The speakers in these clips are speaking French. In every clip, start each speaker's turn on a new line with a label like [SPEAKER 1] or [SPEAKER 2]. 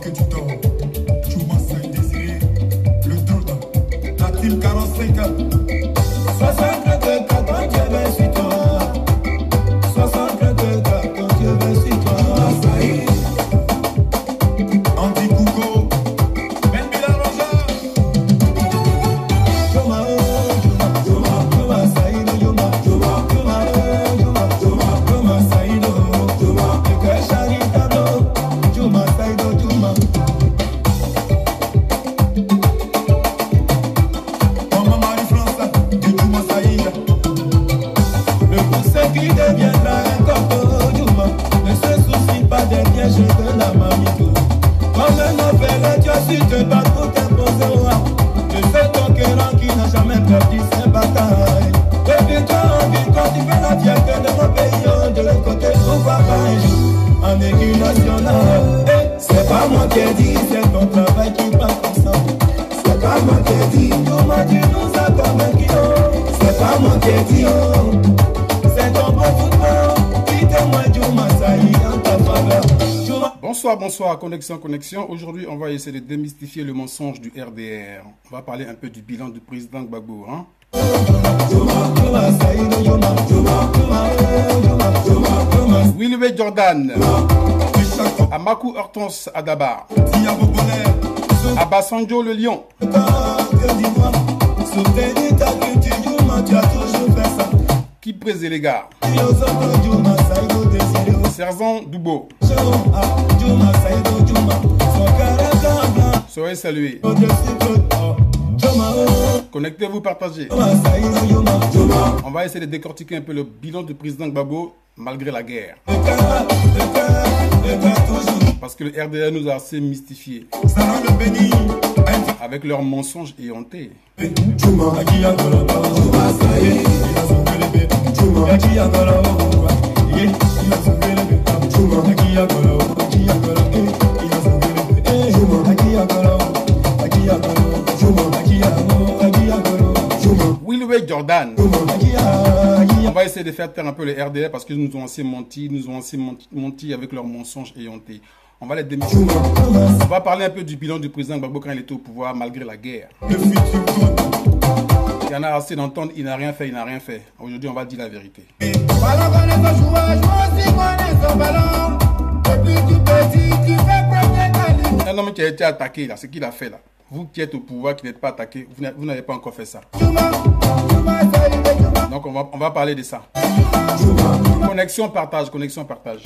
[SPEAKER 1] que tu dors. Chouma Saïd Désiré, le Doda, la team 45 ans.
[SPEAKER 2] 62 quand Dieu veut sur toi. 62 quand Dieu veut sur toi. Saïd
[SPEAKER 1] Andy Kouko, Ben Bilal Roja.
[SPEAKER 2] Chouma, Chouma, Chouma Saïd, Chouma, Chouma, Chouma, Chouma, Chouma, Chouma Saïd, Chouma, Chouma Saïd, Chouma.
[SPEAKER 1] Maman Marie-France, de Chouma Saïd.
[SPEAKER 2] Le conseil qui deviendra un corps Chouma. Ne se soucie pas des pièges de la mamie. Comme un offert, tu as su te battre pour t'imposer au roi. De ce conquérant qui n'a jamais perdu ses batailles. Depuis toi, tu fais la fierté de mon pays. De l'autre côté, pourquoi pas un jour en équipe nationale. C'est pas moi qui ai dit, c'est ton travail qui passe ensemble. C'est pas moi qui ai dit, Chouma, tu nous as convaincus. C'est pas moi qui ai dit, c'est ton bon football qui témoigne Chouma Saïd en ta faveur.
[SPEAKER 3] Bonsoir, bonsoir, connexion, connexion. Aujourd'hui, on va essayer de démystifier le mensonge du RDR. On va parler un peu du bilan du président Gbagbo. Hein? Willoué Jordan, Amakou Hortense Adaba,
[SPEAKER 1] Diabo Bonheur,
[SPEAKER 3] Abasanjo le Lion, qui préside les gars, Serzan Doubo. Soyez salués. Connectez-vous, partagez. On va essayer de décortiquer un peu le bilan du président Gbagbo malgré la guerre. Parce que le RDR nous a assez mystifiés avec leurs mensonges éhontés. Willoué Jordan. On va essayer de faire taire un peu les RDR parce qu'ils nous ont assez menti, menti avec leurs mensonges éhontés. On va les démissionner. On va parler un peu du bilan du président Gbagbo quand il était au pouvoir malgré la guerre. Il y en a assez d'entendre, il n'a rien fait, il n'a rien fait. Aujourd'hui, on va dire la vérité. Un homme qui a été attaqué, là, ce qu'il a fait là. Vous qui êtes au pouvoir, qui n'êtes pas attaqué, vous n'avez pas encore fait ça. Donc on va parler de ça. Connexion, partage, connexion, partage.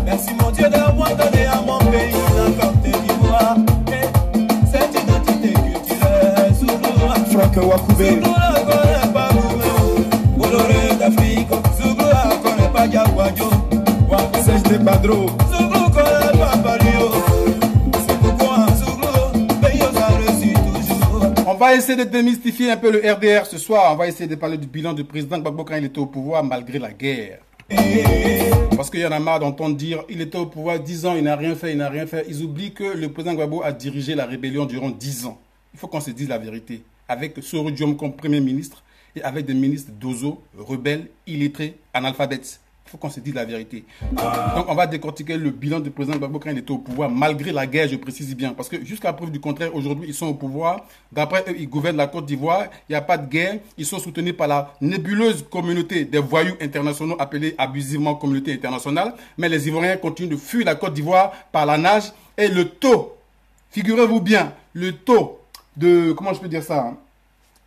[SPEAKER 2] Merci mon Dieu d'avoir donné à mon pays la Côte d'Ivoire. Cette identité culturelle, Franck Wakoubé. Coloré d'Afrique, Zouglou connaît pas Diaguadio. Sèche de Padro, Zouglou connaît pas Pario. C'est pourquoi Zouglou, pays a réussi toujours.
[SPEAKER 3] On va essayer de démystifier un peu le RDR ce soir. On va essayer de parler du bilan du président Gbagbo quand il était au pouvoir malgré la guerre. Parce qu'il y en a marre d'entendre dire il était au pouvoir 10 ans, il n'a rien fait, il n'a rien fait. Ils oublient que le président Gbagbo a dirigé la rébellion durant 10 ans. Il faut qu'on se dise la vérité. Avec Soro Diom comme premier ministre et avec des ministres d'Ozo, rebelles, illettrés, analphabètes. Il faut qu'on se dise la vérité. Donc, on va décortiquer le bilan du président Gbagbo quand il était au pouvoir, malgré la guerre, je précise bien. Parce que jusqu'à preuve du contraire, aujourd'hui, ils sont au pouvoir. D'après eux, ils gouvernent la Côte d'Ivoire. Il n'y a pas de guerre. Ils sont soutenus par la nébuleuse communauté des voyous internationaux appelés abusivement communauté internationale. Mais les Ivoiriens continuent de fuir la Côte d'Ivoire par la nage. Et le taux, figurez-vous bien, le taux de, comment je peux dire ça,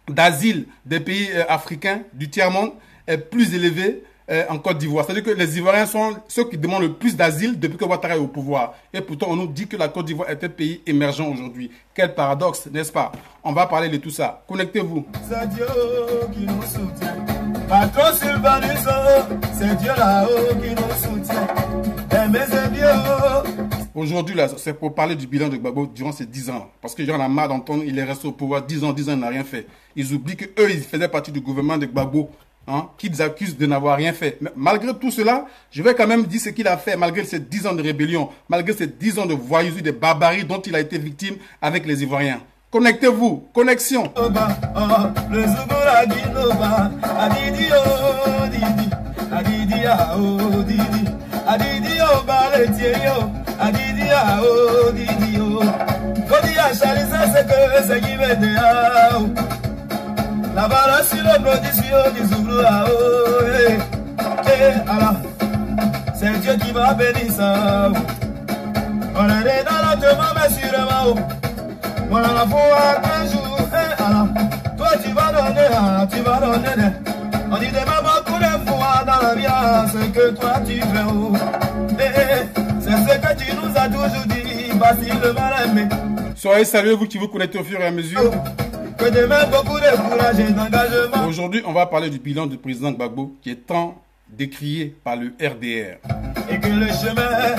[SPEAKER 3] d'asile des pays africains du tiers-monde est plus élevé en Côte d'Ivoire. C'est-à-dire que les Ivoiriens sont ceux qui demandent le plus d'asile depuis que Ouattara est au pouvoir. Et pourtant, on nous dit que la Côte d'Ivoire est un pays émergent aujourd'hui. Quel paradoxe, n'est-ce pas? On va parler de tout ça. Connectez-vous.
[SPEAKER 2] C'est Dieu qui nous soutient. Patron Sylvanus, c'est Dieu là-haut qui nous soutient.
[SPEAKER 3] Aujourd'hui, là, c'est pour parler du bilan de Gbagbo durant ces 10 ans. Parce que j'en ai marre d'entendre, il est resté au pouvoir 10 ans, il n'a rien fait. Ils oublient qu'eux, ils faisaient partie du gouvernement de Gbagbo. Qu'ils accusent de n'avoir rien fait. Mais malgré tout cela, je vais quand même dire ce qu'il a fait, malgré ces 10 ans de rébellion, malgré ces 10 ans de voyouserie, de barbarie dont il a été victime avec les Ivoiriens. Connectez-vous, connexion.
[SPEAKER 2] La balance sur le production du Zouglou, c'est Dieu qui va bénir ça. On est dans notre maman sûrement. On a la foi un jour, toi tu vas donner, tu vas donner. On dit demain beaucoup de fois dans la vie, ce que toi tu fais. C'est ce que tu nous as toujours dit, Basile le mal aimé.
[SPEAKER 3] Soyez salués, vous qui vous connectez au fur et à mesure.
[SPEAKER 2] Que demain beaucoup de courage et d'engagement.
[SPEAKER 3] Aujourd'hui, on va parler du bilan du président Gbagbo qui est tant décrié par le RDR.
[SPEAKER 2] Et que le chemin.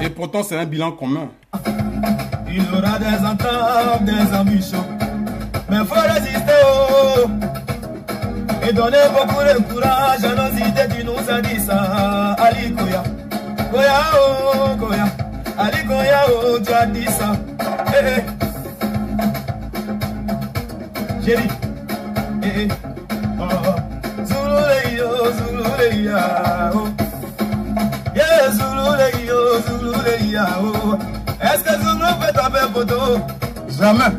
[SPEAKER 3] Et pourtant, c'est un bilan commun.
[SPEAKER 2] Il y aura des entraves, des ambitions. Mais il faut résister. Oh. Et donner beaucoup de courage à nos idées. Tu nous as dit ça. Ali Koya. Koya, oh, Koya. Ali Koya, oh, tu as dit ça. Eh, eh. J'ai dit, eh, oh, Zululeyo, Zululeya, oh, yeah, Zululeyo, Zululeya, oh, est-ce que Zulu peut taper photo?
[SPEAKER 3] Jamais.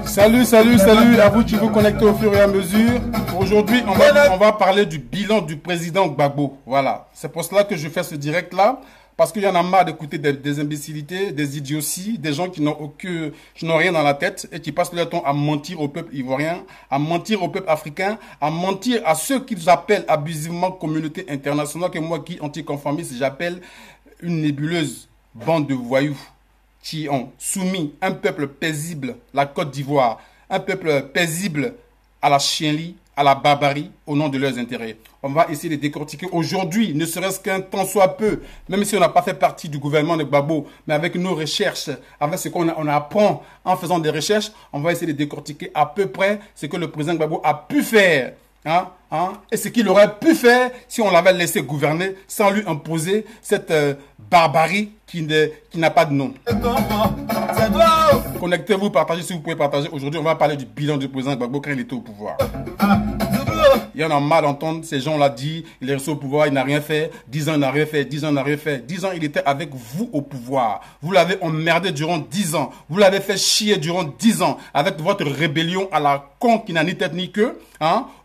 [SPEAKER 3] Salut à vous qui vous connectez au fur et à mesure. Aujourd'hui, on va parler du bilan du président Gbagbo. Voilà, c'est pour cela que je fais ce direct-là. Parce qu'il y en a marre d'écouter des imbécilités, des idioties, des gens qui n'ont rien dans la tête et qui passent leur temps à mentir au peuple ivoirien, à mentir au peuple africain, à mentir à ceux qu'ils appellent abusivement communauté internationale, que moi qui anticonformiste, j'appelle une nébuleuse bande de voyous qui ont soumis un peuple paisible, la Côte d'Ivoire, un peuple paisible à la chienlit, à la barbarie, au nom de leurs intérêts. On va essayer de décortiquer aujourd'hui, ne serait-ce qu'un temps soit peu, même si on n'a pas fait partie du gouvernement de Gbagbo, mais avec nos recherches, avec ce qu'on apprend en faisant des recherches, on va essayer de décortiquer à peu près ce que le président Gbagbo a pu faire. Et ce qu'il aurait pu faire si on l'avait laissé gouverner sans lui imposer cette barbarie qui n'a pas de nom. Connectez-vous, partagez si vous pouvez partager. Aujourd'hui, on va parler du bilan du président Gbagbo quand il était au pouvoir. Il y en a marre d'entendre ces gens-là dire il est resté au pouvoir, il n'a rien fait, 10 ans il n'a rien fait, 10 ans il n'a rien fait. 10 ans il était avec vous au pouvoir. Vous l'avez emmerdé durant 10 ans. Vous l'avez fait chier durant 10 ans avec votre rébellion à la con qui n'a ni tête ni queue.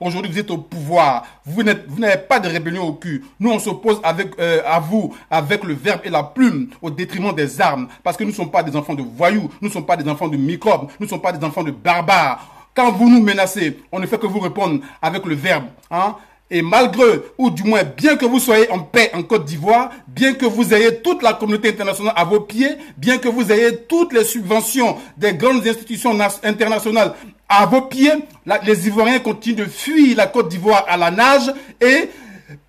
[SPEAKER 3] Aujourd'hui vous êtes au pouvoir. Vous n'avez pas de rébellion au cul. Nous on s'oppose à vous avec le verbe et la plume au détriment des armes. Parce que nous ne sommes pas des enfants de voyous, nous ne sommes pas des enfants de microbes, nous ne sommes pas des enfants de barbares. Quand vous nous menacez, on ne fait que vous répondre avec le verbe. Et malgré, ou du moins bien que vous soyez en paix en Côte d'Ivoire, bien que vous ayez toute la communauté internationale à vos pieds, bien que vous ayez toutes les subventions des grandes institutions internationales à vos pieds, les Ivoiriens continuent de fuir la Côte d'Ivoire à la nage. Et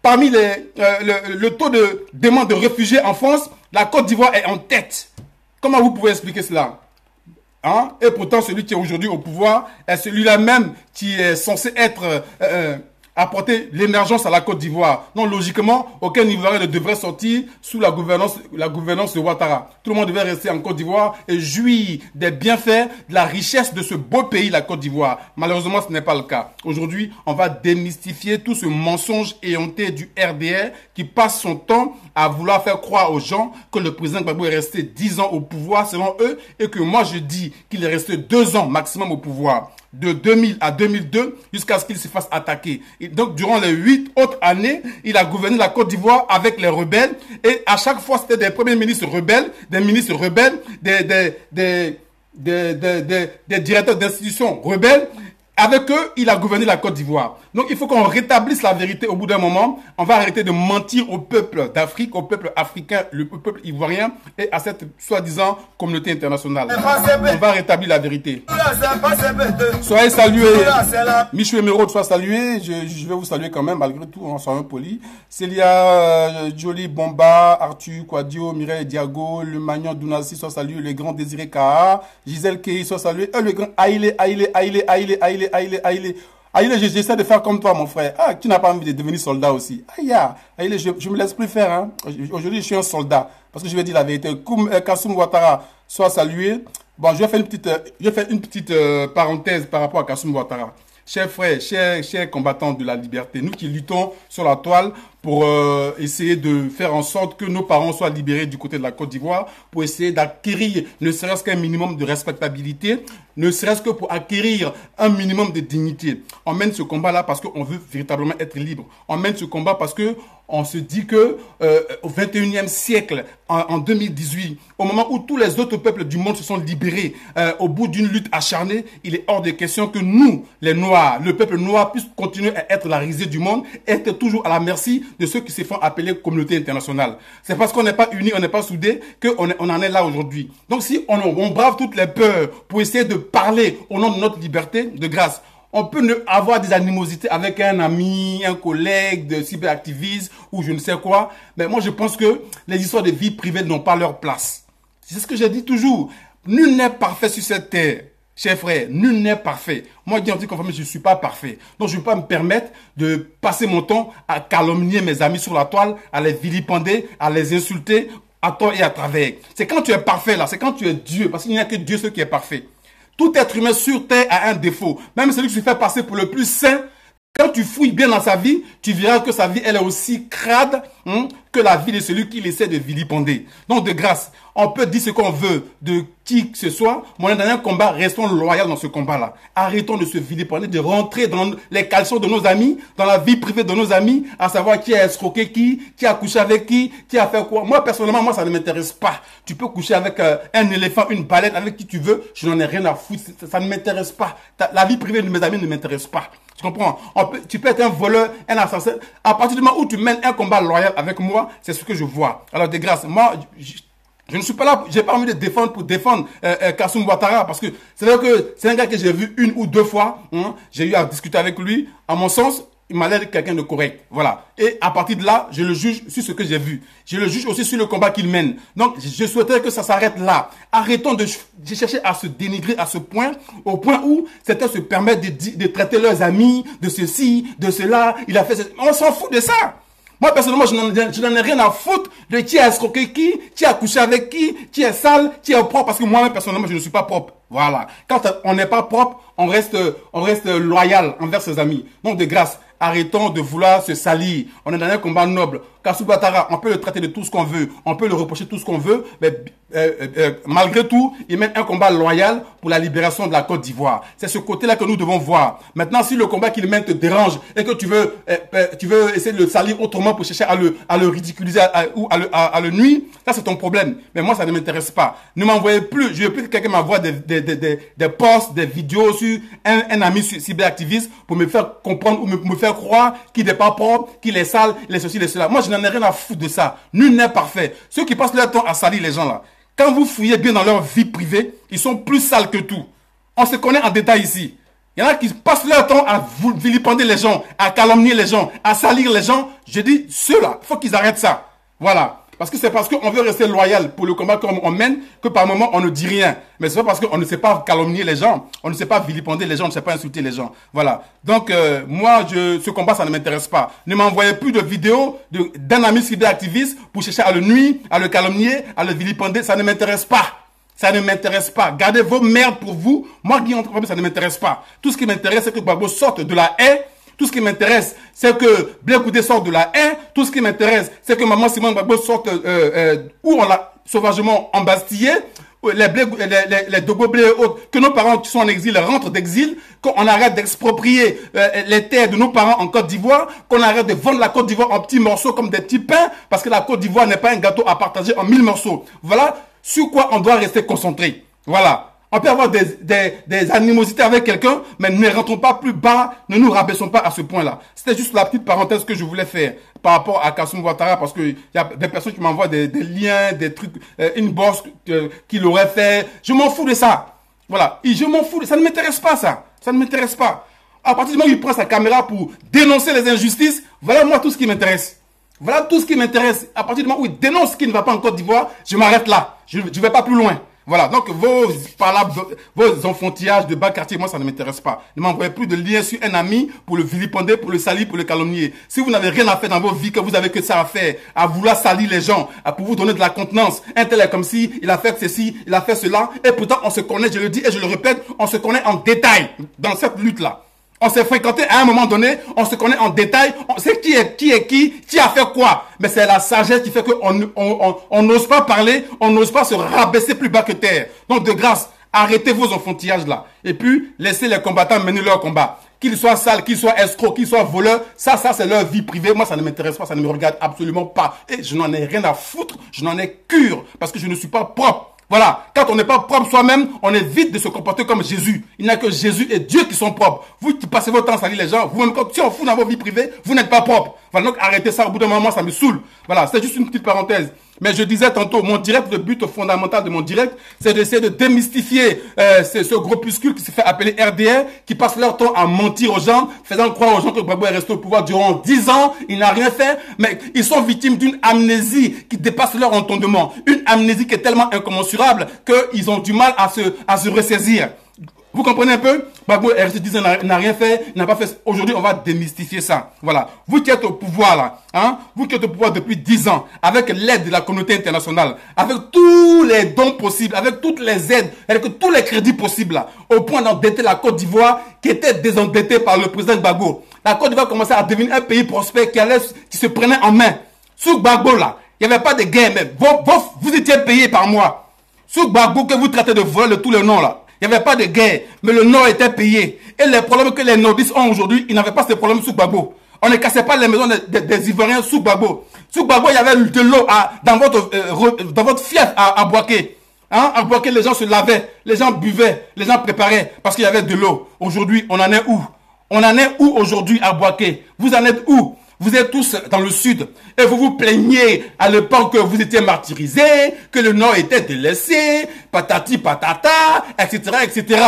[SPEAKER 3] parmi le taux de demande de réfugiés en France, la Côte d'Ivoire est en tête. Comment vous pouvez expliquer cela? Et pourtant, celui qui est aujourd'hui au pouvoir est celui-là même qui est censé être apporter l'émergence à la Côte d'Ivoire. Donc logiquement, aucun Ivoirien ne devrait sortir sous la gouvernance de Ouattara. Tout le monde devait rester en Côte d'Ivoire et jouir des bienfaits, de la richesse de ce beau pays, la Côte d'Ivoire. Malheureusement, ce n'est pas le cas. Aujourd'hui, on va démystifier tout ce mensonge éhonté du RDR qui passe son temps à vouloir faire croire aux gens que le président Gbagbo est resté 10 ans au pouvoir selon eux et que moi je dis qu'il est resté 2 ans maximum au pouvoir. De 2000 à 2002 jusqu'à ce qu'il se fasse attaquer. Et donc, durant les 8 autres années, il a gouverné la Côte d'Ivoire avec les rebelles. Et à chaque fois, c'était des premiers ministres rebelles, des ministres rebelles, des directeurs d'institutions rebelles. Avec eux, il a gouverné la Côte d'Ivoire. Donc, il faut qu'on rétablisse la vérité au bout d'un moment. On va arrêter de mentir au peuple d'Afrique, au peuple africain, au peuple ivoirien et à cette soi-disant communauté internationale. On va rétablir la vérité. Soyez salués. Michou Emeraude soit salué. Je vais vous saluer quand même, malgré tout, en soyant poli. Célia, Jolie Bomba, Arthur Quadio, Mireille Diago, le Magnon Dounassi soit salué, le grand Désiré Kaha, Gisèle Kei soit salué, le grand Aïlé, j'essaie de faire comme toi, mon frère. Ah, tu n'as pas envie de devenir soldat aussi. Aïe, je me laisse plus faire. Hein. Aujourd'hui, je suis un soldat. Parce que je vais dire la vérité. Kassoum Ouattara soit salué. Bon, je vais faire une petite parenthèse par rapport à Kassoum Ouattara. Chers frères, chers combattants de la liberté, nous qui luttons sur la toile pour essayer de faire en sorte que nos parents soient libérés du côté de la Côte d'Ivoire, pour essayer d'acquérir ne serait-ce qu'un minimum de respectabilité, ne serait-ce que pour acquérir un minimum de dignité. On mène ce combat-là parce qu'on veut véritablement être libre. On mène ce combat parce que on se dit que au 21e siècle, en 2018, au moment où tous les autres peuples du monde se sont libérés, au bout d'une lutte acharnée, il est hors de question que nous, les Noirs, le peuple noir, puisse continuer à être la risée du monde, être toujours à la merci de ceux qui se font appeler communauté internationale. C'est parce qu'on n'est pas unis, on n'est pas soudés, qu'on en est là aujourd'hui. Donc si on brave toutes les peurs pour essayer de parler au nom de notre liberté, de grâce, on peut avoir des animosités avec un ami, un collègue de cyberactiviste ou je ne sais quoi. Mais moi, je pense que les histoires de vie privée n'ont pas leur place. C'est ce que j'ai dit toujours. Nul n'est parfait sur cette terre. Chers frères, nul n'est parfait. Moi, je dis conforme, je ne suis pas parfait. Donc, je ne vais pas me permettre de passer mon temps à calomnier mes amis sur la toile, à les vilipender, à les insulter à tort et à travers. C'est quand tu es parfait là, c'est quand tu es Dieu. Parce qu'il n'y a que Dieu, ce qui est parfait. Tout être humain sur terre a un défaut. Même celui qui se fait passer pour le plus saint, quand tu fouilles bien dans sa vie, tu verras que sa vie, elle est aussi crade que la vie de celui qui essaie de vilipender. Donc, de grâce, on peut dire ce qu'on veut de qui que ce soit, mais on est dans un combat, restons loyaux dans ce combat-là. Arrêtons de se vilipender, de rentrer dans les caleçons de nos amis, dans la vie privée de nos amis, à savoir qui a escroqué qui a couché avec qui a fait quoi. Moi, personnellement, ça ne m'intéresse pas. Tu peux coucher avec un éléphant, une baleine, avec qui tu veux, je n'en ai rien à foutre, ça ne m'intéresse pas. La vie privée de mes amis ne m'intéresse pas. Tu comprends? Tu peux être un voleur, un assassin. À partir du moment où tu mènes un combat loyal avec moi, c'est ce que je vois. Alors, de grâce, moi, je ne suis pas là, j'ai pas envie de défendre pour défendre Kassoum Ouattara parce que c'est vrai que c'est un gars que j'ai vu 1 ou 2 fois. J'ai eu à discuter avec lui. À mon sens, il m'a l'air de quelqu'un de correct. Voilà. Et à partir de là, je le juge sur ce que j'ai vu. Je le juge aussi sur le combat qu'il mène. Donc, je souhaiterais que ça s'arrête là. Arrêtons de chercher à se dénigrer à ce point, au point où certains se permettent de traiter leurs amis, de ceci, de cela. Il a fait ceci. On s'en fout de ça. Moi, personnellement, je n'en ai rien à foutre de qui a escroqué qui a couché avec qui est sale, qui est propre, parce que moi-même, personnellement, je ne suis pas propre. Voilà. Quand on n'est pas propre, on reste loyal envers ses amis. Donc, de grâce, arrêtons de vouloir se salir. On est dans un combat noble. Kassoum Ouattara, on peut le traiter de tout ce qu'on veut, on peut le reprocher tout ce qu'on veut, mais malgré tout, il mène un combat loyal pour la libération de la Côte d'Ivoire. C'est ce côté-là que nous devons voir. Maintenant, si le combat qu'il mène te dérange et que tu veux essayer de le salir autrement pour chercher à le ridiculiser ou à le nuire, ça c'est ton problème. Mais moi, ça ne m'intéresse pas. Ne m'envoyez plus, je veux plus que quelqu'un m'envoie des posts, des vidéos sur un ami cyberactiviste pour me faire comprendre ou me faire croire qu'il n'est pas propre, qu'il est sale, il est ceci, il est cela. Moi, je n'en ai rien à foutre de ça. Nul n'est parfait. Ceux qui passent leur temps à salir les gens là, quand vous fouillez bien dans leur vie privée, ils sont plus sales que tout. On se connaît en détail ici. Il y en a qui passent leur temps à vilipender les gens, à calomnier les gens, à salir les gens. Je dis, ceux-là, il faut qu'ils arrêtent ça. Voilà. Parce que c'est parce qu'on veut rester loyal pour le combat qu'on mène que par moment on ne dit rien. Mais c'est pas parce qu'on ne sait pas calomnier les gens, on ne sait pas vilipender les gens, on ne sait pas insulter les gens. Voilà. Donc moi, ce combat, ça ne m'intéresse pas. Ne m'envoyez plus de vidéos d'un ami cyberactiviste pour chercher à le nuire, à le calomnier, à le vilipender. Ça ne m'intéresse pas. Ça ne m'intéresse pas. Gardez vos merdes pour vous. Moi, Guillaume, ça ne m'intéresse pas. Tout ce qui m'intéresse, c'est que Gbagbo sorte de la haie. Tout ce qui m'intéresse, c'est que Blé Goudé sorte de la haie. Tout ce qui m'intéresse, c'est que Maman Simone Gbagbo sorte où on l'a sauvagement embastillé. Les Dogo Blé et autres, que nos parents qui sont en exil rentrent d'exil, qu'on arrête d'exproprier les terres de nos parents en Côte d'Ivoire, qu'on arrête de vendre la Côte d'Ivoire en petits morceaux comme des petits pains, parce que la Côte d'Ivoire n'est pas un gâteau à partager en 1000 morceaux. Voilà sur quoi on doit rester concentré. Voilà. On peut avoir des animosités avec quelqu'un, mais ne rentrons pas plus bas, ne nous rabaissons pas à ce point-là. C'était juste la petite parenthèse que je voulais faire par rapport à Kassoum Ouattara, parce qu'il y a des personnes qui m'envoient des liens, des trucs, une bourse qu'il aurait fait. Je m'en fous de ça. Voilà. Et je m'en fous. Ça ne m'intéresse pas, ça. Ça ne m'intéresse pas. À partir du moment où il prend sa caméra pour dénoncer les injustices, voilà moi tout ce qui m'intéresse. Voilà tout ce qui m'intéresse. À partir du moment où il dénonce ce qui ne va pas en Côte d'Ivoire, je m'arrête là. Je ne vais pas plus loin. Voilà, donc vos enfantillages de bas quartier, moi ça ne m'intéresse pas. Ne m'envoyez plus de liens sur un ami pour le vilipender, pour le salir, pour le calomnier. Si vous n'avez rien à faire dans vos vies, que vous avez que ça à faire, à vouloir salir les gens, à pour vous donner de la contenance, un tel est comme si, il a fait ceci, il a fait cela, et pourtant on se connaît, je le dis et je le répète, on se connaît en détail dans cette lutte-là. On s'est fréquenté à un moment donné, on se connaît en détail, on sait qui a fait quoi. Mais c'est la sagesse qui fait qu'on n'ose pas parler, on n'ose pas se rabaisser plus bas que terre. Donc de grâce, arrêtez vos enfantillages là. Et puis, laissez les combattants mener leur combat. Qu'ils soient sales, qu'ils soient escrocs, qu'ils soient voleurs, ça c'est leur vie privée. Moi, ça ne m'intéresse pas, ça ne me regarde absolument pas. Et je n'en ai rien à foutre, je n'en ai cure, parce que je ne suis pas propre. Voilà, quand on n'est pas propre soi-même, on évite de se comporter comme Jésus. Il n'y a que Jésus et Dieu qui sont propres. Vous qui passez votre temps à salir les gens, vous-même, si on fout dans vos vies privées, vous n'êtes pas propre. Voilà, donc arrêtez ça, au bout d'un moment, ça me saoule. Voilà, c'est juste une petite parenthèse. Mais je disais tantôt, mon direct, le but fondamental de mon direct, c'est d'essayer de démystifier ce groupuscule qui se fait appeler RDR, qui passe leur temps à mentir aux gens, faisant croire aux gens que Gbagbo est resté au pouvoir durant 10 ans, il n'a rien fait, mais ils sont victimes d'une amnésie qui dépasse leur entendement. Une amnésie qui est tellement incommensurable qu'ils ont du mal à se ressaisir. Vous comprenez un peu? Gbagbo est resté 10 ans, n'a rien fait, n'a pas fait. Aujourd'hui, on va démystifier ça. Voilà. Vous qui êtes au pouvoir là, hein, vous qui êtes au pouvoir depuis 10 ans, avec l'aide de la communauté internationale, avec tous les dons possibles, avec toutes les aides, avec tous les crédits possibles là, au point d'endetter la Côte d'Ivoire, qui était désendettée par le président Gbagbo. La Côte d'Ivoire commençait à devenir un pays prospère qui se prenait en main. Sous Gbagbo là, il n'y avait pas de guerre, mais vous étiez payé par mois. Sous Gbagbo que vous traitez de voler de tous les noms là. Il n'y avait pas de guerre, mais le Nord était payé. Et les problèmes que les nordistes ont aujourd'hui, ils n'avaient pas ces problèmes sous Gbagbo. On ne cassait pas les maisons des Ivoiriens sous Gbagbo. Sous Gbagbo, il y avait de l'eau dans votre fief à Boaké. Hein? À Boaké, les gens se lavaient, les gens buvaient, les gens préparaient parce qu'il y avait de l'eau. Aujourd'hui, on en est où? On en est où aujourd'hui à Boaké? Vous en êtes où? Vous êtes tous dans le sud et vous vous plaignez à l'époque que vous étiez martyrisés, que le Nord était délaissé, patati patata, etc., etc.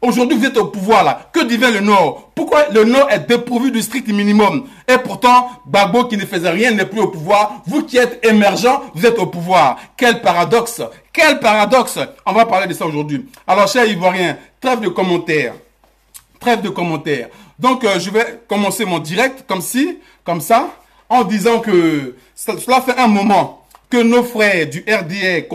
[SPEAKER 3] Aujourd'hui, vous êtes au pouvoir là. Que devient le Nord? Pourquoi le Nord est dépourvu du strict minimum? Et pourtant, Gbagbo qui ne faisait rien n'est plus au pouvoir. Vous qui êtes émergents, vous êtes au pouvoir. Quel paradoxe! Quel paradoxe! On va parler de ça aujourd'hui. Alors, chers Ivoiriens, trêve de commentaires. Trêve de commentaires. Donc, je vais commencer mon direct comme ça, en disant que cela fait un moment que nos frères du RDR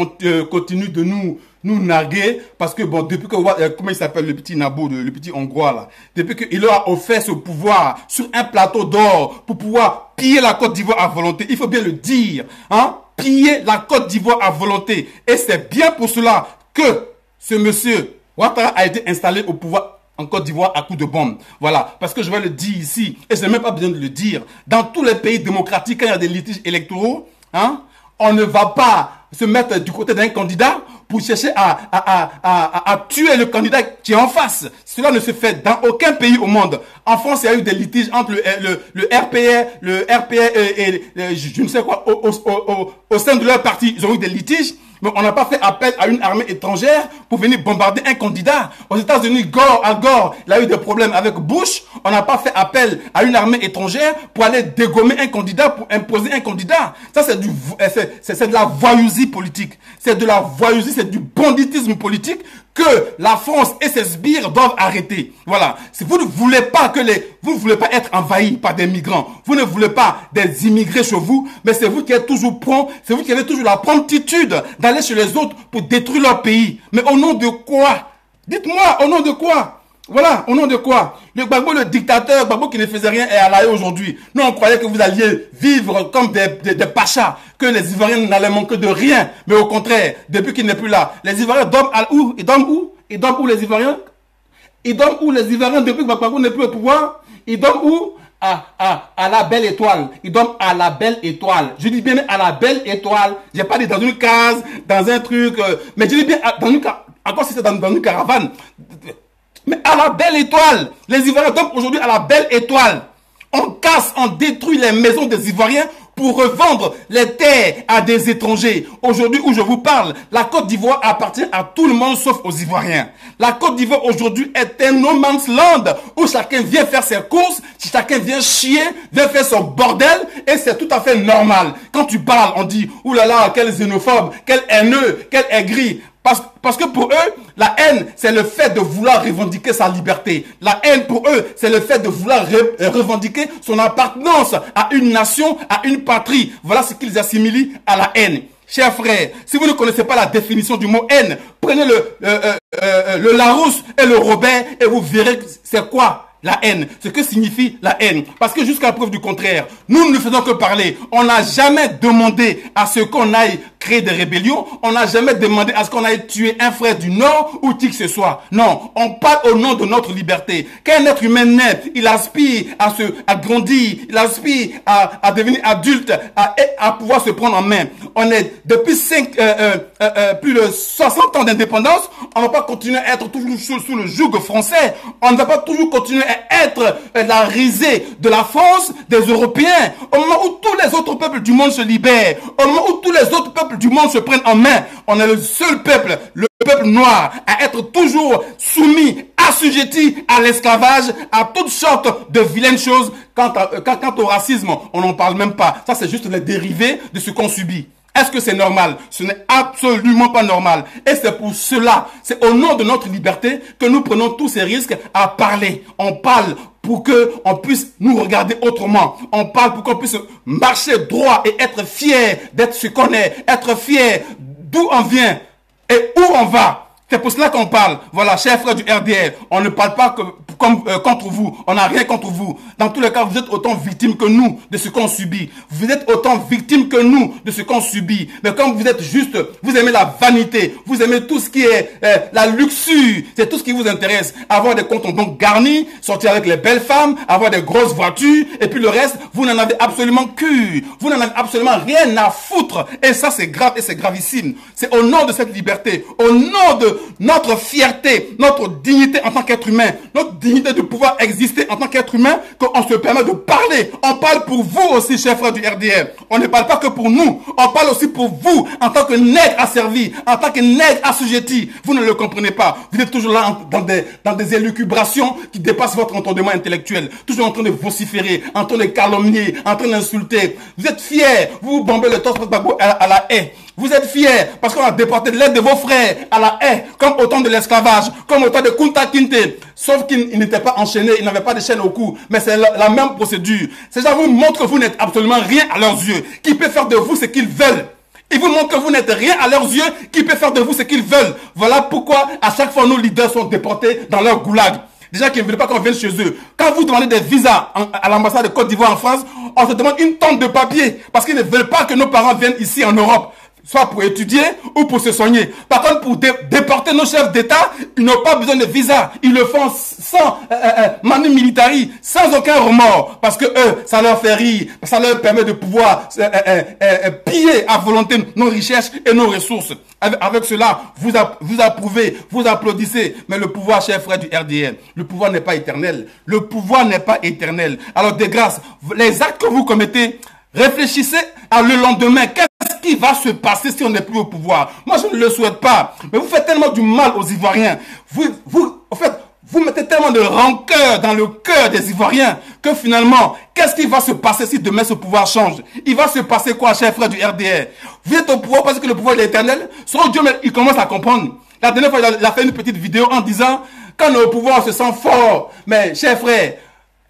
[SPEAKER 3] continuent de nous narguer, parce que bon, depuis que, comment il s'appelle le petit Nabo, le petit Hongrois là, depuis qu'il leur a offert ce pouvoir sur un plateau d'or pour pouvoir piller la Côte d'Ivoire à volonté, il faut bien le dire, hein, piller la Côte d'Ivoire à volonté. Et c'est bien pour cela que ce monsieur Ouattara a été installé au pouvoir en Côte d'Ivoire à coups de bombe. Voilà. Parce que je vais le dire ici, et je n'ai même pas besoin de le dire. Dans tous les pays démocratiques, quand il y a des litiges électoraux, hein, on ne va pas se mettre du côté d'un candidat pour chercher à tuer le candidat qui est en face. Cela ne se fait dans aucun pays au monde. En France, il y a eu des litiges entre le RPR et je ne sais quoi, au sein de leur parti, ils ont eu des litiges. Mais on n'a pas fait appel à une armée étrangère pour venir bombarder un candidat. Aux États-Unis, Al Gore, il a eu des problèmes avec Bush. On n'a pas fait appel à une armée étrangère pour aller dégommer un candidat, pour imposer un candidat. Ça, c'est de la voyousie politique. C'est de la voyousie, c'est du banditisme politique que la France et ses sbires doivent arrêter. Voilà. Si vous ne voulez pas vous ne voulez pas être envahi par des migrants, vous ne voulez pas des immigrés chez vous, mais c'est vous qui êtes toujours prompt, c'est vous qui avez toujours la promptitude d'aller chez les autres pour détruire leur pays. Mais au nom de quoi? Dites-moi, au nom de quoi? Voilà, au nom de quoi? Le Gbagbo, le dictateur, Gbagbo qui ne faisait rien est à La Haye aujourd'hui. Nous, on croyait que vous alliez vivre comme des pachas, que les Ivoiriens n'allaient manquer de rien. Mais au contraire, depuis qu'il n'est plus là, les Ivoiriens dorment où? Ils dorment où? Ils dorment où les Ivoiriens? Ils dorment où les Ivoiriens depuis que Gbagbo n'est plus au pouvoir? Ils dorment où? À la belle étoile. Ils dorment à la belle étoile. Je dis bien à la belle étoile. J'ai pas dit dans une case, dans un truc, mais je dis bien dans une case. Encore si c'est dans une caravane. Mais à la belle étoile. Les Ivoiriens dorment aujourd'hui à la belle étoile. On casse, on détruit les maisons des Ivoiriens pour revendre les terres à des étrangers. Aujourd'hui où je vous parle, la Côte d'Ivoire appartient à tout le monde sauf aux Ivoiriens. La Côte d'Ivoire aujourd'hui est un no man's land où chacun vient faire ses courses, chacun vient chier, vient faire son bordel et c'est tout à fait normal. Quand tu parles, on dit « Ouh là là, quel xénophobe, quel haineux, quel aigri ». Parce que pour eux, la haine, c'est le fait de vouloir revendiquer sa liberté. La haine, pour eux, c'est le fait de vouloir revendiquer son appartenance à une nation, à une patrie. Voilà ce qu'ils assimilent à la haine. Chers frères, si vous ne connaissez pas la définition du mot haine, prenez le Larousse et le Robert et vous verrez c'est quoi la haine, ce que signifie la haine. Parce que jusqu'à preuve du contraire, nous ne faisons que parler. On n'a jamais demandé à ce qu'on aille créer des rébellions. On n'a jamais demandé à ce qu'on aille tuer un frère du Nord ou qui que ce soit. Non, on parle au nom de notre liberté. Qu'un être humain naît, il aspire à grandir, il aspire à devenir adulte, à pouvoir se prendre en main. On est depuis plus de 60 ans d'indépendance, on ne va pas continuer à être toujours sous le joug français. On ne va pas toujours continuer à être la risée de la France, des Européens. Au moment où tous les autres peuples du monde se libèrent, au moment où tous les autres peuples du monde se prennent en main, on est le seul peuple, le peuple noir, à être toujours soumis, assujetti à l'esclavage, à toutes sortes de vilaines choses. Quant au racisme, on n'en parle même pas. Ça, c'est juste les dérivés de ce qu'on subit. Est-ce que c'est normal? Ce n'est absolument pas normal. Et c'est pour cela, c'est au nom de notre liberté que nous prenons tous ces risques à parler. On parle pour qu'on puisse nous regarder autrement. On parle pour qu'on puisse marcher droit et être fier d'être ce qu'on est. Être fier d'où on vient et où on va. C'est pour cela qu'on parle. Voilà, chers frères du RDR, on ne parle pas contre vous. On n'a rien contre vous. Dans tous les cas, vous êtes autant victimes que nous de ce qu'on subit. Vous êtes autant victimes que nous de ce qu'on subit. Mais comme vous êtes juste, vous aimez la vanité, vous aimez tout ce qui est la luxure, c'est tout ce qui vous intéresse. Avoir des comptes en banque garnis, sortir avec les belles femmes, avoir des grosses voitures, et puis le reste, vous n'en avez absolument que. Vous n'en avez absolument rien à foutre. Et ça, c'est grave et c'est gravissime. C'est au nom de cette liberté, au nom de notre fierté, notre dignité en tant qu'être humain, notre dignité de pouvoir exister en tant qu'être humain, qu'on se permet de parler. On parle pour vous aussi, chers frères du RDR. On ne parle pas que pour nous, on parle aussi pour vous, en tant que nègre asservi, en tant que nègre assujetti. Vous ne le comprenez pas. Vous êtes toujours là dans des élucubrations qui dépassent votre entendement intellectuel. Toujours en train de vociférer, en train de calomnier, en train d'insulter. Vous êtes fiers, vous bombez le torse à la haie. Vous êtes fiers parce qu'on a déporté l'aide de vos frères à la haie, comme au temps de l'esclavage, comme au temps de Kunta Kinte. Sauf qu'ils n'étaient pas enchaînés, ils n'avaient pas de chaîne au cou. Mais c'est la même procédure. Ces gens vous montrent que vous n'êtes absolument rien à leurs yeux. Qui peut faire de vous ce qu'ils veulent? Ils vous montrent que vous n'êtes rien à leurs yeux. Qui peut faire de vous ce qu'ils veulent? Voilà pourquoi à chaque fois nos leaders sont déportés dans leur goulag. Des gens qui ne veulent pas qu'on vienne chez eux. Quand vous demandez des visas à l'ambassade de Côte d'Ivoire en France, on se demande une tonne de papier. Parce qu'ils ne veulent pas que nos parents viennent ici en Europe. Soit pour étudier ou pour se soigner. Par contre, pour déporter nos chefs d'État, ils n'ont pas besoin de visa. Ils le font sans manu militari, sans aucun remords. Parce que eux, ça leur fait rire. Ça leur permet de pouvoir piller à volonté nos richesses et nos ressources. Avec cela, vous approuvez, vous applaudissez. Mais le pouvoir, chers frères du RDR, le pouvoir n'est pas éternel. Le pouvoir n'est pas éternel. Alors, de grâce, les actes que vous commettez, réfléchissez à le lendemain. qui va se passer si on n'est plus au pouvoir? Moi, je ne le souhaite pas. Mais vous faites tellement du mal aux Ivoiriens. En fait, vous mettez tellement de rancœur dans le cœur des Ivoiriens que finalement, qu'est-ce qui va se passer si demain ce pouvoir change? Il va se passer quoi, chers frères du RDR? Vous êtes au pouvoir parce que le pouvoir est éternel? Son Dieu, il commence à comprendre. La dernière fois, il a fait une petite vidéo en disant, quand on est au pouvoir, on se sent fort. Mais, chers frères,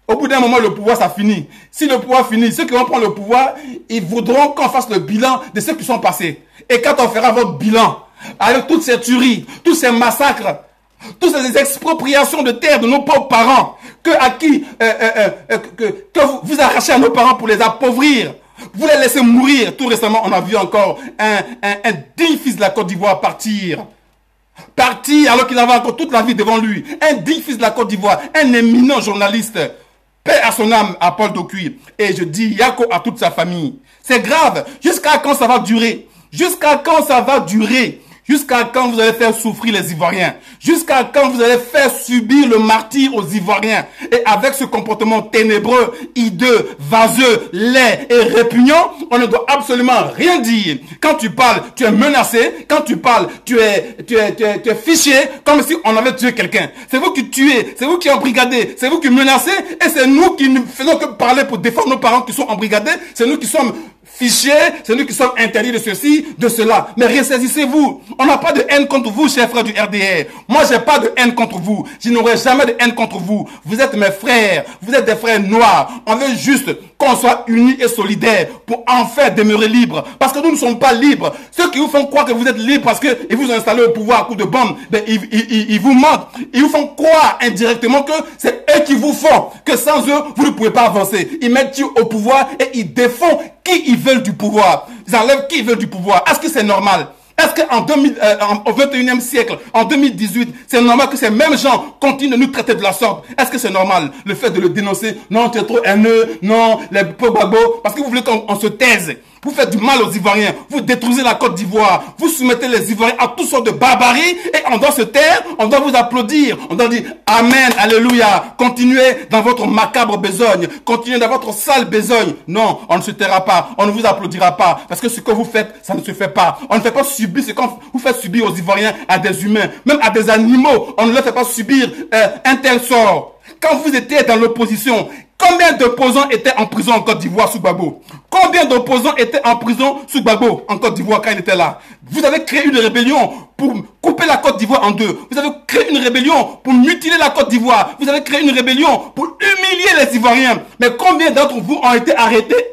[SPEAKER 3] au bout d'un moment, le pouvoir, ça finit. Si le pouvoir finit, ceux qui vont prendre le pouvoir, ils voudront qu'on fasse le bilan de ceux qui sont passés. Et quand on fera votre bilan, avec toutes ces tueries, tous ces massacres, toutes ces expropriations de terres de nos pauvres parents, que vous arrachez à nos parents pour les appauvrir, vous les laissez mourir. Tout récemment, on a vu encore un digne fils de la Côte d'Ivoire partir alors qu'il avait encore toute la vie devant lui. Un digne fils de la Côte d'Ivoire, un éminent journaliste. Paix à son âme, à Paul Dokuy. Et je dis Yako à toute sa famille. C'est grave. Jusqu'à quand ça va durer? Jusqu'à quand ça va durer? Jusqu'à quand vous allez faire souffrir les Ivoiriens? Jusqu'à quand vous allez faire subir le martyre aux Ivoiriens? Et avec ce comportement ténébreux, hideux, vaseux, laid et répugnant, on ne doit absolument rien dire. Quand tu parles, tu es menacé. Quand tu parles, tu es fiché comme si on avait tué quelqu'un. C'est vous qui tuez, c'est vous qui embrigadez, c'est vous qui menacez et c'est nous qui ne faisons que parler pour défendre nos parents qui sont embrigadés. C'est nous qui sommes fichés, c'est nous qui sommes interdits de ceci, de cela. Mais ressaisissez-vous. On n'a pas de haine contre vous, chers frères du RDR. Moi, j'ai pas de haine contre vous. Je n'aurai jamais de haine contre vous. Vous êtes mes frères. Vous êtes des frères noirs. On veut juste qu'on soit unis et solidaires pour enfin demeurer libres. Parce que nous ne sommes pas libres. Ceux qui vous font croire que vous êtes libres parce qu'ils vous ont installé au pouvoir à coup de bombes, ben, ils vous mentent. Ils vous font croire indirectement que c'est eux qui vous font. Que sans eux, vous ne pouvez pas avancer. Ils mettent you au pouvoir et ils défendent qui ils veulent du pouvoir. Ils enlèvent qui ils veulent du pouvoir. Est-ce que c'est normal? Est-ce qu'au 21e siècle, en 2018, c'est normal que ces mêmes gens continuent de nous traiter de la sorte? Est-ce que c'est normal le fait de le dénoncer? Non, tu es trop haineux, non, les pauvres babos, parce que vous voulez qu'on se taise. Vous faites du mal aux Ivoiriens, vous détruisez la Côte d'Ivoire, vous soumettez les Ivoiriens à toutes sortes de barbaries et on doit se taire, on doit vous applaudir, on doit dire Amen, Alléluia, continuez dans votre macabre besogne, continuez dans votre sale besogne. Non, on ne se taira pas, on ne vous applaudira pas, parce que ce que vous faites, ça ne se fait pas. On ne fait pas subir ce que vous faites subir aux Ivoiriens, à des humains, même à des animaux, on ne leur fait pas subir un tel sort. Quand vous étiez dans l'opposition, combien d'opposants étaient en prison en Côte d'Ivoire sous Gbagbo? Combien d'opposants étaient en prison sous Gbagbo en Côte d'Ivoire quand il était là? Vous avez créé une rébellion pour couper la Côte d'Ivoire en deux. Vous avez créé une rébellion pour mutiler la Côte d'Ivoire. Vous avez créé une rébellion pour humilier les Ivoiriens. Mais combien d'entre vous ont été arrêtés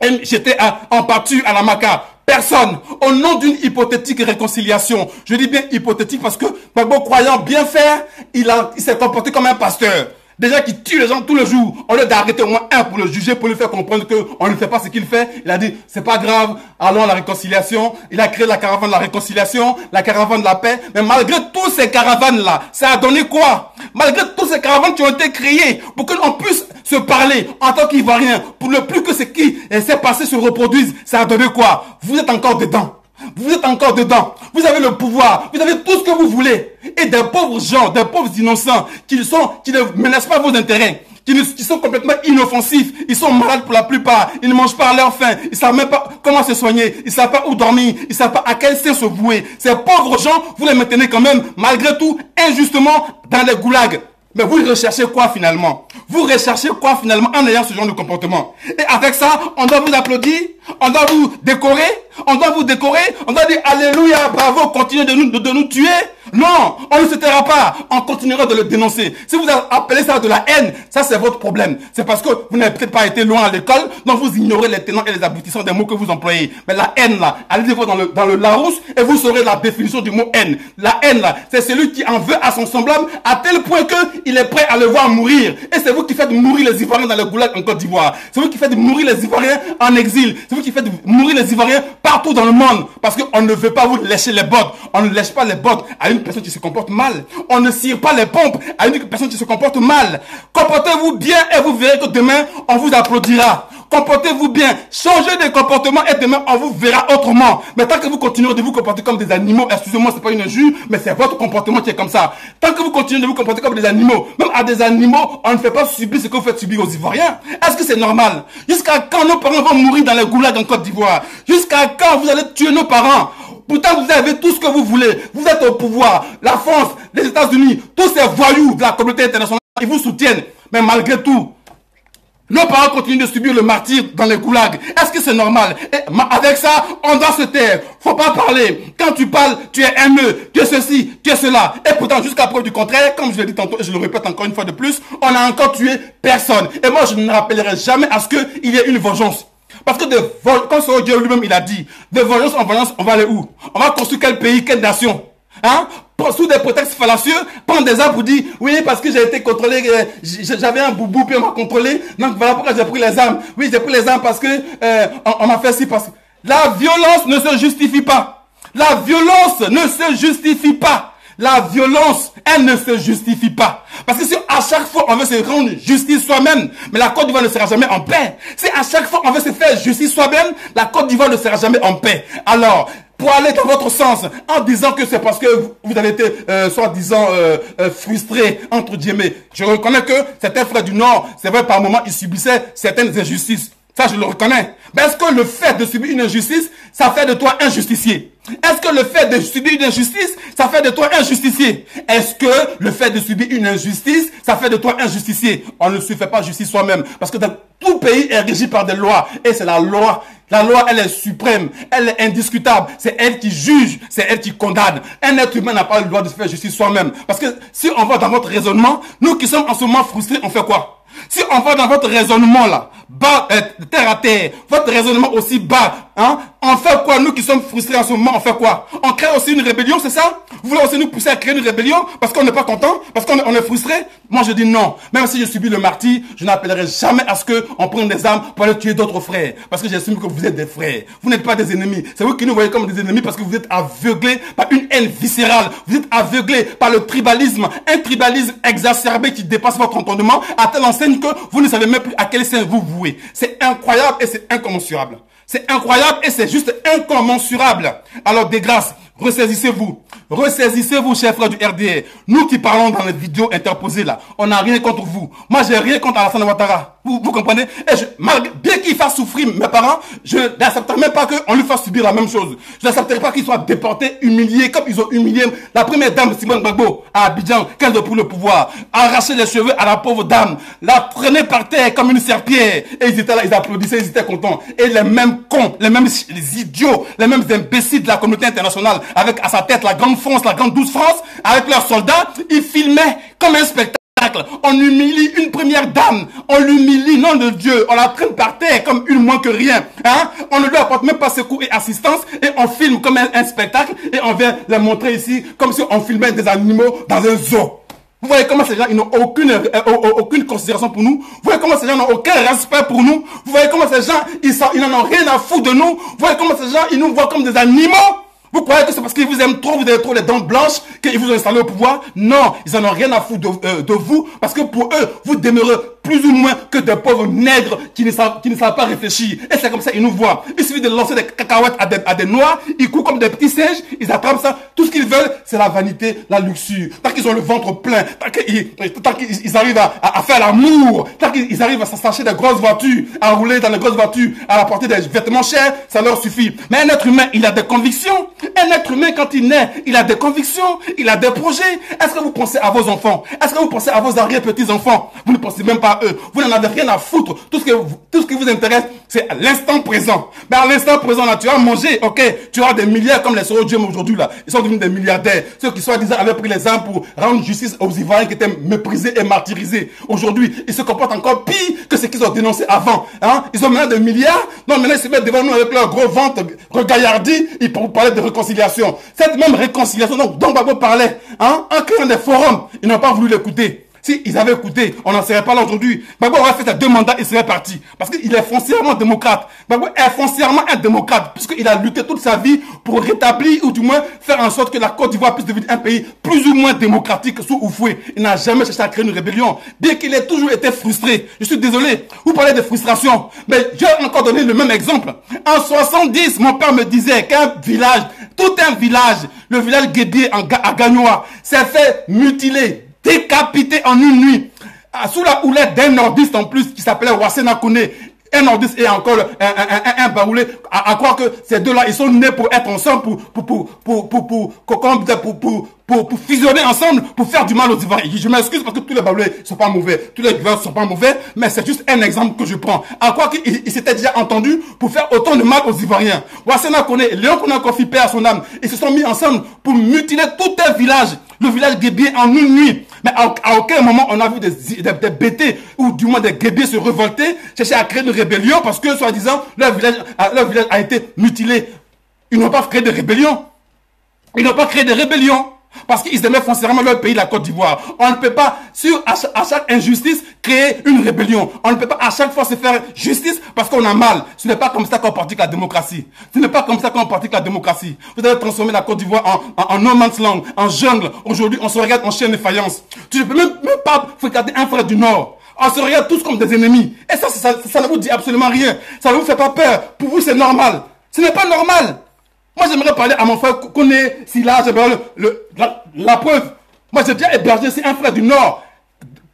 [SPEAKER 3] et jetés en pâture à la Maca? Personne. Au nom d'une hypothétique réconciliation. Je dis bien hypothétique parce que Gbagbo, croyant bien faire, il s'est comporté comme un pasteur. Déjà qui tue les gens tous les jours, au lieu d'arrêter au moins un pour le juger, pour lui faire comprendre qu'on ne fait pas ce qu'il fait, il a dit, c'est pas grave, allons à la réconciliation. Il a créé la caravane de la réconciliation, la caravane de la paix. Mais malgré tous ces caravanes-là, ça a donné quoi? Malgré toutes ces caravanes qui ont été créées pour que l'on puisse se parler en tant qu'Ivoirien, pour ne plus que ce qui s'est passé se reproduise, ça a donné quoi? Vous êtes encore dedans. Vous êtes encore dedans. Vous avez le pouvoir. Vous avez tout ce que vous voulez. Et des pauvres gens, des pauvres innocents qui ne menacent pas vos intérêts, qui sont complètement inoffensifs. Ils sont malades pour la plupart. Ils ne mangent pas à leur faim. Ils ne savent même pas comment se soigner. Ils ne savent pas où dormir. Ils ne savent pas à quel sein se vouer. Ces pauvres gens, vous les maintenez quand même, malgré tout, injustement, dans les goulags. Mais vous recherchez quoi finalement? Vous recherchez quoi finalement en ayant ce genre de comportement? Et avec ça, on doit vous applaudir, on doit vous décorer, on doit dire Alléluia, bravo, continuez de nous tuer. Non, on ne se taira pas, on continuera de le dénoncer. Si vous appelez ça de la haine, ça c'est votre problème. C'est parce que vous n'avez peut-être pas été loin à l'école, donc vous ignorez les tenants et les aboutissants des mots que vous employez. Mais la haine là, allez voir dans le Larousse et vous saurez la définition du mot haine. La haine là, c'est celui qui en veut à son semblable à tel point que il est prêt à le voir mourir. Et c'est vous qui faites mourir les Ivoiriens dans le goulag en Côte d'Ivoire. C'est vous qui faites mourir les Ivoiriens en exil. C'est vous qui faites mourir les Ivoiriens partout dans le monde. Parce qu'on ne veut pas vous lécher les bottes. On ne lèche pas les bottes à une personne qui se comporte mal. On ne cire pas les pompes à une personne qui se comporte mal. Comportez-vous bien et vous verrez que demain, on vous applaudira. Comportez-vous bien. Changez de comportement et demain, on vous verra autrement. Mais tant que vous continuerez de vous comporter comme des animaux, excusez-moi, c'est pas une injure, mais c'est votre comportement qui est comme ça. Tant que vous continuez de vous comporter comme des animaux, même à des animaux, on ne fait pas subir ce que vous faites subir aux Ivoiriens. Est-ce que c'est normal? Jusqu'à quand nos parents vont mourir dans les goulags en Côte d'Ivoire? Jusqu'à quand vous allez tuer nos parents? Pourtant, vous avez tout ce que vous voulez. Vous êtes au pouvoir. La France, les États-Unis, tous ces voyous de la communauté internationale, ils vous soutiennent. Mais malgré tout, nos parents continuent de subir le martyr dans les goulags. Est-ce que c'est normal? Et avec ça, on doit se taire. Faut pas parler. Quand tu parles, tu es haineux, tu es ceci, tu es cela. Et pourtant, jusqu'à preuve du contraire, comme je l'ai dit tantôt, et je le répète encore une fois de plus, on a encore tué personne. Et moi, je ne rappellerai jamais à ce qu'il y ait une vengeance. Parce que comme son Dieu lui-même, il a dit, de vengeance en vengeance, on va aller où? On va construire quel pays, quelle nation? Hein? Sous des prétextes fallacieux, prendre des armes pour dire, oui, parce que j'ai été contrôlé, j'avais un boubou, puis on m'a contrôlé, donc voilà pourquoi j'ai pris les armes. Oui, j'ai pris les armes parce que on m'a fait ci, parce que... La violence ne se justifie pas. La violence ne se justifie pas. La violence, elle ne se justifie pas. Parce que si à chaque fois on veut se rendre justice soi-même, mais la Côte d'Ivoire ne sera jamais en paix. Si à chaque fois on veut se faire justice soi-même, la Côte d'Ivoire ne sera jamais en paix. Alors, pour aller dans votre sens, en disant que c'est parce que vous avez été, soi-disant, frustré, entre guillemets, je reconnais que certains frères du Nord, c'est vrai, par moments, ils subissaient certaines injustices. Ça, je le reconnais. Mais est-ce que le fait de subir une injustice, ça fait de toi un justicier? Est-ce que le fait de subir une injustice, ça fait de toi un justicier? Est-ce que le fait de subir une injustice, ça fait de toi un justicier? On ne se fait pas justice soi-même. Parce que tout pays est régi par des lois. Et c'est la loi. La loi, elle est suprême. Elle est indiscutable. C'est elle qui juge. C'est elle qui condamne. Un être humain n'a pas le droit de se faire justice soi-même. Parce que si on va dans votre raisonnement, nous qui sommes en ce moment frustrés, on fait quoi? Si on va dans votre raisonnement là, bas, terre à terre, votre raisonnement aussi bas, hein, on fait quoi? Nous qui sommes frustrés en ce moment, on fait quoi? On crée aussi une rébellion, c'est ça? Vous voulez aussi nous pousser à créer une rébellion parce qu'on n'est pas content, parce qu'on est frustré? Moi je dis non. Même si je subis le martyr, je n'appellerai jamais à ce qu'on prenne des armes pour aller tuer d'autres frères. Parce que j'estime que vous êtes des frères. Vous n'êtes pas des ennemis. C'est vous qui nous voyez comme des ennemis parce que vous êtes aveuglés par une haine viscérale. Vous êtes aveuglés par le tribalisme. Un tribalisme exacerbé qui dépasse votre entendement à telle enseigne que vous ne savez même plus à quel sein vous vouez. C'est incroyable et c'est incommensurable. C'est incroyable et c'est juste incommensurable. Alors, de grâce, ressaisissez-vous. Ressaisissez-vous, chers frères du RDR. Nous qui parlons dans les vidéos interposées là, on n'a rien contre vous. Moi, j'ai rien contre Alassane Ouattara. Vous comprenez? Et bien qu'il fasse souffrir mes parents, je n'accepterai même pas qu'on lui fasse subir la même chose. Je n'accepterai pas qu'il soit déporté, humilié, comme ils ont humilié la première dame de Simone Gbagbo à Abidjan, quand elle a pris le pouvoir. Arracher les cheveux à la pauvre dame, la prenaient par terre comme une serpillère. Et ils étaient là, ils applaudissaient, ils étaient contents. Et les mêmes cons, les idiots, les mêmes imbéciles de la communauté internationale, avec à sa tête la grande France, la grande douce France, avec leurs soldats, ils filmaient comme un spectacle. On humilie une première dame, on l'humilie, nom de Dieu, on la traîne par terre comme une moins que rien, hein? On ne lui apporte même pas secours et assistance et on filme comme un spectacle et on vient les montrer ici comme si on filmait des animaux dans un zoo. Vous voyez comment ces gens, ils n'ont aucune considération pour nous. Vous voyez comment ces gens n'ont aucun respect pour nous. Vous voyez comment ces gens, ils n'en ont rien à foutre de nous. Vous voyez comment ces gens, ils nous voient comme des animaux. Vous croyez que c'est parce qu'ils vous aiment trop, vous avez trop les dents blanches, qu'ils vous ont installé au pouvoir? Non, ils en ont rien à foutre de vous, parce que pour eux, vous demeurez plus ou moins que des pauvres nègres qui ne savent pas réfléchir. Et c'est comme ça, ils nous voient. Il suffit de lancer des cacahuètes à des noirs, ils courent comme des petits singes, ils attrapent ça. Tout ce qu'ils veulent, c'est la vanité, la luxure. Tant qu'ils ont le ventre plein, tant qu'ils arrivent à faire l'amour, tant qu'ils arrivent à s'acheter des grosses voitures, à rouler dans les grosses voitures, à apporter des vêtements chers, ça leur suffit. Mais un être humain, il a des convictions. Un être humain, quand il naît, il a des convictions, il a des projets. Est-ce que vous pensez à vos enfants? Est-ce que vous pensez à vos arrière-petits-enfants? Vous ne pensez même pas à eux. Vous n'en avez rien à foutre. Tout ce qui vous intéresse, c'est l'instant présent. Mais à l'instant présent, là, tu as mangé, ok, tu as des milliards comme les Soros Dieu aujourd'hui, là. Ils sont devenus des milliardaires. Ceux qui, soi-disant, avaient pris les armes pour rendre justice aux Ivoiriens qui étaient méprisés et martyrisés. Aujourd'hui, ils se comportent encore pire que ce qu'ils ont dénoncé avant. Hein? Ils ont maintenant des milliards. Non, maintenant, ils se mettent devant nous avec leur gros ventre regaillardi. Ils pourront parler de réconciliation. Cette même réconciliation dont Gbagbo parlait, hein, en créant des forums, ils n'ont pas voulu l'écouter. S'ils avaient écouté, on n'en serait pas là aujourd'hui. Gbagbo aurait fait ses 2 mandats, il serait parti. Parce qu'il est foncièrement démocrate. Gbagbo est foncièrement un démocrate, puisqu'il a lutté toute sa vie pour rétablir, ou du moins faire en sorte que la Côte d'Ivoire puisse devenir un pays plus ou moins démocratique sous Oufoué. Il n'a jamais cherché à créer une rébellion, bien qu'il ait toujours été frustré. Je suis désolé, vous parlez de frustration, mais je vais encore donner le même exemple. En 70, mon père me disait qu'un village, tout un village, le village Guébié à Gagnoa, s'est fait mutiler, décapité en une nuit, sous la houlette d'un nordiste en plus qui s'appelait Wassena Kone. Un nordiste et encore un baoulé, à croire que ces deux-là, ils sont nés pour être ensemble, pour fusionner ensemble, pour faire du mal aux Ivoiriens. Je m'excuse parce que tous les baoulés ne sont pas mauvais, tous les Ivoiriens ne sont pas mauvais, mais c'est juste un exemple que je prends. À croire qu'ils s'étaient déjà entendus pour faire autant de mal aux Ivoiriens. Wassena Kone, Léon Kone Kofi, paix à son âme, ils se sont mis ensemble pour mutiler tout un village, le village Guébié, en une nuit. Mais à aucun moment on a vu des bêtés ou du moins des guébiers se révolter, chercher à créer une rébellion parce que, soi-disant, leur village a été mutilé. Ils n'ont pas créé de rébellion. Ils n'ont pas créé de rébellion. Parce qu'ils aimaient foncièrement leur pays, la Côte d'Ivoire. On ne peut pas, à chaque injustice, créer une rébellion. On ne peut pas à chaque fois se faire justice parce qu'on a mal. Ce n'est pas comme ça qu'on pratique la démocratie. Ce n'est pas comme ça qu'on pratique la démocratie. Vous avez transformé la Côte d'Ivoire en no man's land, en jungle. Aujourd'hui, on se regarde en chien de faïence. Tu ne peux même pas regarder un frère du Nord. On se regarde tous comme des ennemis. Et ça ne vous dit absolument rien. Ça ne vous fait pas peur. Pour vous, c'est normal. Ce n'est pas normal. Moi, j'aimerais parler à mon frère Kone Sila, j'aimerais la preuve. Moi, j'ai bien hébergé, c'est un frère du Nord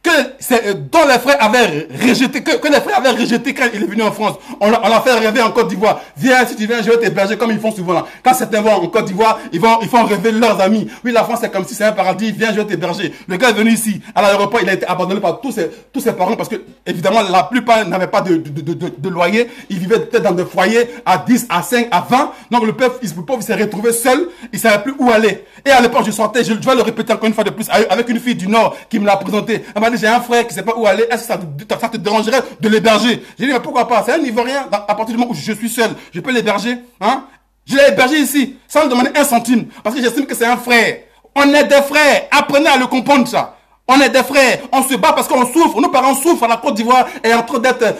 [SPEAKER 3] dont les frères avaient rejeté, que les frères avaient rejeté quand il est venu en France. On l'a fait rêver en Côte d'Ivoire. Viens, si tu viens, je vais t'héberger comme ils font souvent là. Quand certains vont en Côte d'Ivoire, ils font rêver leurs amis. Oui, la France, c'est comme si c'est un paradis. Viens, je vais t'héberger. Le gars est venu ici, à l'aéroport, il a été abandonné par tous ses parents parce que, évidemment, la plupart n'avaient pas de loyer. Ils vivaient peut-être dans des foyers à 10, à 5, à 20. Donc, le pauvre, il s'est retrouvé seul. Il ne savait plus où aller. Et à l'époque, je sortais, je vais le répéter encore une fois de plus, avec une fille du Nord qui me l'a présenté. Elle m'a dit, j'ai un frère qui ne sait pas où aller. Est-ce que ça te dérangerait de l'héberger? J'ai dit, mais pourquoi pas? C'est un Ivoirien. À partir du moment où je suis seul, je peux l'héberger. Hein? Je l'ai hébergé ici, sans me demander un centime. Parce que j'estime que c'est un frère. On est des frères. Apprenez à le comprendre, ça. On est des frères. On se bat parce qu'on souffre. Nos parents souffrent. La Côte d'Ivoire est en train d'être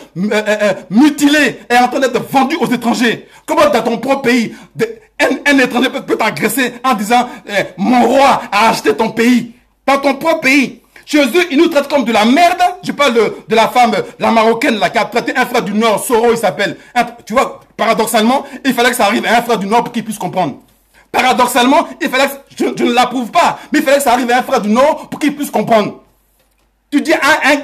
[SPEAKER 3] mutilée, est en train d'être vendue aux étrangers. Comment dans ton propre pays, un étranger peut t'agresser en disant mon roi a acheté ton pays. Dans ton propre pays. Chez eux, ils nous traitent comme de la merde. Je parle de la femme, la marocaine, là, qui a traité un frère du Nord, Soro, il s'appelle. Tu vois, paradoxalement, il fallait que ça arrive à un frère du Nord pour qu'il puisse comprendre. Paradoxalement, il fallait que, je ne l'approuve pas, mais il fallait que ça arrive à un frère du Nord pour qu'il puisse comprendre. Tu dis,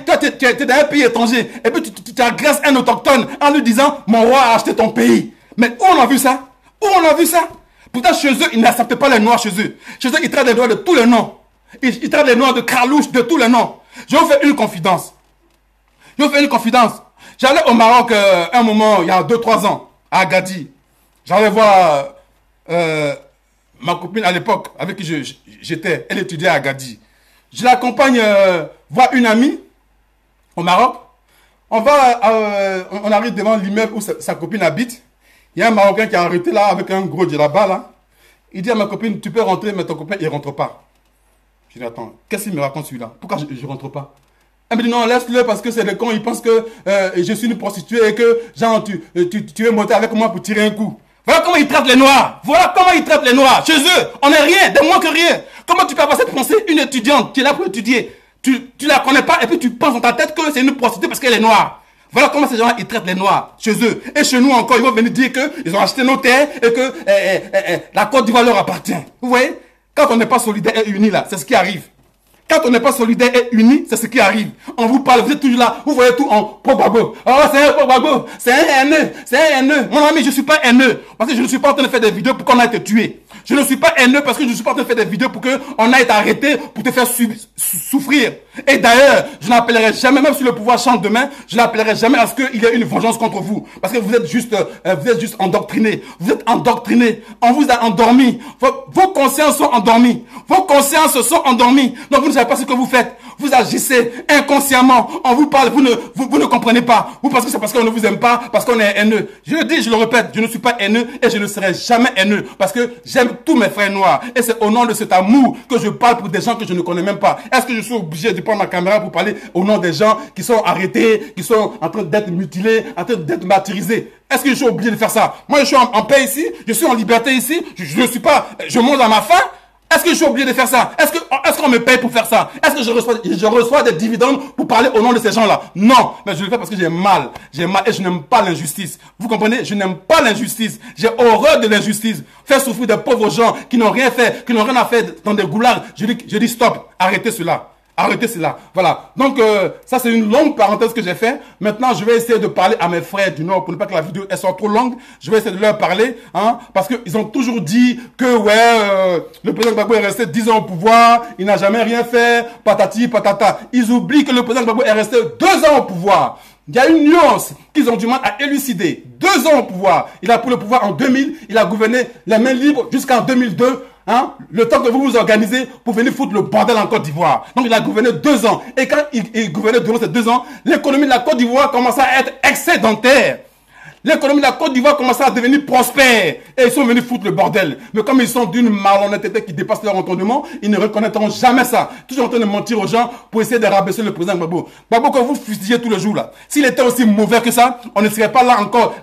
[SPEAKER 3] toi, tu es dans un pays étranger, et puis tu agresses un autochtone en lui disant, mon roi a acheté ton pays. Mais où on a vu ça? Où on a vu ça? Pourtant, chez eux, ils n'acceptent pas les Noirs chez eux. Chez eux, ils traitent les Noirs de tous les noms. Ils traitent les Noirs de Carlouche, de tous les noms. Je vais vous faire une confidence. J'allais au Maroc un moment, il y a 2-3 ans, à Agadir. J'allais voir ma copine à l'époque, avec qui j'étais. Elle étudiait à Agadir. Je l'accompagne voir une amie au Maroc. On arrive devant l'immeuble où sa copine habite. Il y a un Marocain qui a arrêté là avec un gros djellaba là. Il dit à ma copine, tu peux rentrer, mais ton copain, il ne rentre pas. Je dis, attends, qu'est-ce qu'il me raconte celui-là? Pourquoi je ne rentre pas? Elle me dit, non, laisse-le parce que c'est le con, il pense que je suis une prostituée et que, genre, tu es monté avec moi pour tirer un coup. Voilà comment ils traitent les Noirs. Voilà comment ils traitent les Noirs. Chez eux, on n'est rien, de moins que rien. Comment tu peux avoir cette pensée? Une étudiante qui est là pour étudier. Tu la connais pas et puis tu penses dans ta tête que c'est une prostituée parce qu'elle est noire. Voilà comment ces gens-là, ils traitent les Noirs chez eux. Et chez nous encore, ils vont venir dire qu'ils ont acheté nos terres et que la Côte d'Ivoire leur appartient. Vous voyez? Quand on n'est pas solidaire et unis là, c'est ce qui arrive. Quand on n'est pas solidaire et unis, c'est ce qui arrive. On vous parle, vous êtes toujours là, vous voyez tout en Pogbago. Oh, c'est un Pogbago, c'est un haineux, c'est un haineux. Mon ami, je ne suis pas haineux parce que je ne suis pas en train de faire des vidéos pour qu'on aille te tuer. Je ne suis pas haineux parce que je ne suis pas en train de faire des vidéos pour qu'on aille t'arrêter, pour te faire souffrir. Et d'ailleurs, je n'appellerai jamais, même si le pouvoir change demain, je n'appellerai jamais à ce qu'il y ait une vengeance contre vous. Parce que vous êtes juste endoctrinés. Vous êtes endoctrinés. On vous a endormis. Vos consciences sont endormies. Vos consciences sont endormies. Donc vous ne savez pas ce que vous faites. Vous agissez inconsciemment. On vous parle, vous ne comprenez pas. Vous pensez que c'est parce qu'on ne vous aime pas, parce qu'on est haineux. Je le dis, je le répète, je ne suis pas haineux et je ne serai jamais haineux parce que j'aime tous mes frères noirs. Et c'est au nom de cet amour que je parle pour des gens que je ne connais même pas. Est-ce que je suis obligé de prendre ma caméra pour parler au nom des gens qui sont arrêtés, qui sont en train d'être mutilés, en train d'être martyrisés? Est-ce que je suis obligé de faire ça? Moi, je suis en paix ici, je suis en liberté ici, je ne suis pas, je monte à ma faim. Est-ce que je suis obligé de faire ça? Est-ce qu'on me paye pour faire ça? Est-ce que je reçois des dividendes pour parler au nom de ces gens-là? Non, mais je le fais parce que j'ai mal et je n'aime pas l'injustice. Vous comprenez? Je n'aime pas l'injustice. J'ai horreur de l'injustice. Faire souffrir des pauvres gens qui n'ont rien fait, qui n'ont rien à faire dans des goulags. Je dis stop, arrêtez cela. Arrêtez cela. Voilà. Donc, ça, c'est une longue parenthèse que j'ai fait. Maintenant, je vais essayer de parler à mes frères du Nord pour ne pas que la vidéo elle soit trop longue. Je vais essayer de leur parler, hein, parce qu'ils ont toujours dit que, ouais, le président Gbagbo est resté 10 ans au pouvoir, il n'a jamais rien fait, patati, patata. Ils oublient que le président Gbagbo est resté 2 ans au pouvoir. Il y a une nuance qu'ils ont du mal à élucider. 2 ans au pouvoir. Il a pris le pouvoir en 2000, il a gouverné les mains libres jusqu'en 2002. Hein, le temps que vous vous organisez pour venir foutre le bordel en Côte d'Ivoire. Donc il a gouverné 2 ans. Et quand il gouvernait durant ces 2 ans, l'économie de la Côte d'Ivoire commençait à être excédentaire. L'économie de la Côte d'Ivoire commençait à devenir prospère. Et ils sont venus foutre le bordel. Mais comme ils sont d'une malhonnêteté qui dépasse leur entendement, ils ne reconnaîtront jamais ça. Toujours en train de mentir aux gens pour essayer de rabaisser le président Gbagbo. Gbagbo, quand vous fusillez tous les jours là, s'il était aussi mauvais que ça, on ne serait pas là encore.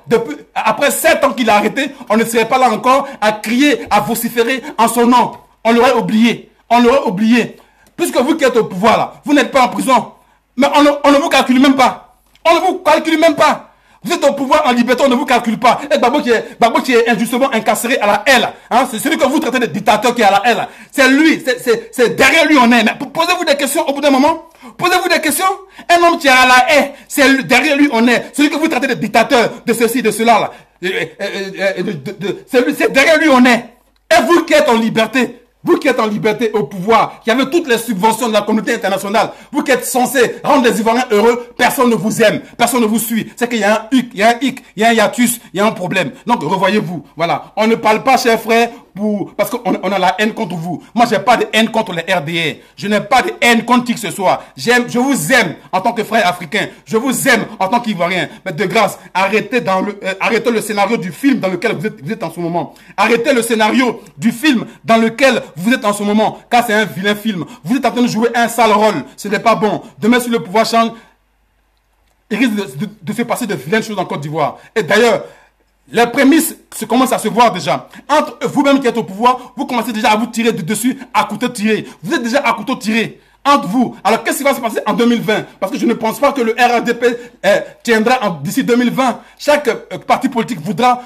[SPEAKER 3] Après 7 ans qu'il a arrêté, on ne serait pas là encore à crier, à vociférer en son nom. On l'aurait oublié. On l'aurait oublié. Puisque vous qui êtes au pouvoir là, vous n'êtes pas en prison. Mais on ne vous calcule même pas. On ne vous calcule même pas. Vous êtes au pouvoir en liberté, on ne vous calcule pas. Et Gbagbo qui est injustement incarcéré à la haine, hein, c'est celui que vous traitez de dictateur qui est à la haine. C'est lui, c'est derrière lui on est. Mais posez-vous des questions au bout d'un moment. Posez-vous des questions. Un homme qui est à la haine, c'est derrière lui on est. Celui que vous traitez de dictateur, de ceci, de cela là. C'est derrière lui on est. Et vous qui êtes en liberté, vous qui êtes en liberté au pouvoir, qui avez toutes les subventions de la communauté internationale, vous qui êtes censés rendre les Ivoiriens heureux, personne ne vous aime, personne ne vous suit. C'est qu'il y a un hic, il y a un hic, il y a un hiatus, il y a un problème. Donc revoyez-vous. Voilà. On ne parle pas, chers frères, parce qu'on a la haine contre vous. Moi, j'ai pas de haine contre les RDR. Je n'ai pas de haine contre qui que ce soit. Je vous aime en tant que frère africain. Je vous aime en tant qu'Ivoirien. Mais de grâce, arrêtez le scénario du film dans lequel vous êtes en ce moment. Arrêtez le scénario du film dans lequel vous êtes en ce moment. Car c'est un vilain film. Vous êtes en train de jouer un sale rôle. Ce n'est pas bon. Demain, si le pouvoir change, il risque de se passer de vilaines choses en Côte d'Ivoire. Et d'ailleurs, les prémices commencent à se voir déjà. Entre vous-même qui êtes au pouvoir, vous commencez déjà à vous tirer de dessus à couteau tiré. Vous êtes déjà à couteau tiré. Entre vous. Alors qu'est-ce qui va se passer en 2020? Parce que je ne pense pas que le RRDP tiendra d'ici 2020. Chaque parti politique voudra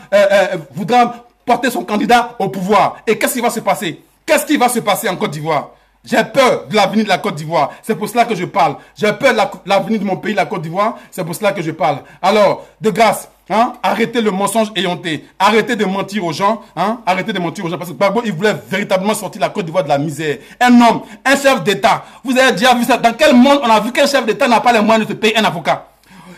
[SPEAKER 3] porter son candidat au pouvoir. Et qu'est-ce qui va se passer? Qu'est-ce qui va se passer en Côte d'Ivoire? J'ai peur de l'avenir de la Côte d'Ivoire. C'est pour cela que je parle. J'ai peur de l'avenir de mon pays, la Côte d'Ivoire. C'est pour cela que je parle. Alors, de grâce, hein, arrêtez le mensonge éhonté. Arrêtez de mentir aux gens. Hein, arrêtez de mentir aux gens. Parce que Gbagbo, il voulait véritablement sortir la Côte d'Ivoire de la misère. Un homme, un chef d'État. Vous avez déjà vu ça? Dans quel monde on a vu qu'un chef d'État n'a pas les moyens de se payer un avocat?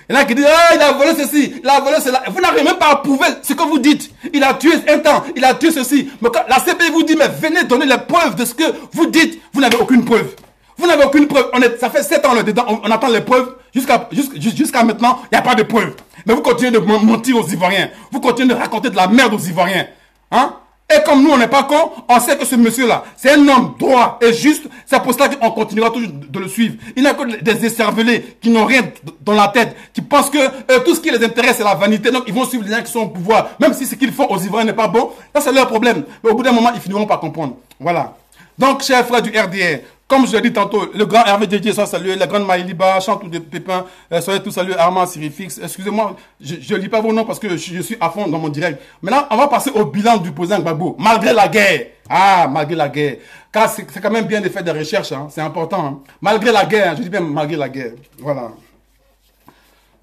[SPEAKER 3] Il y en a qui disent, ah, il a volé ceci, il a volé cela. Vous n'arrivez même pas à prouver ce que vous dites. Il a tué un temps, il a tué ceci. Mais quand la CPI vous dit, mais venez donner les preuves de ce que vous dites. Vous n'avez aucune preuve. Vous n'avez aucune preuve. Ça fait 7 ans dedans, on attend les preuves. Jusqu'à maintenant, il n'y a pas de preuves. Mais vous continuez de mentir aux Ivoiriens. Vous continuez de raconter de la merde aux Ivoiriens. Hein? Et comme nous, on n'est pas cons, on sait que ce monsieur-là, c'est un homme droit et juste. C'est pour cela qu'on continuera toujours de le suivre. Il n'y a que des écervelés qui n'ont rien dans la tête, qui pensent que tout ce qui les intéresse, c'est la vanité. Donc, ils vont suivre les gens qui sont au pouvoir. Même si ce qu'ils font aux Ivoiriens n'est pas bon, ça, c'est leur problème. Mais au bout d'un moment, ils finiront par comprendre. Voilà. Donc, chers frères du RDR, comme je l'ai dit tantôt, le grand Hervé Didier soit salué, la grande Maïliba, Chantou de Pépin, soyez tous salués, Armand Sirifix. Excusez-moi, je ne lis pas vos noms parce que je suis à fond dans mon direct. Maintenant, on va passer au bilan du président Gbagbo, malgré la guerre. Ah, malgré la guerre. Car c'est quand même bien de faire des recherches, hein, c'est important. Hein. Malgré la guerre, je dis bien malgré la guerre. Voilà.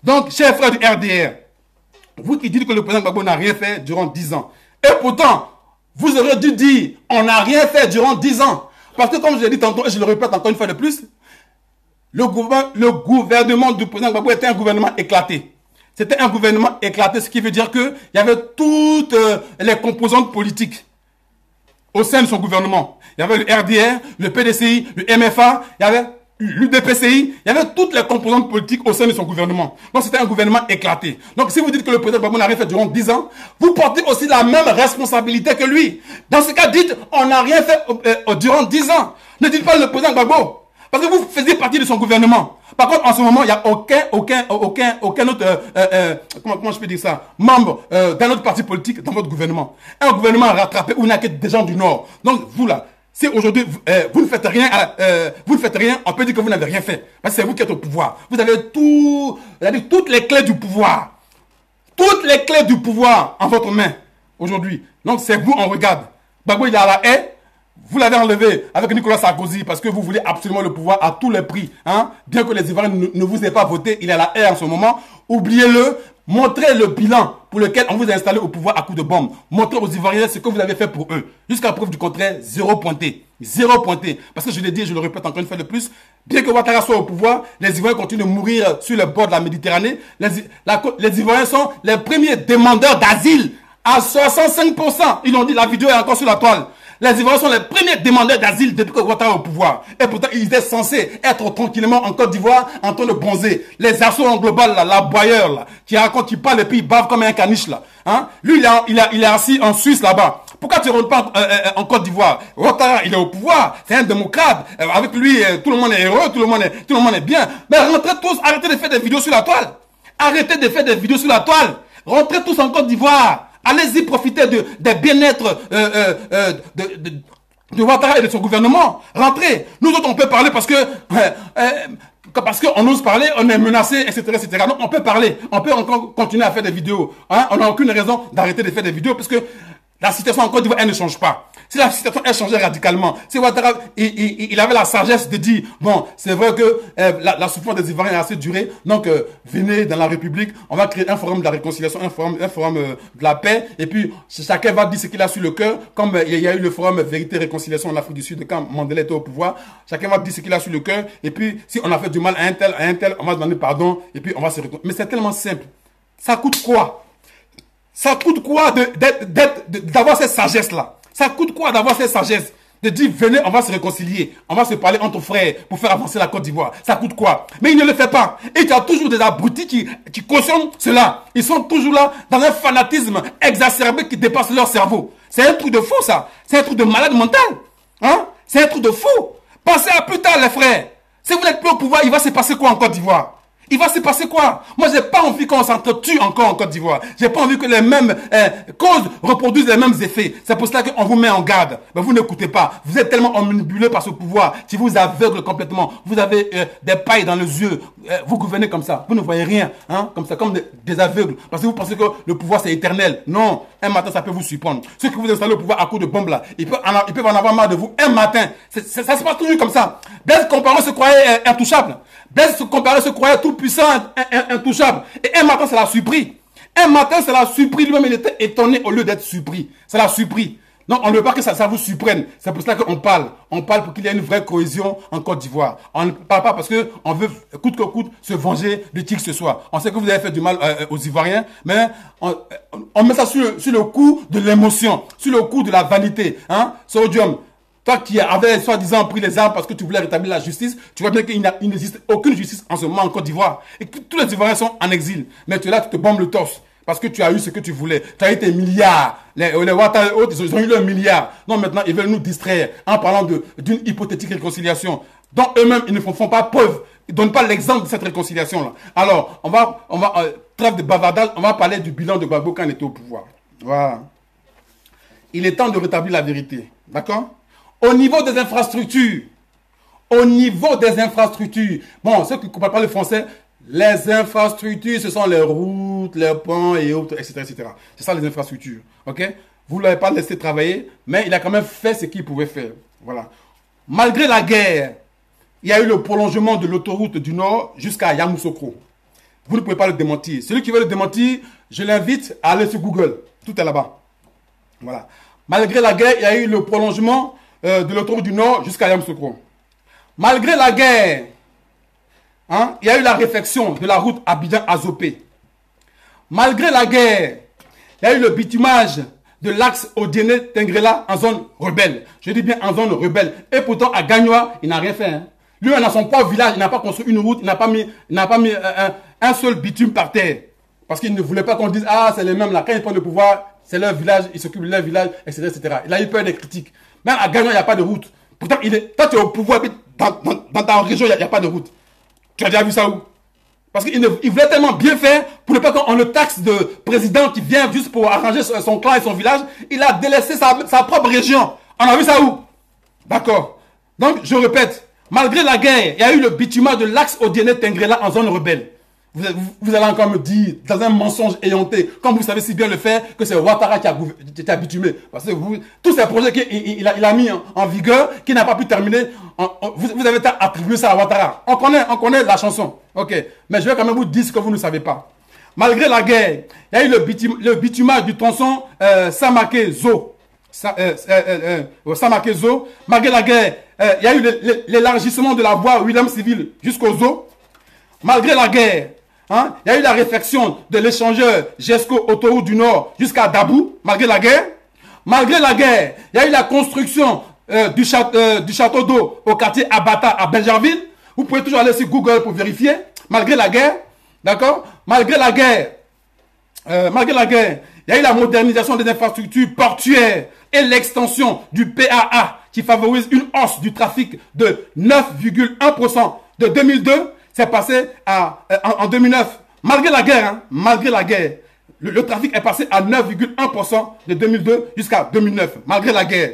[SPEAKER 3] Donc, chers frères du RDR, vous qui dites que le président Gbagbo n'a rien fait durant 10 ans, et pourtant, vous aurez dû dire, on n'a rien fait durant 10 ans. Parce que comme je l'ai dit tantôt, et je le répète encore une fois de plus, le gouvernement du président Gbagbo était un gouvernement éclaté. C'était un gouvernement éclaté, ce qui veut dire qu'il y avait toutes les composantes politiques au sein de son gouvernement. Il y avait le RDR, le PDCI, le MFA, il y avait l'UDPCI, il y avait toutes les composantes politiques au sein de son gouvernement. Donc c'était un gouvernement éclaté. Donc si vous dites que le président Gbagbo n'a rien fait durant 10 ans, vous portez aussi la même responsabilité que lui. Dans ce cas, dites on n'a rien fait durant 10 ans. Ne dites pas le président Gbagbo. Parce que vous faisiez partie de son gouvernement. Par contre, en ce moment, il n'y a aucun autre, comment je peux dire ça, membre d'un autre parti politique dans votre gouvernement. Un gouvernement rattrapé où il n'y a que des gens du Nord. Donc, vous là, si aujourd'hui vous ne faites rien, on peut dire que vous n'avez rien fait. Parce que c'est vous qui êtes au pouvoir. Vous avez toutes les clés du pouvoir. Toutes les clés du pouvoir en votre main aujourd'hui. Donc, c'est vous, on regarde. Gbagbo, il est à la haie. Vous l'avez enlevé avec Nicolas Sarkozy parce que vous voulez absolument le pouvoir à tous les prix. Hein? Bien que les Ivoiriens ne vous aient pas voté, il est à la haie en ce moment. Oubliez-le, montrez le bilan pour lequel on vous a installé au pouvoir à coups de bombe. Montrez aux Ivoiriens ce que vous avez fait pour eux. Jusqu'à preuve du contraire, 0 pointé. 0 pointé. Parce que je l'ai dit et je le répète encore une fois de plus, bien que Ouattara soit au pouvoir, les Ivoiriens continuent de mourir sur le bord de la Méditerranée. Les Ivoiriens sont les premiers demandeurs d'asile à 65%. Ils l'ont dit, la vidéo est encore sur la toile. Les Ivoiriens sont les premiers demandeurs d'asile depuis que Ouattara est au pouvoir. Et pourtant, ils étaient censés être tranquillement en Côte d'Ivoire en train de bronzer. Les assauts en global, là, la boyeur, là, qui raconte, qui parle et puis il bave comme un caniche, là. Hein? Lui, il est assis en Suisse, là-bas. Pourquoi tu ne rentres pas en Côte d'Ivoire? Ouattara, il est au pouvoir. C'est un démocrate. Avec lui, tout le monde est heureux, tout le monde est bien. Mais rentrez tous, arrêtez de faire des vidéos sur la toile. Arrêtez de faire des vidéos sur la toile. Rentrez tous en Côte d'Ivoire. Allez-y profiter des bien-être de Ouattara et de son gouvernement. Rentrez. Nous autres, on peut parler parce qu'on ose parler, on est menacé, etc., etc. Donc, on peut parler. On peut encore continuer à faire des vidéos. Hein? On n'a aucune raison d'arrêter de faire des vidéos parce que la situation en Côte d'Ivoire, elle ne change pas. Si la situation, elle changeait radicalement, si Ouattara, il avait la sagesse de dire, bon, c'est vrai que la souffrance des Ivoiriens a assez duré, donc venez dans la République, on va créer un forum de la réconciliation, un forum de la paix, et puis chacun va dire ce qu'il a sur le cœur, comme il y a eu le forum Vérité et Réconciliation en Afrique du Sud, quand Mandela était au pouvoir, chacun va dire ce qu'il a sur le cœur, et puis si on a fait du mal à un tel, on va demander pardon, et puis on va se réconcilier. Mais c'est tellement simple. Ça coûte quoi? Ça coûte quoi d'avoir cette sagesse-là? Ça coûte quoi d'avoir cette sagesse? De dire, venez, on va se réconcilier. On va se parler entre frères pour faire avancer la Côte d'Ivoire. Ça coûte quoi? Mais il ne le fait pas. Et il y a toujours des abrutis qui cautionnent cela. Ils sont toujours là dans un fanatisme exacerbé qui dépasse leur cerveau. C'est un truc de fou, ça. C'est un truc de malade mental. Hein? C'est un truc de fou. Pensez à plus tard, les frères. Si vous n'êtes plus au pouvoir, il va se passer quoi en Côte d'Ivoire? Il va se passer quoi? Moi, j'ai pas envie qu'on s'entretue encore en Côte d'Ivoire. J'ai pas envie que les mêmes causes reproduisent les mêmes effets. C'est pour cela qu'on vous met en garde. Mais vous n'écoutez pas. Vous êtes tellement omnibulé par ce pouvoir qui vous aveugle complètement. Vous avez des pailles dans les yeux. Vous gouvernez comme ça. Vous ne voyez rien. Hein? Comme ça, comme des aveugles. Parce que vous pensez que le pouvoir, c'est éternel. Non. Un matin, ça peut vous surprendre. Ceux qui vous installent au pouvoir à coup de bombe là, ils peuvent en avoir marre de vous. Un matin. Ça se passe toujours comme ça. Blaise Compaoré se croyait intouchable. Blaise Compaoré se croyait tout puissant, intouchable. Et un matin, ça l'a surpris. Un matin, ça l'a surpris. Lui-même, il était étonné au lieu d'être surpris. Ça l'a surpris. Donc, on ne veut pas que ça vous surprenne. C'est pour cela qu'on parle. On parle pour qu'il y ait une vraie cohésion en Côte d'Ivoire. On ne parle pas parce qu'on veut, coûte que coûte, se venger de qui que ce soit. On sait que vous avez fait du mal aux Ivoiriens, mais on met ça sur le coup de l'émotion, sur le coup de la vanité. Hein? Sodium. Toi qui avais soi-disant pris les armes parce que tu voulais rétablir la justice, tu vois bien qu'il n'existe aucune justice en ce moment en Côte d'Ivoire. Et que tous les Ivoiriens sont en exil. Mais tu es là, tu te bombes le torse. Parce que tu as eu ce que tu voulais. Tu as eu tes milliards. Les Ouattara et autres, ils ont eu leurs milliards. Donc maintenant, ils veulent nous distraire en parlant d'une hypothétique réconciliation. Donc eux-mêmes, ils ne font pas preuve. Ils ne donnent pas l'exemple de cette réconciliation-là. Alors, on va trêve de bavardage, on va parler du bilan de Gbagbo quand il était au pouvoir. Voilà. Il est temps de rétablir la vérité. D'accord? Au niveau des infrastructures, bon, ceux qui ne comprennent pas le français, les infrastructures, ce sont les routes, les ponts et autres, etc., etc. C'est ça les infrastructures, ok? Vous ne l'avez pas laissé travailler, mais il a quand même fait ce qu'il pouvait faire, voilà. Malgré la guerre, il y a eu le prolongement de l'autoroute du Nord jusqu'à Yamoussoukro. Vous ne pouvez pas le démentir. Celui qui veut le démentir, je l'invite à aller sur Google. Tout est là-bas. Voilà. Malgré la guerre, il y a eu le prolongement de l'autoroute du Nord jusqu'à Yamoussoukro. Malgré la guerre, hein, il y a eu la réfection de la route Abidjan-Azopé. Malgré la guerre, il y a eu le bitumage de la route Abidjan-Azopé. Malgré la guerre, il y a eu la réfection de la route Abidjan-Azopé. Malgré la guerre, il y a eu la réfection de la route Abidjan-Azopé. Malgré la guerre, il y a eu la réfection de la route Abidjan-Azopé. Malgré la guerre, de l'axe Odiéné-Tengrela en zone rebelle. Je dis bien en zone rebelle. Et pourtant, à Gagnoa, il n'a rien fait. Hein. Lui, dans son propre village, il n'a pas construit une route, il n'a pas mis un seul bitume par terre. Parce qu'il ne voulait pas qu'on dise, ah, c'est les mêmes là. Quand ils prennent le pouvoir, c'est leur village, ils s'occupent de leur village, etc., etc. Il a eu peur des critiques. Même à Gagnoa, il n'y a pas de route. Pourtant, toi, tu es au pouvoir, dans ta région, il n'y a pas de route. Tu as déjà vu ça où? Parce qu'il voulait tellement bien faire pour ne pas qu'on le taxe de président qui vient juste pour arranger son clan et son village. Il a délaissé sa propre région. On a vu ça où? D'accord. Donc, je répète, malgré la guerre, il y a eu le bitumage de l'axe Odiéné-Tengrela en zone rebelle. Vous allez encore me dire, dans un mensonge éhonté, comme vous savez si bien le faire, que c'est Ouattara qui a bitumé. Parce que tous ces projets qu'il a mis en vigueur, qu'il n'a pas pu terminer, vous avez attribué ça à Ouattara. On connaît la chanson. Ok. Mais je vais quand même vous dire ce que vous ne savez pas. Malgré la guerre, il y a eu le bitumage du tronçon Samaké-Zo. Samaké-Zo. Malgré la guerre, il y a eu l'élargissement de la voie William Civil jusqu'au Zo. Malgré la guerre, hein, il y a eu la réfection de l'échangeur GESCO Autoroute du Nord jusqu'à Dabou, malgré la guerre. Malgré la guerre, il y a eu la construction du château d'eau au quartier Abata à Benjerville. Vous pouvez toujours aller sur Google pour vérifier. Malgré la guerre, d'accord. Malgré la guerre, il y a eu la modernisation des infrastructures portuaires et l'extension du PAA qui favorise une hausse du trafic de 9,1% de 2002. C'est passé en 2009. Malgré la guerre, hein, malgré la guerre, le trafic est passé à 9,1% de 2002 jusqu'à 2009. Malgré la guerre.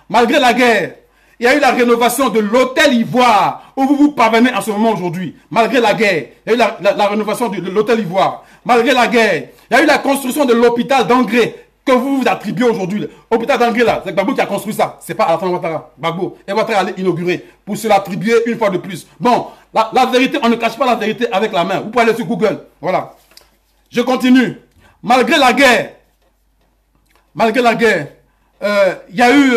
[SPEAKER 3] Malgré la guerre, il y a eu la rénovation de l'hôtel Ivoire, où vous parvenez en ce moment aujourd'hui. Malgré la guerre, il y a eu la rénovation de l'hôtel Ivoire. Malgré la guerre, il y a eu la construction de l'hôpital d'Angré, que vous attribuez aujourd'hui. L'hôpital d'Angré, là, c'est Gbagbo qui a construit ça. C'est pas Alassane Ouattara. Gbagbo. Et Ouattara allait inaugurer pour se l'attribuer une fois de plus. Bon, la vérité, on ne cache pas la vérité avec la main. Vous pouvez aller sur Google. Voilà. Je continue. Malgré la guerre, il y a eu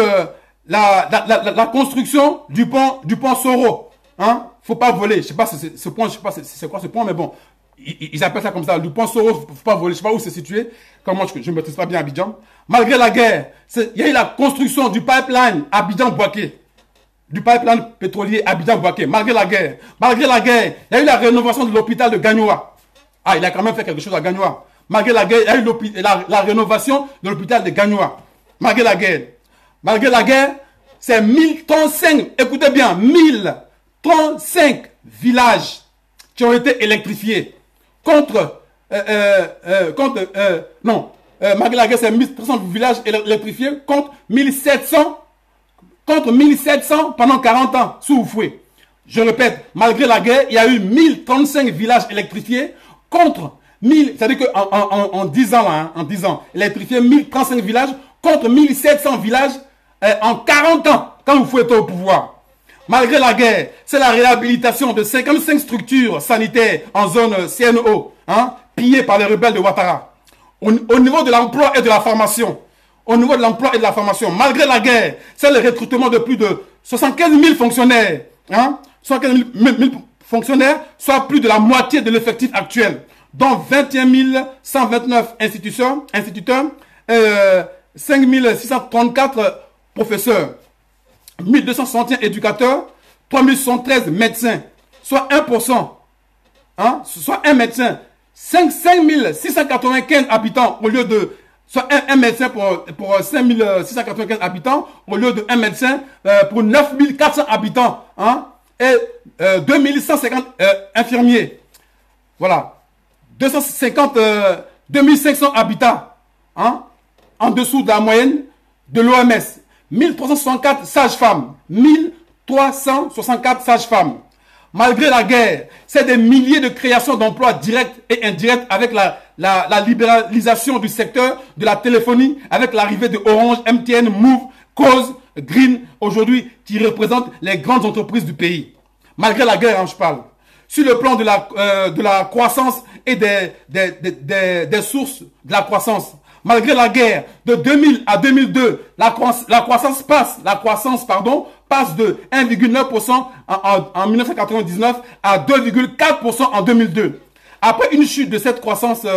[SPEAKER 3] la construction du pont Soro. Hein? Faut pas voler. Je sais pas si ce pont, je sais pas c'est quoi ce pont, mais bon. Ils appellent ça comme ça. Le pont Soro, faut pas voler. Je sais pas où c'est situé. Comment je ne maîtrise pas bien Abidjan. Malgré la guerre, il y a eu la construction du pipeline Abidjan-Bouaké. Du pipeline pétrolier Abidjan-Bouaké. Malgré la guerre, il y a eu la rénovation de l'hôpital de Gagnoa. Ah, il a quand même fait quelque chose à Gagnoa. Malgré la guerre, il y a eu la rénovation de l'hôpital de Gagnoa. Malgré la guerre, c'est 1035, écoutez bien, 1035 villages qui ont été électrifiés. Malgré la guerre, c'est 1300 villages électrifiés contre 1700 pendant 40 ans sous Oufoué. Je répète, malgré la guerre, il y a eu 1035 villages électrifiés contre 1000, c'est-à-dire qu'en 10 ans, là, en 10 ans, électrifié 1035 villages contre 1700 villages en 40 ans quand Oufoué était au pouvoir. Malgré la guerre, c'est la réhabilitation de 55 structures sanitaires en zone CNO, hein, pillées par les rebelles de Ouattara. Au niveau de l'emploi et de la formation, malgré la guerre, c'est le recrutement de plus de 75 000 fonctionnaires, hein, 75 000 fonctionnaires, soit plus de la moitié de l'effectif actuel, dont 21 129 instituteurs, 5 634 professeurs, 1261 éducateurs, 3013 médecins, soit 1%, hein, soit un médecin, 5 695 habitants au lieu de, soit un médecin pour 5 695 habitants au lieu de un médecin pour 9 400 habitants, hein, et 2150 infirmiers. Voilà. 2500 habitants, hein, en dessous de la moyenne de l'OMS. 1364 sages-femmes. 1364 sages-femmes. Malgré la guerre, c'est des milliers de créations d'emplois directs et indirects avec la libéralisation du secteur de la téléphonie, avec l'arrivée de Orange, MTN, Move, Cause, Green, aujourd'hui, qui représentent les grandes entreprises du pays. Malgré la guerre, hein, je parle. Sur le plan de la croissance et des sources de la croissance. Malgré la guerre, de 2000 à 2002, la croissance passe de 1,9% en 1999 à 2,4% en 2002. après une chute de cette croissance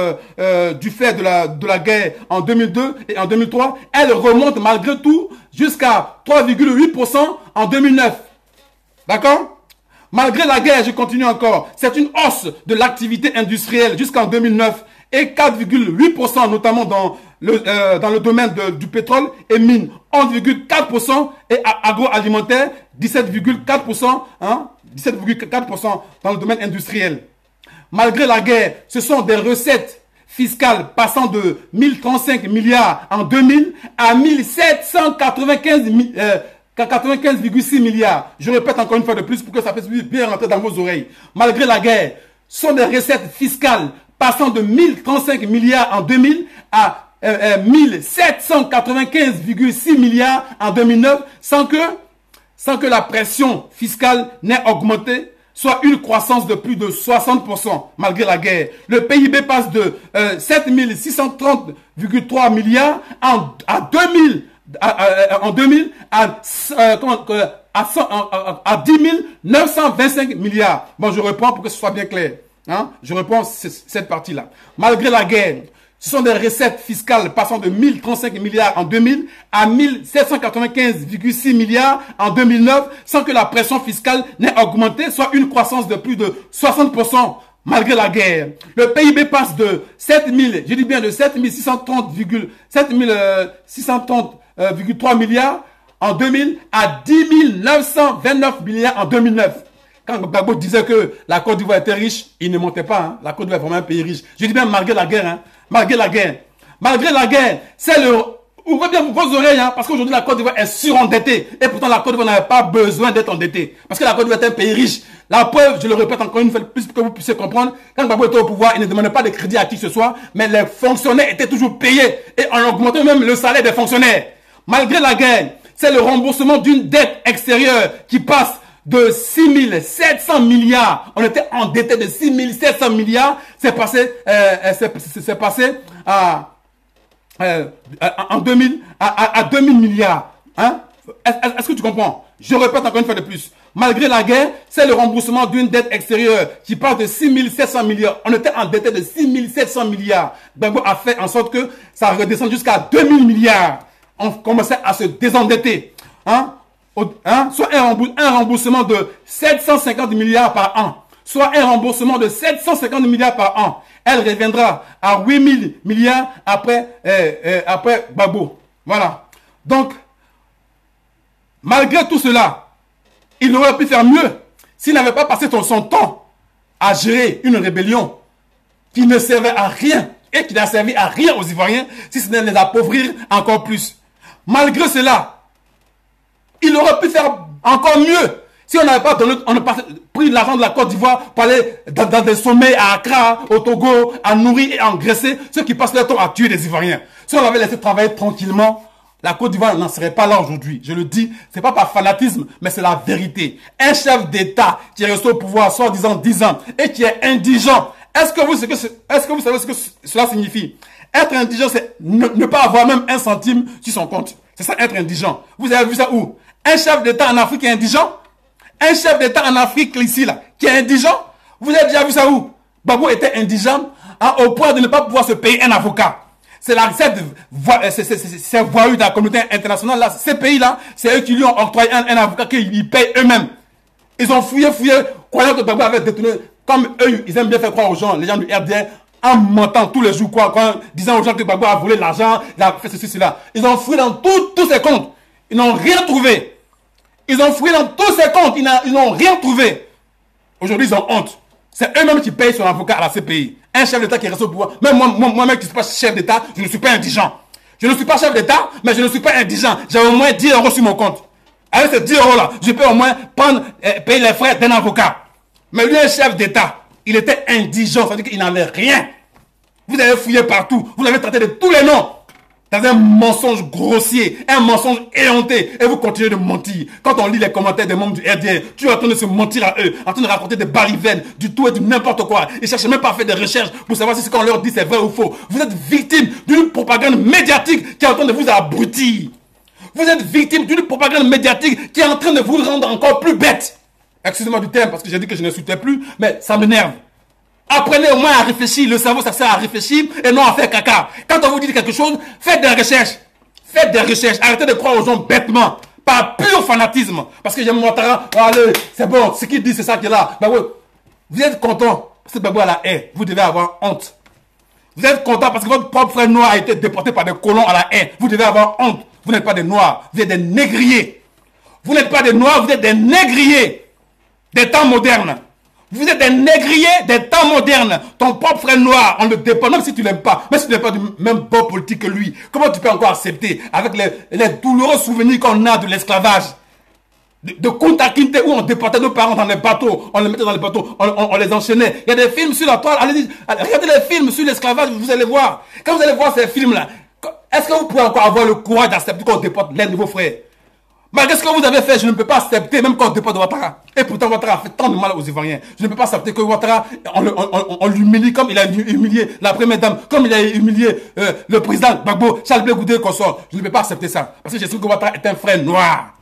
[SPEAKER 3] du fait de la guerre en 2002 et en 2003, elle remonte malgré tout jusqu'à 3,8% en 2009. D'accord? Malgré la guerre, je continue encore, c'est une hausse de l'activité industrielle jusqu'en 2009 et 4,8% notamment dans le domaine du pétrole et mines, 11,4% et agroalimentaire, 17,4%, hein, 17,4% dans le domaine industriel. Malgré la guerre, ce sont des recettes fiscales passant de 1035 milliards en 2000 à 1795,6 milliards. Je répète encore une fois de plus pour que ça puisse bien rentrer dans vos oreilles. Malgré la guerre, ce sont des recettes fiscales passant de 1035 milliards en 2000 à 1795,6 milliards en 2009 sans que la pression fiscale n'ait augmenté, soit une croissance de plus de 60% malgré la guerre. Le PIB passe de 7630,3 milliards en 2000 à 10 925 milliards. Bon, je reprends pour que ce soit bien clair. Hein? Je reprends cette partie-là. Malgré la guerre, ce sont des recettes fiscales passant de 1035 milliards en 2000 à 1795,6 milliards en 2009 sans que la pression fiscale n'ait augmenté, soit une croissance de plus de 60% malgré la guerre. Le PIB passe de 7630,3 milliards en 2000 à 10 929 milliards en 2009. Quand Gbagbo disait que la Côte d'Ivoire était riche, il ne montait pas. Hein. La Côte d'Ivoire est vraiment un pays riche. Je dis bien malgré la guerre. Hein. Malgré la guerre. Malgré la guerre, c'est le... Ouvrez bien vos oreilles, hein, parce qu'aujourd'hui la Côte d'Ivoire est surendettée. Et pourtant la Côte d'Ivoire n'avait pas besoin d'être endettée. Parce que la Côte d'Ivoire est un pays riche. La preuve, je le répète encore une fois de plus pour que vous puissiez comprendre, quand Gbagbo était au pouvoir, il ne demandait pas de crédit à qui que ce soit, mais les fonctionnaires étaient toujours payés. Et on augmentait même le salaire des fonctionnaires. Malgré la guerre, c'est le remboursement d'une dette extérieure qui passe de 6 700 milliards. On était endetté de 6 700 milliards. C'est passé en 2000 à 2000 milliards. Hein? Est-ce que tu comprends? Je répète encore une fois de plus. Malgré la guerre, c'est le remboursement d'une dette extérieure qui passe de 6 700 milliards. On était endetté de 6 700 milliards. Gbagbo a fait en sorte que ça redescende jusqu'à 2000 milliards. On commençait à se désendetter. Hein? Soit un remboursement de 750 milliards par an, soit un remboursement de 750 milliards par an. Elle reviendra à 8000 milliards après Gbagbo. Voilà. Donc, malgré tout cela, il aurait pu faire mieux s'il n'avait pas passé son temps à gérer une rébellion qui ne servait à rien et qui n'a servi à rien aux Ivoiriens, si ce n'est les appauvrir encore plus. Malgré cela, il aurait pu faire encore mieux si on n'avait pas pris l'argent de la Côte d'Ivoire pour aller dans des sommets à Accra, au Togo, à nourrir et engraisser ceux qui passent leur temps à tuer des Ivoiriens. Si on avait laissé travailler tranquillement, la Côte d'Ivoire n'en serait pas là aujourd'hui. Je le dis, c'est pas par fanatisme, mais c'est la vérité. Un chef d'État qui est resté au pouvoir, soi-disant 10 ans, et qui est indigent. Est-ce que vous savez ce que cela signifie? Être indigent, c'est ne pas avoir même un centime sur son compte. C'est ça, être indigent. Vous avez vu ça où? Un chef d'État en Afrique est indigent? Un chef d'État en Afrique, ici, là, qui est indigent? Vous avez déjà vu ça où? Gbagbo était indigent, hein, au point de ne pas pouvoir se payer un avocat. C'est ces voyous de la communauté internationale, là, ces pays-là, c'est eux qui lui ont octroyé un avocat qu'ils payent eux-mêmes. Ils ont fouillé, croyant que Gbagbo avait détourné, comme eux, ils aiment bien faire croire aux gens, les gens du RDR, en mentant tous les jours, disant aux gens que Gbagbo a volé l'argent, il a fait ceci, cela. Ils ont fouillé dans tous ses comptes. Ils n'ont rien trouvé. Ils ont fouillé dans tous ses comptes. Ils n'ont rien trouvé. Aujourd'hui, ils ont honte. C'est eux-mêmes qui payent son avocat à la CPI. Un chef d'État qui reste au pouvoir. Même moi-même qui ne suis pas chef d'État, je ne suis pas indigent. Je ne suis pas chef d'État, mais je ne suis pas indigent. J'ai au moins 10 € sur mon compte. Avec ces 10 € je peux au moins payer les frais d'un avocat. Mais lui, un chef d'État, il était indigent. Ça veut dire qu'il n'avait rien. Vous avez fouillé partout. Vous l'avez traité de tous les noms. Dans un mensonge grossier, un mensonge éhonté, et vous continuez de mentir. Quand on lit les commentaires des membres du RDR, tu es en train de se mentir à eux, en train de raconter des balivernes, du tout et du n'importe quoi. Ils ne cherchent même pas à faire des recherches pour savoir si ce qu'on leur dit c'est vrai ou faux. Vous êtes victime d'une propagande médiatique qui est en train de vous abrutir. Vous êtes victime d'une propagande médiatique qui est en train de vous rendre encore plus bête. Excusez-moi du terme parce que j'ai dit que je ne souhaitais plus, mais ça m'énerve. Apprenez au moins à réfléchir. Le cerveau, ça sert à réfléchir et non à faire caca. Quand on vous dit quelque chose, faites des recherches. Faites des recherches. Arrêtez de croire aux gens bêtement. Par pur fanatisme. Parce que j'aime Ouattara. Oh, allez, c'est bon. Ce qu'il dit, c'est ça qui est là. Ben ouais. Vous êtes content parce que Gbagbo a la haie. Vous devez avoir honte. Vous êtes content parce que votre propre frère noir a été déporté par des colons à la haie. Vous devez avoir honte. Vous n'êtes pas des noirs. Vous êtes des négriers. Vous n'êtes pas des noirs. Vous êtes des négriers. Des temps modernes. Vous êtes des négriers des temps modernes. Ton propre frère noir, on le dépend, même si tu l'aimes pas, même si tu n'es pas du même bord politique que lui. Comment tu peux encore accepter avec les douloureux souvenirs qu'on a de l'esclavage, de Kunta Kinte où on déportait nos parents dans les bateaux, on les mettait dans les bateaux, on les enchaînait. Il y a des films sur la toile, allez, regardez les films sur l'esclavage, vous allez voir. Quand vous allez voir ces films-là, est-ce que vous pouvez encore avoir le courage d'accepter qu'on déporte l'un de vos frères? Malgré ce que vous avez fait, je ne peux pas accepter, même quand on déporte Ouattara. Et pourtant, Ouattara a fait tant de mal aux Ivoiriens. Je ne peux pas accepter que Ouattara, on l'humilie comme il a humilié la première dame, comme il a humilié le président Gbagbo, Charles Blé Goudé consort. Je ne peux pas accepter ça. Parce que j'estime que Ouattara est un frère noir.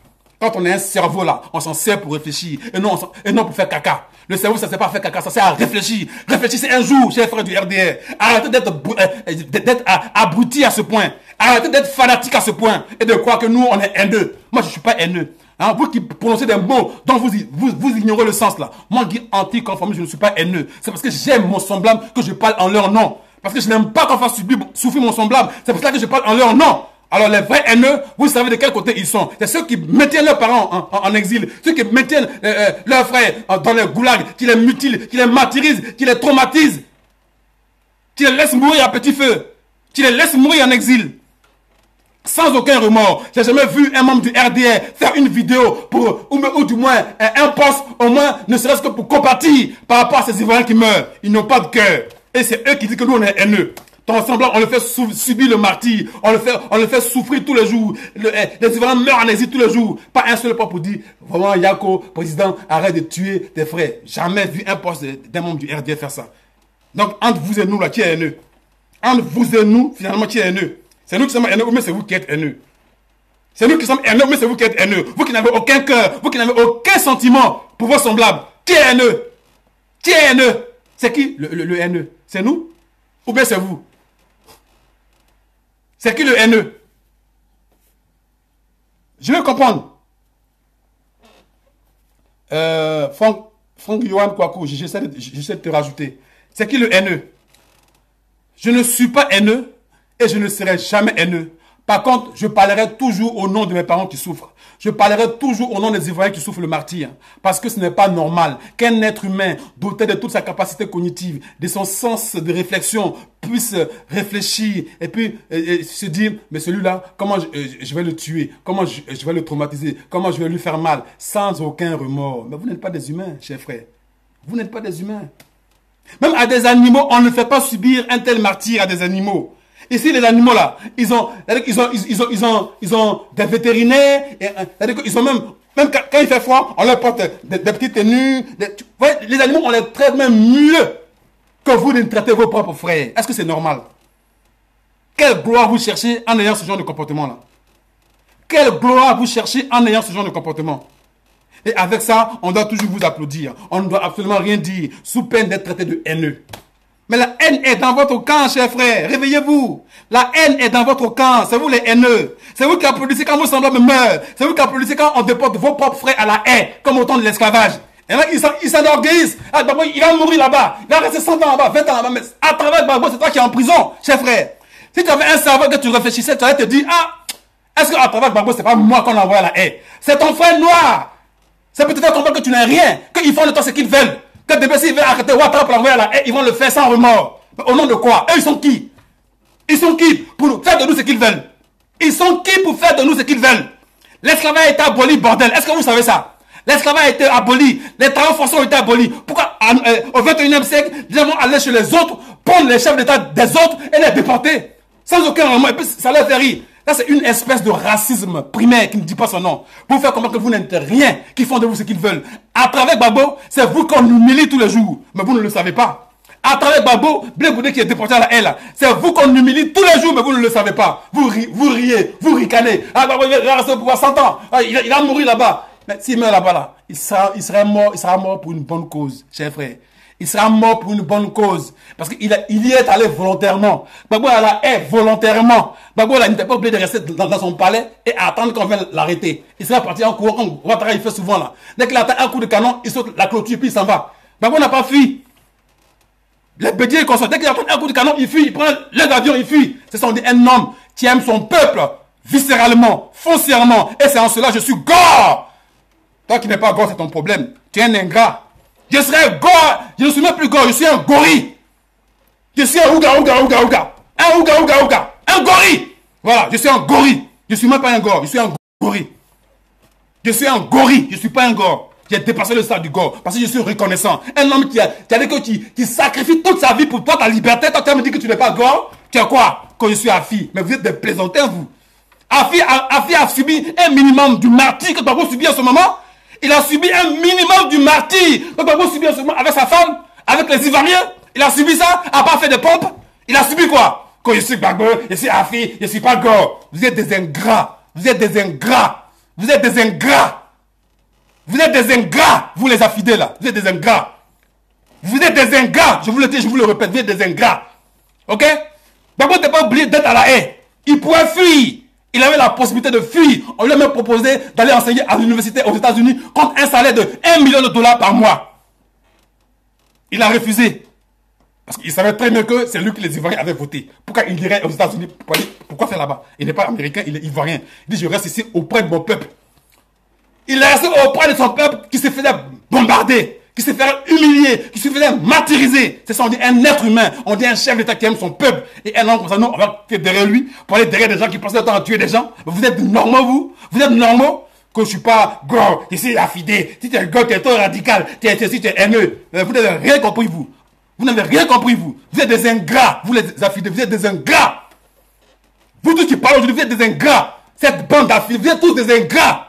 [SPEAKER 3] Quand on a un cerveau là, on s'en sert pour réfléchir et non pour faire caca. Le cerveau, ça ne sert pas à faire caca, ça sert à réfléchir. Réfléchissez un jour, chers frères du RDR. Arrêtez d'être abruti à ce point. Arrêtez d'être fanatique à ce point et de croire que nous, on est haineux. Moi, je ne suis pas haineux. Hein, vous qui prononcez des mots dont vous ignorez le sens là. Moi, qui anti-conformiste, je ne suis pas haineux. C'est parce que j'aime mon semblable que je parle en leur nom. Parce que je n'aime pas qu'on fasse souffrir mon semblable. C'est pour ça que je parle en leur nom. Alors les vrais haineux, vous savez de quel côté ils sont. C'est ceux qui maintiennent leurs parents en exil, ceux qui maintiennent leurs frères dans les goulags, qui les mutilent, qui les martyrisent, qui les traumatisent, qui les laissent mourir à petit feu, qui les laissent mourir en exil. Sans aucun remords. J'ai jamais vu un membre du RDR faire une vidéo ou du moins un post, au moins ne serait-ce que pour compatir par rapport à ces Ivoiriens qui meurent. Ils n'ont pas de cœur. Et c'est eux qui disent que nous on est haineux. Ton semblant, on le fait subir le martyr, on le fait souffrir tous les jours. Les Ivoiriens meurent en exil tous les jours. Pas un seul pas pour dire, vraiment, Yako, président, arrête de tuer tes frères. Jamais vu un poste d'un membre du RDR faire ça. Donc, entre vous et nous, là, qui est haineux? Entre vous et nous, finalement, qui est haineux? C'est nous qui sommes haineux, mais c'est vous qui êtes haineux. C'est nous qui sommes haineux, mais c'est vous qui êtes haineux. Vous qui n'avez aucun cœur, vous qui n'avez aucun sentiment pour vos semblables. Qui est haineux? Qui est haineux? C'est qui le haineux? C'est nous? Ou bien c'est vous? C'est qui le haineux? Je veux comprendre. Franck Yohan Kouakou, j'essaie de te rajouter. C'est qui le haineux? Je ne suis pas haineux et je ne serai jamais haineux. Par contre, je parlerai toujours au nom de mes parents qui souffrent. Je parlerai toujours au nom des Ivoiriens qui souffrent le martyre. Parce que ce n'est pas normal qu'un être humain doté de toute sa capacité cognitive, de son sens de réflexion, puisse réfléchir et puis se dire, mais celui-là, comment je vais le tuer? Comment je vais le traumatiser? Comment je vais lui faire mal? Sans aucun remords. Mais vous n'êtes pas des humains, chers frères. Vous n'êtes pas des humains. Même à des animaux, on ne fait pas subir un tel martyre à des animaux. Ici, les animaux là, ils ont des vétérinaires, ils ont même quand il fait froid, on leur porte des petites tenues. Vous voyez, les animaux, on les traite même mieux que vous ne traitez vos propres frères. Est-ce que c'est normal? Quelle gloire vous cherchez en ayant ce genre de comportement là? Quelle gloire vous cherchez en ayant ce genre de comportement? Et avec ça, on doit toujours vous applaudir. On ne doit absolument rien dire, sous peine d'être traité de haineux. Mais la haine est dans votre camp, chers frères. Réveillez-vous. La haine est dans votre camp. C'est vous les haineux. C'est vous qui applaudissez quand vos semblables meurent. C'est vous qui applaudissez quand on déporte vos propres frères à la haie, comme au temps de l'esclavage. Et là, ils s'enorgueillissent. Ah, Gbagbo, il va mourir là-bas. Il va rester 100 ans là-bas, 20 ans là-bas. Mais à travers Gbagbo, c'est toi qui es en prison, chers frères. Si tu avais un cerveau que tu réfléchissais, tu allais te dire, est-ce qu'à travers Gbagbo, c'est pas moi qu'on envoie à la haie? C'est ton frère noir. C'est peut-être comprendre que tu n'es rien, qu'ils font de toi ce qu'ils veulent. Que DBC veut arrêter Ouattara pour l'envoyer à la haie, ils vont le faire sans remords. Mais au nom de quoi? Eux, ils sont qui? Ils sont qui pour faire de nous ce qu'ils veulent? Ils sont qui pour faire de nous ce qu'ils veulent? L'esclavage a été aboli, bordel. Est-ce que vous savez ça? L'esclavage a été aboli. Les travaux forcés ont été abolis. Pourquoi au 21e siècle, les gens vont aller chez les autres, prendre les chefs d'État des autres et les déporter? Sans aucun remords. Et puis ça leur fait rire. Là, c'est une espèce de racisme primaire qui ne dit pas son nom. Pour faire comprendre que vous n'êtes rien, qui font de vous ce qu'ils veulent. À travers Gbagbo, c'est vous qu'on humilie tous les jours. Mais vous ne le savez pas. À travers Gbagbo, Blé Goudé qui est déporté à la haie, c'est vous qu'on humilie tous les jours, mais vous ne le savez pas. Vous riez, vous ricanez. Ah, Gbagbo, il va rester au pouvoir 100 ans. Ah, il va mourir là-bas. Mais s'il meurt là-bas, il sera mort pour une bonne cause, chers frères. Il sera mort pour une bonne cause. Parce qu'il y est allé volontairement. Gbagbo est volontairement. Gbagbo n'était pas obligé de rester dans son palais et attendre qu'on vienne l'arrêter. Il sera parti en courant, comme Ouattara il fait souvent là. Dès qu'il attend un coup de canon, il saute la clôture puis il s'en va. Gbagbo n'a pas fui. Les bédiers comme ça, dès qu'il attend un coup de canon, il fuit. Il prend l'avion, il fuit. C'est ça, on dit un homme qui aime son peuple viscéralement, foncièrement. Et c'est en cela je suis gore. Toi qui n'es pas gore, c'est ton problème. Tu es un ingrat. Je serai gore. Je ne suis même plus gore, je suis un gorille. Je suis un ouga. Un ouga. Un gorille. Voilà, je suis un gorille. Je ne suis même pas un gore, je suis un gorille. Je suis un gorille, je ne suis pas un gore. J'ai dépassé le stade du gore parce que je suis reconnaissant. Un homme qui sacrifie toute sa vie pour toi, ta liberté. Toi, tu me dis que tu n'es pas gore. Tu es quoi? Quand je suis Afi. Mais vous êtes des plaisantins, vous. Afi a subi un minimum du martyr que Gbagbo subit en ce moment. Il a subi un minimum du martyr que Gbagbo subit en ce moment avec sa femme, avec les Ivoiriens. Il a subi ça, a pas fait de pompe. Il a subi quoi? Quand je suis Gbagbo, je suis Afi, je ne suis pas gore. Vous êtes des ingrats. Vous êtes des ingrats. Vous êtes des ingrats. Vous êtes des ingrats, vous les affidés là. Vous êtes des ingrats. Vous êtes des ingrats. Je vous le dis, je vous le répète, vous êtes des ingrats. Ok? Gbagbo n'était pas obligé d'être à la haie. Il pouvait fuir. Il avait la possibilité de fuir. On lui a même proposé d'aller enseigner à l'université aux États-Unis contre un salaire de $1 million par mois. Il a refusé. Parce qu'il savait très bien que c'est lui que les Ivoiriens avaient voté. Pourquoi il irait aux États-Unis? Pourquoi faire là-bas? Il n'est pas américain, il est ivoirien. Il dit, je reste ici auprès de mon peuple. Il est resté auprès de son peuple qui se faisait bombarder, qui se faisait humilier, qui se faisait martyriser. C'est ça, on dit un être humain, on dit un chef d'État qui aime son peuple. Et un homme comme ça, nous, on va faire derrière lui pour aller derrière des gens qui passent le temps à tuer des gens. Vous êtes normaux, vous? Vous êtes normaux? Que je suis pas gore, je suis affidé. Si tu es gore, tu es trop radical, tu es haineux. Vous n'avez rien compris, vous. Vous n'avez rien compris, vous. Vous êtes des ingrats, vous les affidés, vous êtes des ingrats. Vous tous qui parlez aujourd'hui, vous êtes des ingrats. Cette bande d'affidés, vous êtes tous des ingrats.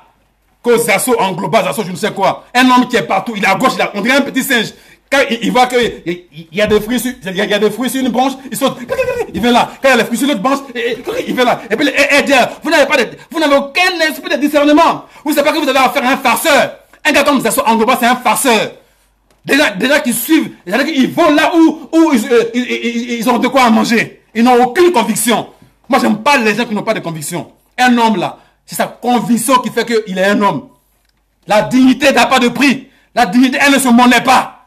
[SPEAKER 3] Que Zasso engloba, Zasso je ne sais quoi. Un homme qui est partout, il est à gauche, on dirait un petit singe. Quand il voit qu'il y a des fruits sur une branche, il saute. Il vient là. Quand il y a des fruits sur l'autre branche, il vient là. Et puis vous n'avez aucun esprit de discernement. Vous savez pas que vous avez affaire à un farceur. Un gars comme Zasso engloba, c'est un farceur. Des gens qui suivent, ils vont là où ils ont de quoi à manger. Ils n'ont aucune conviction. Moi, j'aime pas les gens qui n'ont pas de conviction. Un homme là, c'est sa conviction qui fait qu'il est un homme. La dignité n'a pas de prix. La dignité, elle ne se monnaie pas.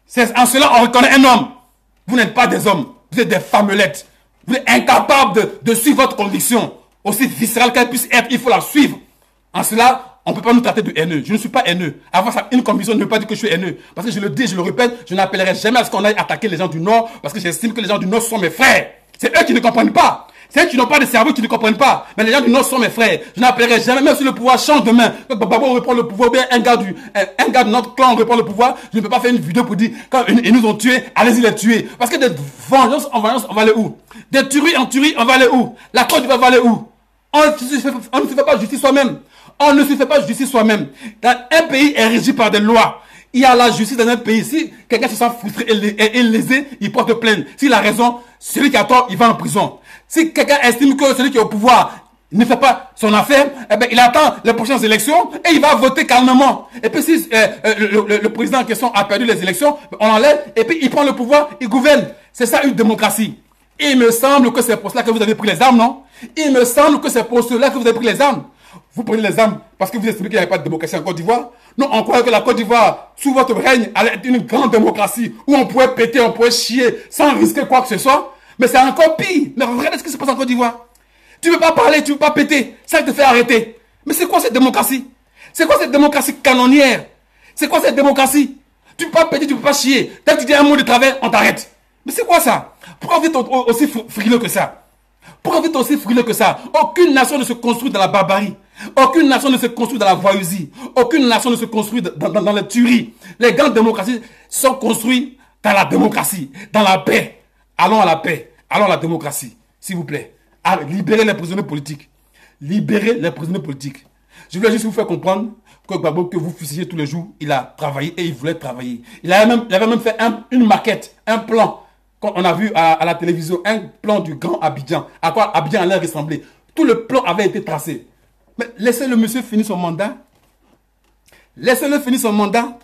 [SPEAKER 3] C'est en cela on reconnaît un homme. Vous n'êtes pas des hommes. Vous êtes des femmelettes. Vous êtes incapables de suivre votre conviction. Aussi viscérale qu'elle puisse être, il faut la suivre. En cela, on ne peut pas nous traiter de haineux. Je ne suis pas haineux. Avoir une conviction ne veut pas dire que je suis haineux. Parce que je le dis, je le répète, je n'appellerai jamais à ce qu'on aille attaquer les gens du Nord. Parce que j'estime que les gens du Nord sont mes frères. C'est eux qui ne comprennent pas. C'est eux qui n'ont pas de cerveau, qui ne comprennent pas. Mais les gens du Nord sont mes frères. Je n'appellerai jamais, même si le pouvoir change demain, que Gbagbo reprend le pouvoir, ou bien un gars de notre clan reprend le pouvoir, je ne peux pas faire une vidéo pour dire, quand ils nous ont tués, allez-y les tuer. Parce que des vengeances en vengeance, on va aller où? Des tueries en tueries, on va aller où? La Côte d'Ivoire va aller où? On ne se fait pas justice soi-même. On ne se fait pas justice soi-même. Dans un pays est régi par des lois. Il y a la justice dans un pays. Si quelqu'un se sent frustré et lésé, il porte plainte. S'il a raison, celui qui a tort, il va en prison. Si quelqu'un estime que celui qui est au pouvoir ne fait pas son affaire, eh ben, il attend les prochaines élections et il va voter calmement. Et puis si le président en question a perdu les élections, on l'enlève et puis il prend le pouvoir, il gouverne. C'est ça une démocratie. Et il me semble que c'est pour cela que vous avez pris les armes, non? Il me semble que c'est pour cela que vous avez pris les armes. Vous prenez les armes parce que vous estimez qu'il n'y avait pas de démocratie en Côte d'Ivoire. Non, on croyait que la Côte d'Ivoire, sous votre règne, allait être une grande démocratie où on pouvait péter, on pouvait chier sans risquer quoi que ce soit. Mais c'est encore pire. Mais regardez ce qui se passe en Côte d'Ivoire. Tu ne veux pas parler, tu ne veux pas péter. Ça te fait arrêter. Mais c'est quoi cette démocratie? C'est quoi cette démocratie canonnière? C'est quoi cette démocratie? Tu ne peux pas péter, tu ne peux pas chier. Dès que tu dis un mot de travers, on t'arrête. Mais c'est quoi ça? Pourquoi vous êtes aussi frileux que ça? Pourquoi vous êtes aussi frileux que ça? Aucune nation ne se construit dans la barbarie. Aucune nation ne se construit dans la voyousie. Aucune nation ne se construit dans la tuerie. Les grandes démocraties sont construites dans la démocratie, dans la paix. Allons à la paix, allons à la démocratie, s'il vous plaît. Libérez les prisonniers politiques. Libérez les prisonniers politiques. Je voulais juste vous faire comprendre que Gbagbo, que vous fusillez tous les jours, il a travaillé et il voulait travailler. Il avait même fait une maquette, un plan. Quand on a vu à la télévision, un plan du grand Abidjan, à quoi Abidjan allait ressembler. Tout le plan avait été tracé. Mais laissez le monsieur finir son mandat. Laissez-le finir son mandat.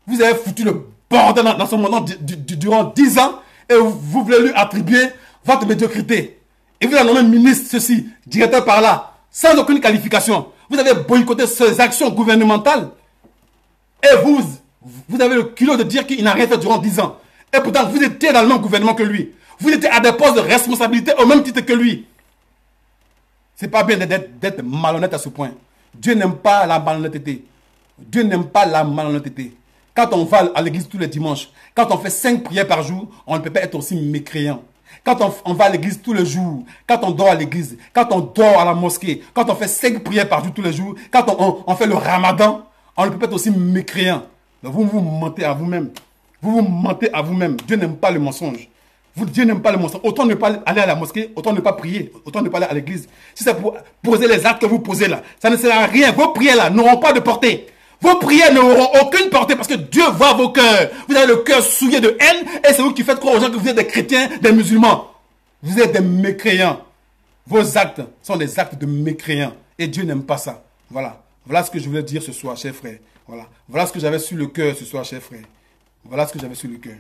[SPEAKER 3] Vous avez foutu le bordel dans son mandat durant 10 ans et vous voulez lui attribuer votre médiocrité. Et vous avez nommé ministre ceci, directeur par là, sans aucune qualification. Vous avez boycotté ces actions gouvernementales et vous avez le culot de dire qu'il n'a rien fait durant 10 ans. Et pourtant, vous étiez dans le même gouvernement que lui. Vous étiez à des postes de responsabilité au même titre que lui. C'est pas bien d'être malhonnête à ce point. Dieu n'aime pas la malhonnêteté. Dieu n'aime pas la malhonnêteté. Quand on va à l'église tous les dimanches, quand on fait 5 prières par jour, on ne peut pas être aussi mécréant. Quand on va à l'église tous les jours, quand on dort à l'église, quand on dort à la mosquée, quand on fait 5 prières par jour tous les jours, quand on fait le ramadan, on ne peut pas être aussi mécréant. Donc vous vous mentez à vous-même. Vous vous mentez à vous-même. Dieu n'aime pas le mensonge. Dieu n'aime pas le mensonge. Autant ne pas aller à la mosquée, autant ne pas prier, autant ne pas aller à l'église. Si c'est pour poser les actes que vous posez là, ça ne sert à rien. Vos prières là n'auront pas de portée. Vos prières n'auront aucune portée parce que Dieu voit vos cœurs. Vous avez le cœur souillé de haine et c'est vous qui faites croire aux gens que vous êtes des chrétiens, des musulmans. Vous êtes des mécréants. Vos actes sont des actes de mécréants et Dieu n'aime pas ça. Voilà. Voilà ce que je voulais dire ce soir, chers frères. Voilà. Voilà ce que j'avais sur le cœur ce soir, chers frères. Voilà ce que j'avais sur le cœur.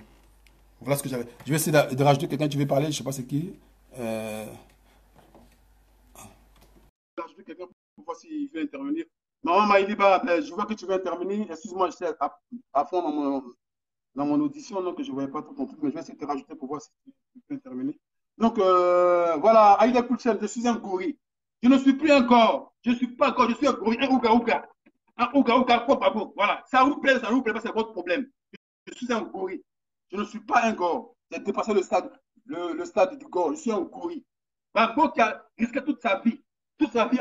[SPEAKER 3] Voilà ce que j'avais. Je vais essayer de rajouter quelqu'un qui veut parler. Je ne sais pas c'est qui. Je vais rajouter quelqu'un pour voir s'il veut intervenir. Maman Maïliba, je vois que tu veux intervenir. Excuse-moi, j'étais à fond dans mon audition, donc je ne voyais pas tout ton truc, mais je vais essayer de te rajouter pour voir si tu peux intervenir. Donc, voilà, Aïda Kouchen, je suis un gorille. Je ne suis plus un corps. Je ne suis pas un corps, je suis un gorille, un ouga-ouga. Un ouga-ouga, voilà. Ça vous plaît, ça ne vous plaît pas, c'est votre problème. Je suis un gorille. Je ne suis pas un gore. J'ai dépassé le stade du gore. Je suis un gorille. Gbagbo qui a risqué toute sa vie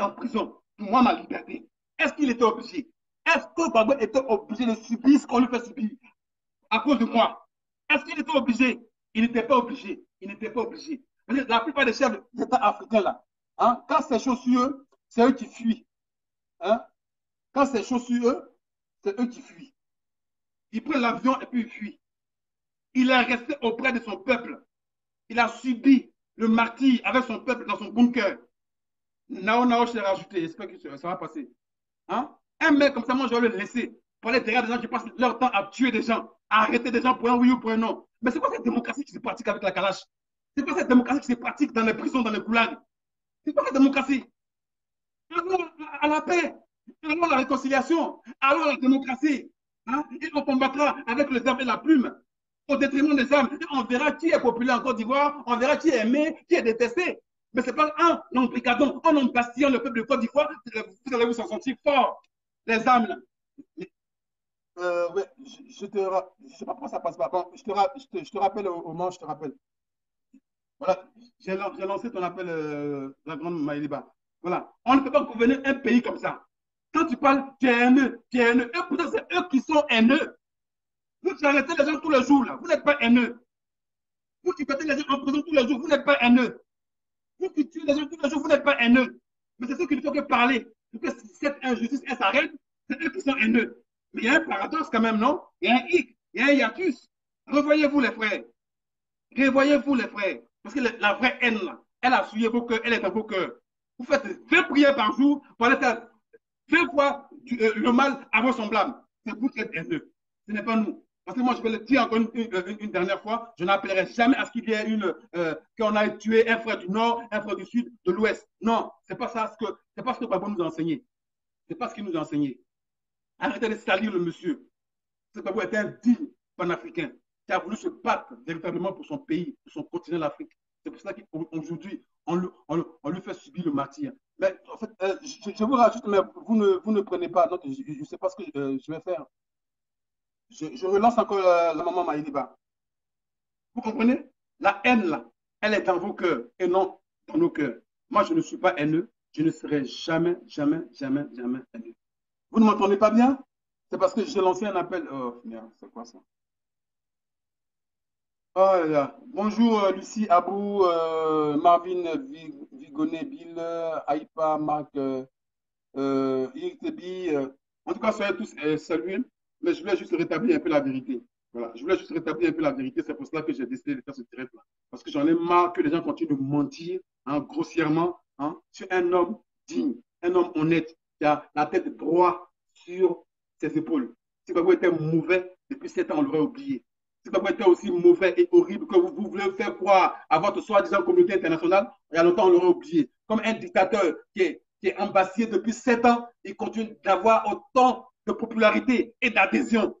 [SPEAKER 3] en prison, pour moi, ma liberté. Est-ce qu'il était obligé? Est-ce que Gbagbo était obligé de subir ce qu'on lui fait subir à cause de moi? Est-ce qu'il était obligé? Il n'était pas obligé. Il n'était pas obligé. La plupart des chefs d'État africains, là, hein, quand c'est chaud sur eux, c'est eux qui fuient. Hein? Quand c'est chaud sur eux, c'est eux qui fuient. Ils prennent l'avion et puis ils fuient. Il est resté auprès de son peuple. Il a subi le martyre avec son peuple dans son bunker. Nao, je l'ai rajouté. J'espère que ça va passer. Hein? Un mec comme ça, moi, je vais le laisser. Pour aller derrière des gens qui passent leur temps à tuer des gens, à arrêter des gens pour un oui ou pour un non. Mais c'est quoi cette démocratie qui se pratique avec la Kalash? C'est quoi cette démocratie qui se pratique dans les prisons, dans les goulags? C'est quoi cette démocratie? Alors, à la paix, alors la réconciliation, alors la démocratie. Hein? Et on combattra avec le verbe et la plume, au détriment des âmes. Et on verra qui est populaire en Côte d'Ivoire, on verra qui est aimé, qui est détesté. Mais ce n'est pas un embricadon, un embastillant le peuple de Côte d'Ivoire, vous allez vous en sentir fort. Les âmes, là. Ouais, je sais pas pourquoi ça passe pas. Bon, je te rappelle au moment, je te rappelle. Voilà, j'ai lancé ton appel, la grande Maïliba. Voilà, on ne peut pas gouverner un pays comme ça. Quand tu parles, tu es haineux, tu es haineux. Et pourtant, c'est eux qui sont haineux. Vous arrêtez les gens tous les jours, là. Vous n'êtes pas haineux. Vous qui mettez les gens en prison tous les jours, vous n'êtes pas haineux. Vous qui tuez les gens tous les jours, vous n'êtes pas haineux. Mais c'est ce qu'il ne faut que parler. Pour que cette injustice s'arrête, c'est eux qui sont haineux. Mais il y a un paradoxe quand même, non? Il y a un hic, il y a un hiatus. Revoyez-vous les frères. Revoyez-vous les frères. Parce que la vraie haine, là, elle a souillé vos cœurs, elle est dans vos cœurs. Vous faites 20 prières par jour pour aller faire 20 fois le mal à vos semblables. C'est vous qui êtes haineux. Ce n'est pas nous. Parce que moi, je vais le dire encore une dernière fois, je n'appellerai jamais à ce qu'il y ait qu'on aille tuer un frère du Nord, un frère du Sud, de l'Ouest. Non, c'est pas ça c'est pas ce que Gbagbo nous a enseigné. C'est pas ce qu'il nous a enseigné. Arrêtez de salir le monsieur. Ce Gbagbo était un digne panafricain qui a voulu se battre véritablement pour son pays, pour son continent, l'Afrique. C'est pour ça qu'aujourd'hui, on lui fait subir le martyr. Mais en fait, je vous rajoute, mais vous ne prenez pas note, je ne sais pas ce que je vais faire. Je relance encore la maman Maïliba. Vous comprenez? La haine, là, elle est dans vos cœurs et non dans nos cœurs. Moi, je ne suis pas haineux. Je ne serai jamais haineux. Vous ne m'entendez pas bien? C'est parce que j'ai lancé un appel. Oh, merde, c'est quoi ça? Oh là là. Bonjour Lucie Abou, Marvin Vigonet, Bill, Aïpa, Marc, Irtebi. En tout cas, soyez tous salués. Mais je voulais juste rétablir un peu la vérité. Voilà, je voulais juste rétablir un peu la vérité. C'est pour cela que j'ai décidé de faire ce direct-là. Parce que j'en ai marre que les gens continuent de mentir grossièrement sur un homme digne, un homme honnête qui a la tête droite sur ses épaules. Si Gbagbo était mauvais, depuis 7 ans, on l'aurait oublié. Si Gbagbo était aussi mauvais et horrible que vous voulez faire croire à votre soi-disant communauté internationale, il y a longtemps, on l'aurait oublié. Comme un dictateur qui est embassé depuis 7 ans, il continue d'avoir autant de popularité et d'adhésion.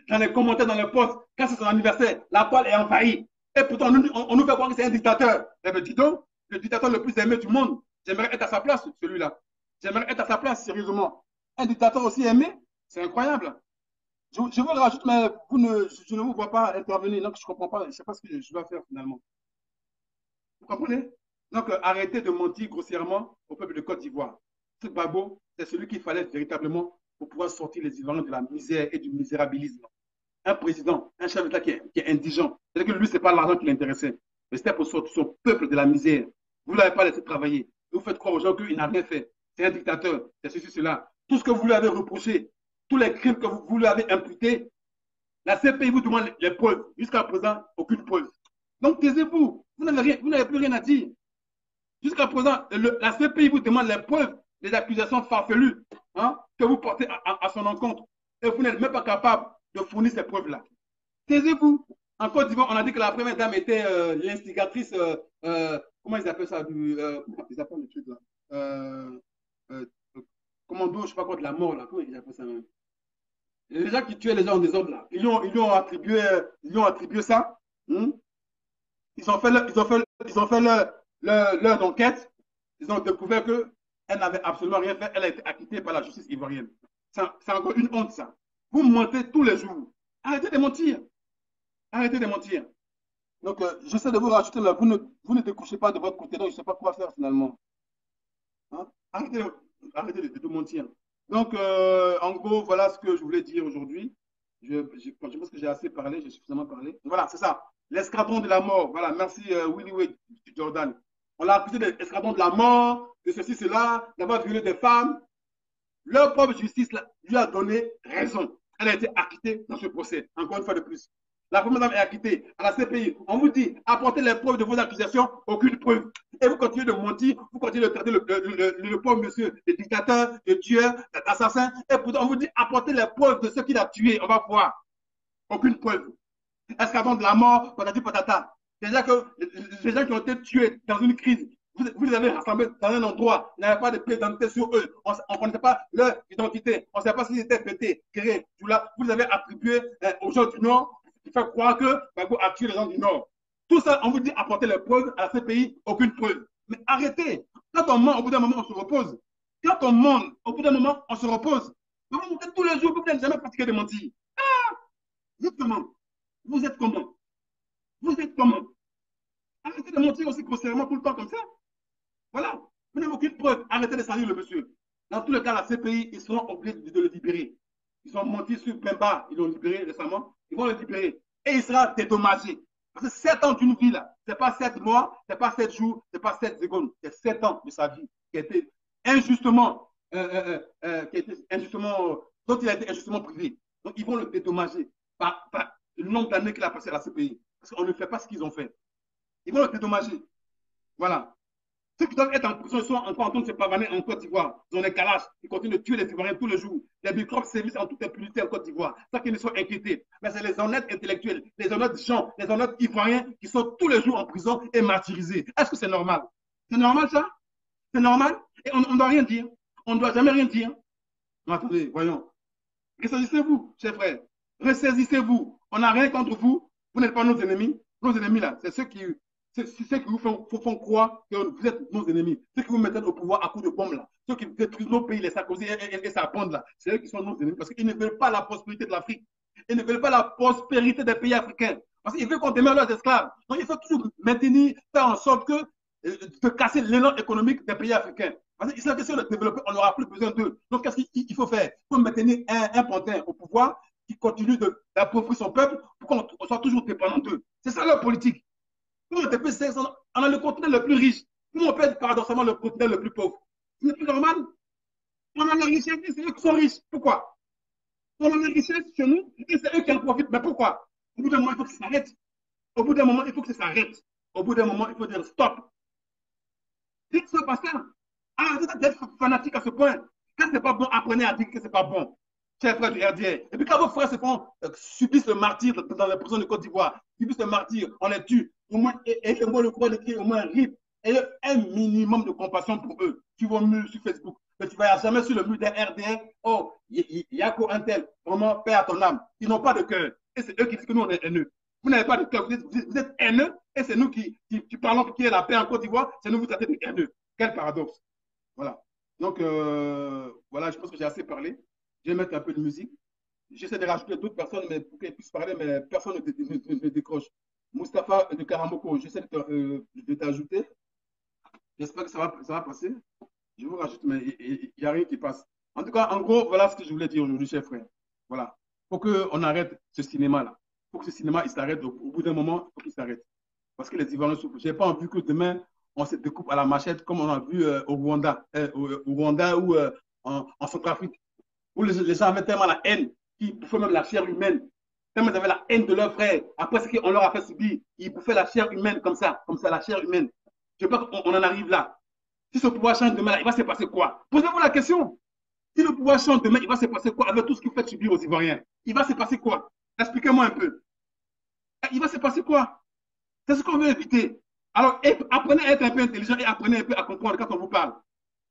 [SPEAKER 3] Dans les commentaires, dans le post, quand c'est son anniversaire, la toile est envahie. Et pourtant, on nous fait croire que c'est un dictateur. Eh bien, dis donc, le dictateur le plus aimé du monde, j'aimerais être à sa place, celui-là. J'aimerais être à sa place, sérieusement. Un dictateur aussi aimé, c'est incroyable. Je vous le rajoute, mais je ne vous vois pas intervenir, donc je ne comprends pas, je ne sais pas ce que je dois faire finalement. Vous comprenez? Donc, arrêtez de mentir grossièrement au peuple de Côte d'Ivoire. Ce Gbagbo, c'est celui qu'il fallait véritablement pour pouvoir sortir les Ivoiriens de la misère et du misérabilisme. Un président, un chef d'État qui est indigent. C'est-à-dire que lui, ce n'est pas l'argent qui l'intéressait, mais c'était pour sortir son peuple de la misère. Vous ne l'avez pas laissé travailler. Vous faites croire aux gens qu'il n'a rien fait. C'est un dictateur, c'est ceci, cela. Tout ce que vous lui avez reproché, tous les crimes que vous lui avez imputés, la CPI vous demande les preuves. Jusqu'à présent, aucune preuve. Donc, taisez-vous. Vous n'avez plus rien à dire. Jusqu'à présent, la CPI vous demande les preuves des accusations farfelues que vous portez à son encontre. Et vous n'êtes même pas capable de fournir ces preuves-là. Taisez-vous. En Côte d'Ivoire, on a dit que la première dame était l'instigatrice, comment ils appellent ça comment ils appellent le truc là commando, je ne sais pas quoi, de la mort, là. Comment ils appellent ça même? Les gens qui tuaient les gens en désordre, là. Ils lui ont attribué ça. Ils ont fait leur enquête. Ils ont découvert qu'elle n'avait absolument rien fait. Elle a été acquittée par la justice ivoirienne. C'est encore une honte, ça. Vous mentez tous les jours. Arrêtez de mentir. Arrêtez de mentir. Donc, j'essaie de vous rajouter là. Vous ne découchez pas de votre côté, donc je ne sais pas quoi faire finalement. Hein? Arrêtez de mentir. Donc, en gros, voilà ce que je voulais dire aujourd'hui. Je pense que j'ai assez parlé, j'ai suffisamment parlé. Voilà, c'est ça. L'escadron de la mort. Voilà, merci Willy Wade Jordan. On l'a accusé de l'escadron de la mort, de ceci, cela, d'avoir violé des femmes. Leur propre justice lui a donné raison. Elle a été acquittée dans ce procès, encore une fois de plus. La première dame est acquittée à la CPI. On vous dit, apportez les preuves de vos accusations, aucune preuve. Et vous continuez de mentir, vous continuez de traiter le pauvre monsieur de dictateur, de tueur, d'assassin. Et pourtant, on vous dit, apportez les preuves de ce qu'il a tué. On va voir. Aucune preuve. Escadron de la mort, patati patata. Déjà que les gens qui ont été tués dans une crise, vous les avez rassemblés dans un endroit, il n'y avait pas de pièce d'identité sur eux, on ne connaissait pas leur identité, on ne savait pas s'ils étaient pétés, créés, tout là, vous les avez attribués aux gens du Nord, qui fait croire que Gbagbo a tué les gens du Nord. Tout ça, on vous dit apporter les preuves à ces pays, aucune preuve. Mais arrêtez. Quand on ment, au bout d'un moment, on se repose. Quand on ment, au bout d'un moment, on se repose. Vous montez tous les jours, vous n'avez jamais pratiqué de mentir. Ah, vous êtes comment? Vous êtes comment? Vous êtes comment? Arrêtez de mentir aussi grossièrement tout le temps comme ça. Voilà. Vous n'avez aucune preuve. Arrêtez de salir le monsieur. Dans tous les cas, la CPI, ils seront obligés de le libérer. Ils ont menti sur Bemba, ils l'ont libéré récemment. Ils vont le libérer. Et il sera dédommagé. Parce que 7 ans d'une vie, là, ce n'est pas 7 mois, ce n'est pas 7 jours, ce n'est pas 7 secondes. C'est 7 ans de sa vie qui a été injustement, dont il a été injustement privé. Donc, ils vont le dédommager par le nombre d'années qu'il a passé à la CPI. Parce qu'on ne fait pas ce qu'ils ont fait. Ils vont le dédommager. Voilà. Ceux qui doivent être en prison sont encore en train de se pavaner en Côte d'Ivoire. Ils ont des calages. Ils continuent de tuer les Ivoiriens tous les jours. Les microbes sévissent en toute impunité en Côte d'Ivoire. Ça qu'ils ne sont inquiétés. Mais c'est les honnêtes intellectuels, les honnêtes gens, les honnêtes Ivoiriens qui sont tous les jours en prison et martyrisés. Est-ce que c'est normal? C'est normal ça? C'est normal? Et on ne doit rien dire. On ne doit jamais rien dire. Non, attendez, voyons. Ressaisissez-vous, chers frères. Ressaisissez-vous. On n'a rien contre vous. Vous n'êtes pas nos ennemis. Nos ennemis, là, c'est ceux qui vous font croire que vous êtes nos ennemis. Ceux qui vous mettent au pouvoir à coups de bombe, là. Ceux qui détruisent nos pays, les Sarkozy et sa bande, là. C'est eux qui sont nos ennemis parce qu'ils ne veulent pas la prospérité de l'Afrique. Ils ne veulent pas la prospérité des pays africains. Parce qu'ils veulent qu'on demeure leurs esclaves. Donc, il faut toujours maintenir, faire en sorte de casser l'élan économique des pays africains. Parce qu'ils savent que si on les développe, on n'aura plus besoin d'eux. Donc, qu'est-ce qu'il faut faire? Il faut maintenir un pantin au pouvoir qui continue d'appauvrir son peuple pour qu'on soit toujours dépendant d'eux. C'est ça leur politique. Nous, on a le continent le plus riche. Nous, on peut être paradoxalement le continent le plus pauvre. Ce n'est plus normal. On a la richesse et c'est eux qui sont riches. Pourquoi? On a la richesse chez nous et c'est eux qui en profitent. Mais pourquoi? Au bout d'un moment, il faut que ça s'arrête. Au bout d'un moment, il faut que ça s'arrête. Au bout d'un moment, il faut dire stop. Dites ça, pasteur. Arrêtez d'être fanatique à ce point. Quand c'est pas bon, apprenez à dire que c'est pas bon. Chers frères du RDR. Et puis quand vos frères subissent le martyr dans les prisons de Côte d'Ivoire, subissent le martyr, on les tue, au moins, et le croix de qui au moins rip. Et un minimum de compassion pour eux. Tu vois mur sur Facebook, mais tu ne vas jamais sur le mur d'un RDR. Oh, il y a qu'un tel. Vraiment, paix à ton âme. Ils n'ont pas de cœur. Et c'est eux qui disent que nous, on est haineux. Vous n'avez pas de cœur. Vous êtes haineux. Et c'est nous qui parlons qui est la paix en Côte d'Ivoire. C'est nous vous traitez de haineux. Quel paradoxe. Voilà. Donc, voilà, je pense que j'ai assez parlé. Je vais mettre un peu de musique. J'essaie de rajouter d'autres personnes mais pour qu'elles puissent parler, mais personne ne décroche. Moustapha de Karamoko, j'essaie de t'ajouter. J'espère que ça va passer. Je vous rajoute, mais il n'y a rien qui passe. En tout cas, en gros, voilà ce que je voulais dire aujourd'hui, chers frères. Voilà. Il faut qu'on arrête ce cinéma-là. Il faut que ce cinéma il s'arrête. Au bout d'un moment, il faut qu'il s'arrête. Parce que les Ivoiriens souffrent. Je n'ai pas envie que demain, on se découpe à la machette, comme on a vu au Rwanda, ou en Centrafrique, où les gens avaient tellement la haine qu'ils bouffaient même la chair humaine. Tellement ils avaient la haine de leurs frères. Après ce qu'on leur a fait subir, ils bouffaient la chair humaine comme ça, la chair humaine. Je ne veux pas qu'on en arrive là. Si ce pouvoir change demain, il va se passer quoi? Posez-vous la question. Si le pouvoir change demain, il va se passer quoi avec tout ce qu'il fait subir aux Ivoiriens? Il va se passer quoi? Expliquez-moi un peu. Il va se passer quoi? C'est ce qu'on veut éviter. Alors, apprenez à être un peu intelligent et apprenez un peu à comprendre quand on vous parle.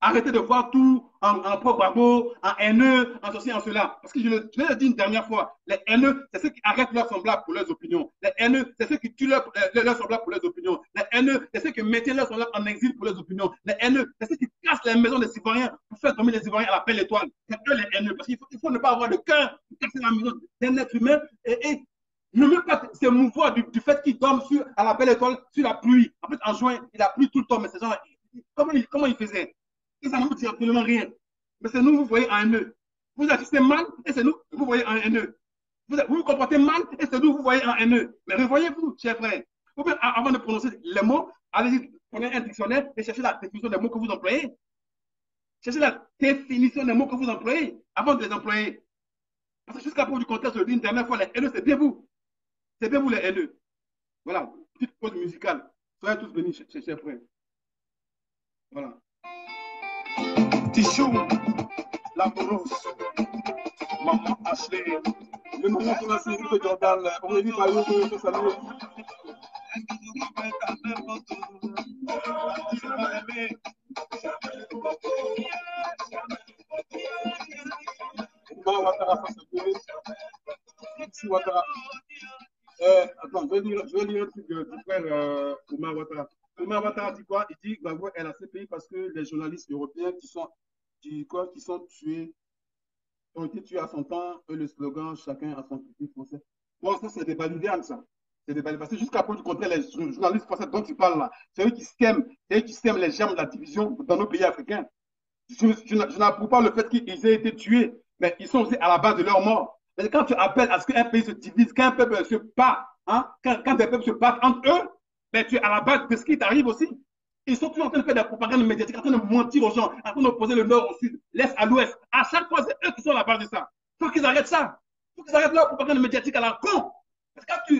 [SPEAKER 3] Arrêtez de voir tout en pro-babo, en haineux, en ceci, en cela. Parce que je l'ai dit une dernière fois, les haineux, c'est ceux qui arrêtent leurs semblables pour leurs opinions. Les haineux, c'est ceux qui tuent leurs semblables pour leurs opinions. Les haineux, c'est ceux qui maintiennent leurs semblables en exil pour leurs opinions. Les haineux, c'est ceux qui cassent les maisons des Ivoiriens pour faire tomber les Ivoiriens à la belle étoile. C'est eux les haineux. Parce qu'il faut ne pas avoir de cœur pour casser la maison d'un être humain et ne même pas s'émouvoir du fait qu'il dorme à la belle étoile sur la pluie. En fait, en juin, il a plu tout le temps, mais ces gens-là, comment ils faisaient? Et ça ne vous dit absolument rien. Mais c'est nous, vous voyez en haineux. Vous agissez mal, et c'est nous, vous voyez en haineux. Vous vous comportez mal, et c'est nous, vous voyez en haineux. Mais revoyez-vous, chers frères. Vous pouvez, avant de prononcer les mots, allez prenez un dictionnaire et cherchez la définition des mots que vous employez. Cherchez la définition des mots que vous employez avant de les employer. Parce que jusqu'à propos du contexte, je le dis une dernière fois, les haineux, c'est bien vous. C'est bien vous, les haineux. Voilà, petite pause musicale. Soyez tous bénis, chers frères. Voilà.
[SPEAKER 1] Tichou, la Mourousse, Maman Ashley, le moment pour la série de Jordan, on est dit par eux que ça nous attends, je vais lire un truc du frère Oumar Ouattara. Oumar Ouattara dit quoi? Il dit que Gbagbo est la CPI parce que les journalistes européens qui sont tués, ont été tués à son temps, et le slogan chacun a son petit français. Bon, ça, c'est des balivernes, ça. C'est des balivernes. Parce que jusqu'à preuve du contraire, les journalistes français dont tu parles là, c'est eux qui sèment les germes de la division dans nos pays africains. Je n'approuve pas le fait qu'ils aient été tués, mais ils sont aussi à la base de leur mort. Mais quand tu appelles à ce qu'un pays se divise, qu'un peuple se bat, hein, quand des peuples se battent entre eux, ben, tu es à la base de ce qui t'arrive aussi. Ils sont toujours en train de faire de la propagande médiatique, en train de mentir aux gens, en train d'opposer le nord au sud, l'est à l'ouest. À chaque fois, c'est eux qui sont à la base de ça. Il faut qu'ils arrêtent ça. Il faut qu'ils arrêtent leur propagande médiatique à la con. Parce que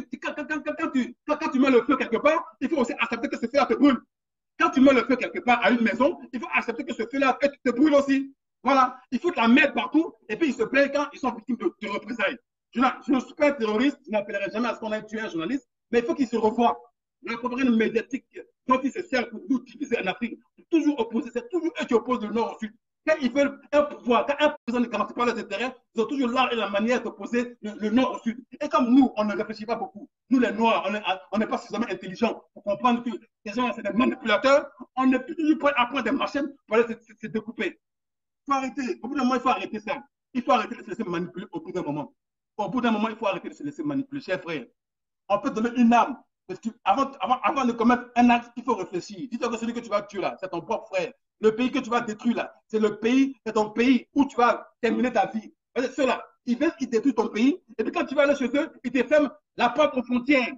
[SPEAKER 1] quand tu mets le feu quelque part, il faut aussi accepter que ce feu te brûle. Quand tu mets le feu quelque part à une maison, il faut accepter que ce feu-là te brûle aussi. Voilà. Il faut la mettre partout et puis ils se plaignent quand ils sont victimes de représailles. Je ne suis pas un terroriste, je n'appellerai jamais à ce qu'on ait tué un journaliste, mais il faut qu'ils se revoient. La propagande médiatique dont ils se servent pour nous diviser en Afrique, toujours opposés, c'est toujours eux qui opposent le nord au sud. Quand ils veulent un pouvoir, quand un président ne garantit pas leurs intérêts, ils ont toujours l'art et la manière d'opposer le nord au sud. Et comme nous, on ne réfléchit pas beaucoup, nous les noirs, on n'est pas suffisamment intelligents pour comprendre que ces gens, c'est des manipulateurs, on n'est plus toujours prêt à prendre des machines pour aller se découper. Il faut arrêter. Au bout d'un moment, il faut arrêter ça. Il faut arrêter de se laisser manipuler au bout d'un moment. Au bout d'un moment, il faut arrêter de se laisser manipuler, chers frères. On peut donner une arme. Avant de commettre un acte, il faut réfléchir. Dis-toi que celui que tu vas tuer là, c'est ton propre frère. Le pays que tu vas détruire là, c'est ton pays où tu vas terminer ta vie. Ceux-là, ils viennent, ils détruisent ton pays, et puis quand tu vas aller chez eux, ils te ferment la porte aux frontières.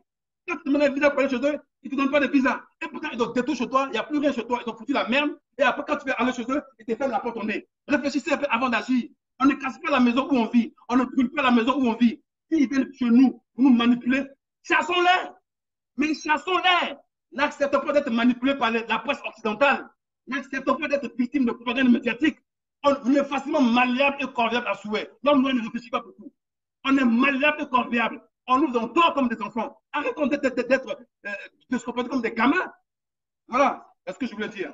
[SPEAKER 1] Quand tu demandes un visa pour aller chez eux, ils ne te donnent pas de visa. Et pourtant, ils ont détruit chez toi, il n'y a plus rien chez toi, ils ont foutu la merde, et après, quand tu vas aller chez eux, ils te ferment la porte au nez. Réfléchissez un peu avant d'agir. On ne casse pas la maison où on vit, on ne brûle pas la maison où on vit. S'ils viennent chez nous pour nous manipuler, chassons-les. Mais chassons-les. N'acceptons pas d'être manipulés par la presse occidentale. N'acceptons pas d'être victimes de propagande médiatique. On est facilement malléable et corvéable à souhait. L'homme noir ne réfléchit pas beaucoup. On est malléable et corvéable. On nous entend comme des enfants. Arrêtons de se comporter comme des gamins. Voilà. C'est ce que je voulais dire.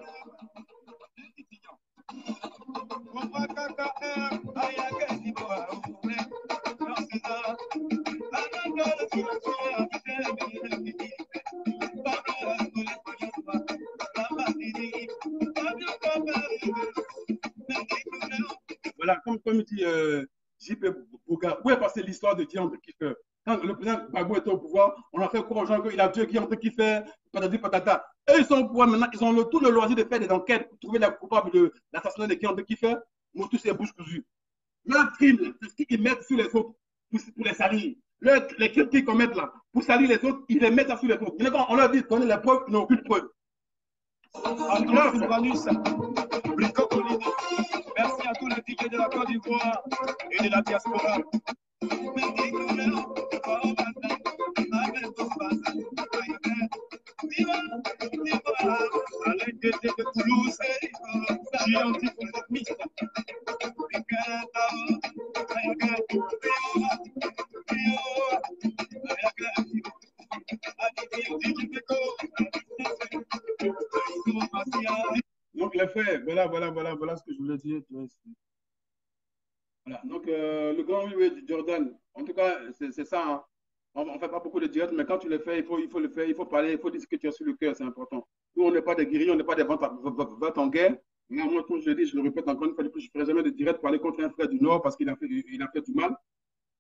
[SPEAKER 1] Voilà, comme dit J.P. Bouga, où est passée l'histoire de Guy-André Kiffer? Quand le président Gbagbo était au pouvoir, on a fait croire aux gens qu'il a tué Guy-André Kiffer, patati patata. Eux, ils sont au pouvoir maintenant, ils ont tout le loisir de faire des enquêtes pour trouver les coupables de l'assassinat de Guy-André Kiffer. Moi, tous ces bouches cousues. Leur crime, c'est ce qu'ils mettent sur les autres pour les salir. Les crimes qu'ils commettent là, pour salir les autres, ils les mettent sur les autres. On leur dit, donnez les preuves, ils n'ont aucune preuve.
[SPEAKER 2] Merci à tous les tickets de la Côte d'Ivoire et de la diaspora. À l'intérieur de Toulouse, j'ai anti-conformiste.
[SPEAKER 1] Donc, les faits, voilà ce que je voulais dire. Voilà. Donc, le grand oui de Jordan, en tout cas, c'est ça. Hein. On ne fait pas beaucoup de directs, mais quand tu le fais, il faut le faire, il faut parler, il faut dire ce que tu as sur le cœur, c'est important. Nous, on n'est pas des guerriers, on n'est pas des ventes en guerre. Mais moi, comme je le dis, je le répète encore une fois, je ne ferai jamais de direct pour aller contre un frère du Nord parce qu'il a fait du mal.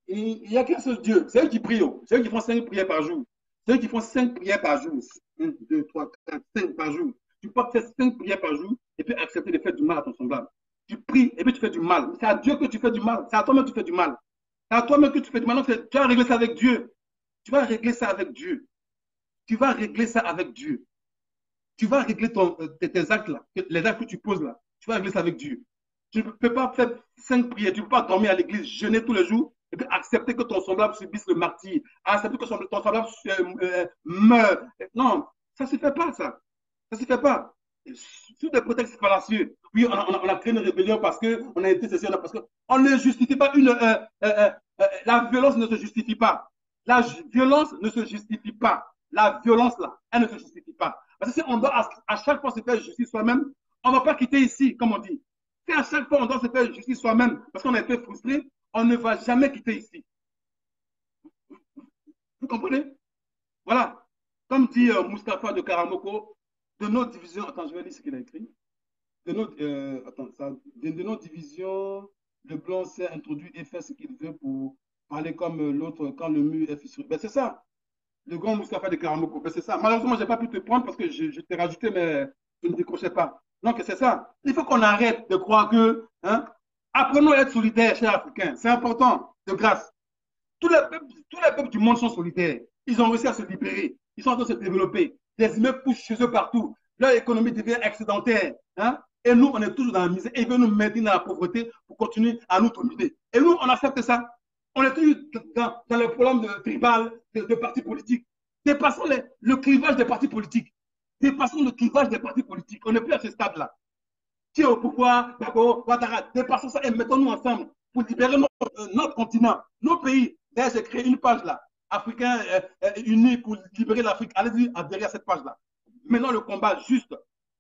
[SPEAKER 1] Il n'y a qu'un seul Dieu, c'est eux qui prient, c'est eux qui font 5 prières par jour. C'est eux qui font 5 prières par jour. 1, 2, 3, 4, 5 par jour. Tu peux faire 5 prières par jour et puis accepter de faire du mal à ton semblable. Tu pries et puis tu fais du mal. C'est à Dieu que tu fais du mal. C'est à toi-même que tu fais du mal. C'est à toi-même que tu fais du mal. Donc, tu vas régler ça avec Dieu. Tu vas régler ça avec Dieu. Tu vas régler ça avec Dieu. Tu vas régler tes actes là, les actes que tu poses là. Tu vas régler ça avec Dieu. Tu ne peux pas faire 5 prières. Tu ne peux pas dormir à l'église, jeûner tous les jours et puis accepter que ton semblable subisse le martyre. Accepter que ton semblable meure. Non, ça ne se fait pas, ça. Ça ne se fait pas. Sous des prétextes fallacieux. Oui, on a créé une rébellion parce qu'on a été ceci, parce qu'on ne justifie pas la violence ne se justifie pas. La violence ne se justifie pas. La violence, là, elle ne se justifie pas. Parce que si on doit à chaque fois se faire justice soi-même, on ne va pas quitter ici, comme on dit. Si à chaque fois on doit se faire justice soi-même parce qu'on a été frustré, on ne va jamais quitter ici. Vous comprenez? Voilà. Comme dit Mustapha de Karamoko, de nos divisions, attends, je vais lire ce qu'il a écrit. De nos divisions, le blanc s'est introduit et fait ce qu'il veut pour parler comme l'autre quand le mur est fissuré. Ben, c'est ça. Le grand Mustapha de Karamoko. Ben, c'est ça. Malheureusement, je n'ai pas pu te prendre parce que je t'ai rajouté, mais tu ne décrochais pas. Donc, c'est ça. Il faut qu'on arrête de croire que, hein, apprenons à être solidaires, chers Africains. C'est important, de grâce. Tous les peuples du monde sont solidaires. Ils ont réussi à se libérer. Ils sont en train de se développer. Les immeubles poussent chez eux partout. Leur économie devient excédentaire. Hein? Et nous, on est toujours dans la misère. Et ils veulent nous maintenir dans la pauvreté pour continuer à nous dominer. Et nous, on accepte ça. On est toujours dans les problèmes tribal, de partis politiques. Dépassons le clivage des partis politiques. Dépassons le clivage des partis politiques. On n'est plus à ce stade-là. Qui est au pouvoir, d'accord, dépassons ça et mettons-nous ensemble pour libérer notre continent, nos pays. D'ailleurs, j'ai créé une page là, Africains unis pour libérer l'Afrique. Allez-y adhérer à cette page-là. Menons le combat juste.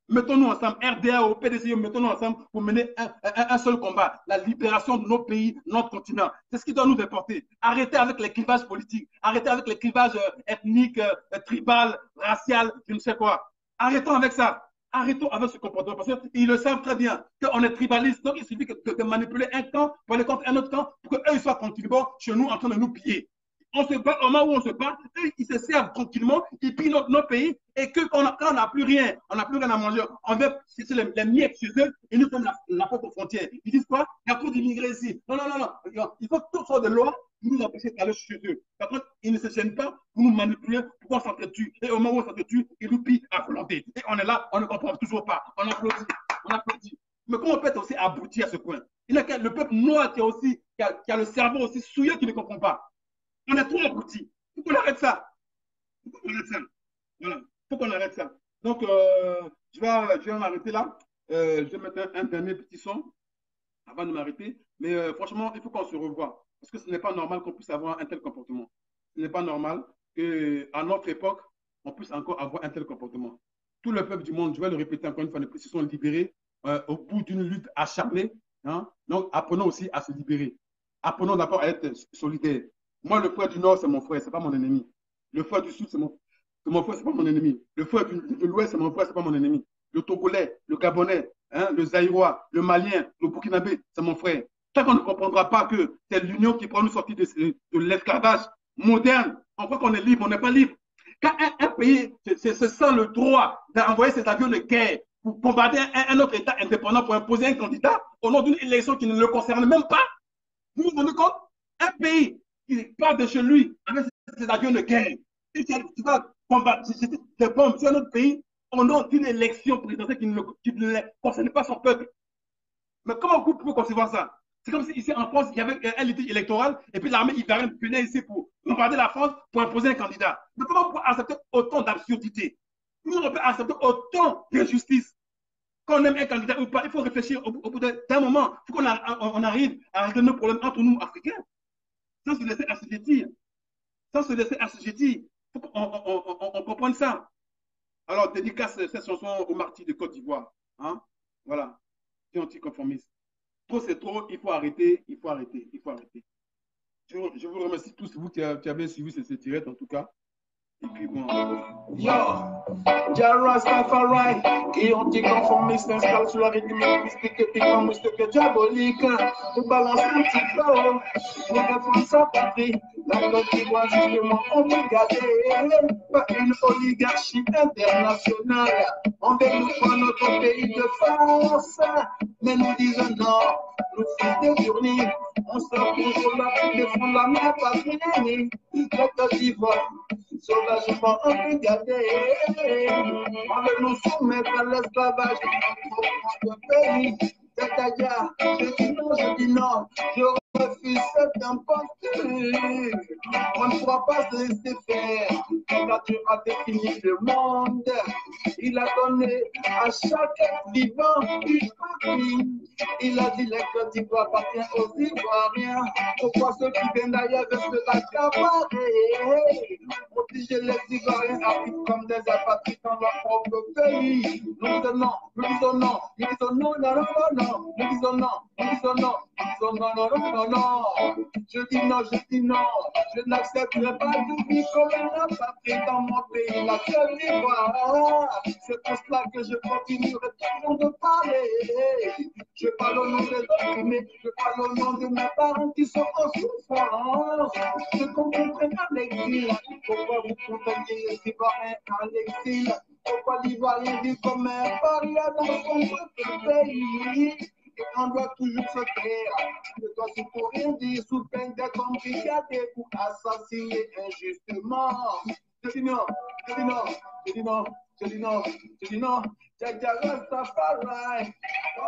[SPEAKER 1] Mettons-nous ensemble, RDA au PDCO, mettons-nous ensemble pour mener un seul combat, la libération de nos pays, notre continent. C'est ce qui doit nous importer. Arrêtez avec les clivages politiques, arrêtez avec les clivages ethniques, tribal, racial, je ne sais quoi. Arrêtons avec ça. Arrêtons avec ce comportement parce qu'ils le savent très bien qu'on est tribaliste. Donc, il suffit de manipuler un camp pour aller contre un autre camp pour qu'eux ils soient tranquillement chez nous en train de nous piller. On se bat, au moment où on se bat, eux, ils se servent tranquillement, ils pillent nos pays et que quand on n'a plus rien, on n'a plus rien à manger, on veut chercher les miettes chez eux et nous sommes la porte aux frontières. Ils disent quoi? Il y a trop d'immigrés ici. Non. Il faut toutes sortes de lois pour nous empêcher d'aller chez eux. Par contre, ils ne se gênent pas pour nous manipuler, pour qu'on s'entretue. Et au moment où on s'entretue, ils nous pillent à volonté. Et on est là, on ne comprend toujours pas. On applaudit. Mais comment on peut être aussi abouti à ce point? Il y a le peuple noir qui a le cerveau aussi souillé qui ne comprend pas. On est trop abouti. Il faut qu'on arrête ça. Voilà. Il faut qu'on arrête ça. Donc, je vais m'arrêter là. Je vais mettre un dernier petit son. avant de m'arrêter. Mais franchement, il faut qu'on se revoie. Parce que ce n'est pas normal qu'on puisse avoir un tel comportement. Ce n'est pas normal qu'à notre époque, on puisse encore avoir un tel comportement. Tout le peuple du monde, je vais le répéter encore une fois de plus, se sont libérés au bout d'une lutte acharnée. Hein? Donc, apprenons aussi à se libérer. Apprenons d'abord à être solidaires. Moi, le frère du Nord, c'est mon frère, ce n'est pas mon ennemi. Le frère du Sud, c'est mon frère, ce n'est pas mon ennemi. Le frère de l'Ouest, c'est mon frère, ce n'est pas mon ennemi. Le Togolais, le Gabonais, hein, le Zaïrois, le Malien, le Burkinabé, c'est mon frère. Tant qu'on ne comprendra pas que c'est l'union qui prend nous sortir de l'esclavage moderne, on croit qu'on est libre, on n'est pas libre. Quand un pays se sent le droit d'envoyer ses avions de guerre pour bombarder un autre État indépendant pour imposer un candidat au nom d'une élection qui ne le concerne même pas, vous vous rendez compte? Un pays qui part de chez lui avec ses avions de guerre, et qui va combattre des bombes sur un autre pays au nom d'une élection présidentielle qui ne concerne pas son peuple. Mais comment vous pouvez concevoir ça? C'est comme si ici en France, il y avait un litige électoral et puis l'armée ivoirienne venait ici pour bombarder la France pour imposer un candidat. Mais comment vous pouvez accepter autant d'absurdité? Comment on peut accepter autant d'injustice? Quand on aime un candidat ou pas, il faut réfléchir au bout d'un moment. Il faut qu'on arrive à régler nos problèmes entre nous, Africains, sans se laisser assujettir. Sans se laisser assujettir. Il faut qu'on comprenne ça. Alors, dédicace cette chanson aux martyrs de Côte d'Ivoire. Hein? Voilà. Qui anticonformistes. Trop, c'est trop. Il faut arrêter. Il faut arrêter. Il faut arrêter. Je vous remercie tous, vous qui avez suivi cette tirette, en tout cas. Et puis bon.
[SPEAKER 2] Yo, Rastafari, qui anticonformiste, installe sur la rythmique, mystique et mystique diabolique. Pour balancer un petit peu, pour défendre sa patrie. La Côte d'Ivoire, justement, embrigadée par une oligarchie internationale. On développe notre pays de force, mais nous disons non, nous fils de journée, on sort toujours là pour défendre la mère patrie. La Côte d'Ivoire, sauvagement embrigadée, on veut nous soumettre à l'esclavage dans notre pays. C'est-à-dire, je dis non, je refuse cette imposture. On ne pourra pas se laisser faire. La nature a défini le monde. Il a donné à chaque être vivant une patrie. Il a dit les Côte d'Ivoire appartient aux Ivoiriens. Pourquoi ceux qui viennent d'ailleurs veulent se l'accaparer? Protéger les Ivoiriens arrivent comme des apatrides dans leur propre pays. Nous disons non, nous disons non, nous disons non, non, non, non. Nous disons non, nous disons non, nous disons non, non, non, non, non. Je dis non, je dis non. Je n'accepterai pas de vivre comme un apatride dans mon pays, la Côte d'Ivoire. C'est pour cela que je continuerai toujours de parler. Je parle au nom des opprimés, je parle au nom de mes parents qui sont en souffrance. Je comprendrai à l'exil. Pourquoi vous condamnez les Ivoiriens à l'exil? Pourquoi l'Ivoirien vit comme un paria dans son propre pays? Et on doit toujours se taire. Ne doit surtout rien dire sous peine d'être embrigadé pour assassiner injustement. Je dis non, je dis non, je dis non, je dis non, je dis non. Jaja Rastafari,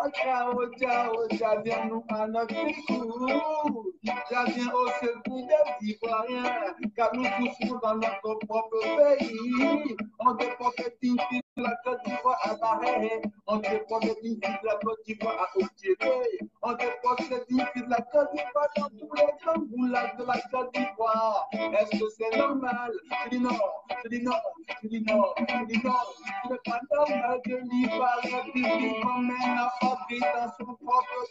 [SPEAKER 2] Oja, viens nous à notre secours. Viens au secours des Ivoiriens, car nous souffrons dans notre propre pays. On dépend de la Côte d'Ivoire à Bahreïn, on dépend de la Côte d'Ivoire à Otiéré, on dépend de la Côte d'Ivoire dans tous les grands goulags de la Côte d'Ivoire. Est-ce que c'est normal? Je dis non, je dis non, je dis non, je dis non. Ce n'est pas normal que l'Ivoirien vit comme un apatride dans son propre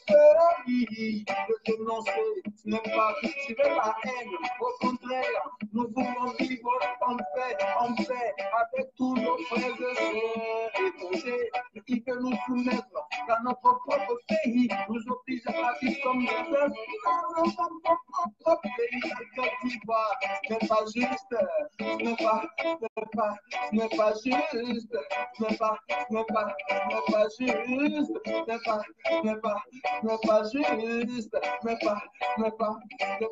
[SPEAKER 2] pays. Le dénoncer, ce n'est pas cultiver la haine. Au contraire, nous voulons vivre en paix, avec tous nos frères et sœurs étrangers qui veulent nous soumettre dans notre propre pays, nous oblige à vivre comme des esclaves dans notre propre pays, la Côte d'Ivoire. Ce n'est pas juste, ce n'est pas juste, ce n'est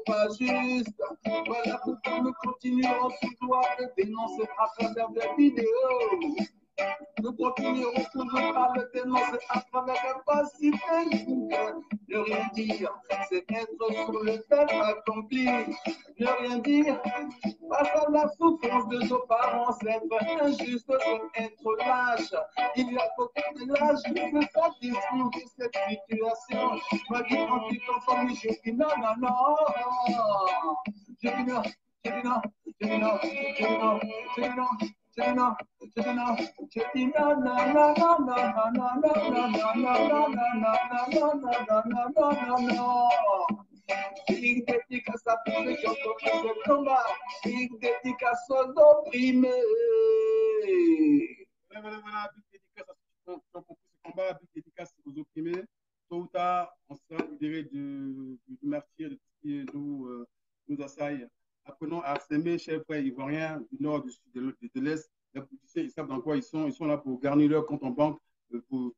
[SPEAKER 2] pas juste, Voilà pourquoi nous continuerons sous toi de dénoncer à travers des vidéos.
[SPEAKER 1] Nous continuerons toujours par le dénoncer à travers la capacité de rien dire. C'est être sur le fait accompli. Ne rien dire face à la souffrance de nos parents. C'est être injuste, c'est être lâche. Il y a beaucoup de lâches qui se satisfont de cette situation. Moi qui anticonformiste, je dis non, non, non. Je dis non, je dis non, je dis non, je dis non, je dis non. Une dédicace à tous ceux qui ont compris ce combat. Une dédicace aux opprimés. Voilà, big dédicace à ceux qui ont compris ce combat, big dédicace aux opprimés. Tôt ou tard, on sera libéré du martyr, de tout ce qui nous assaille. Apprenons à s'aimer, chers frères ivoiriens du nord, du sud, de l'est. Les politiciens, ils savent dans quoi ils sont. Ils sont là pour garnir leur compte en banque, pour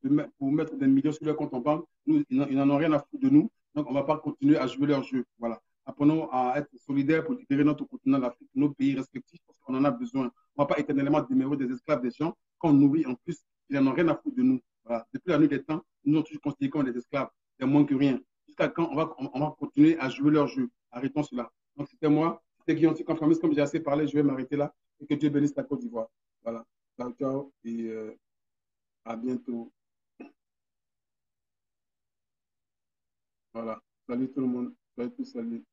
[SPEAKER 1] mettre des millions sur leur compte en banque. Nous, ils n'en ont rien à foutre de nous. Donc, on ne va pas continuer à jouer leur jeu. Voilà. Apprenons à être solidaires pour libérer notre continent, l'Afrique, nos pays respectifs, parce qu'on en a besoin. On ne va pas éternellement demeurer des esclaves des gens qu'on nourrit en plus. Ils n'en ont rien à foutre de nous. Voilà. Depuis la nuit des temps, nous sommes toujours considérés comme des esclaves. C'est moins que rien. Jusqu'à quand on va continuer à jouer leur jeu. Arrêtons cela. Donc, c'était moi. C'était Guillaume Conformiste. Comme j'ai assez parlé, je vais m'arrêter là. Et que Dieu bénisse la Côte d'Ivoire. Voilà. Ciao, ciao. Et à bientôt. Voilà. Salut tout le monde. Salut tous, salut.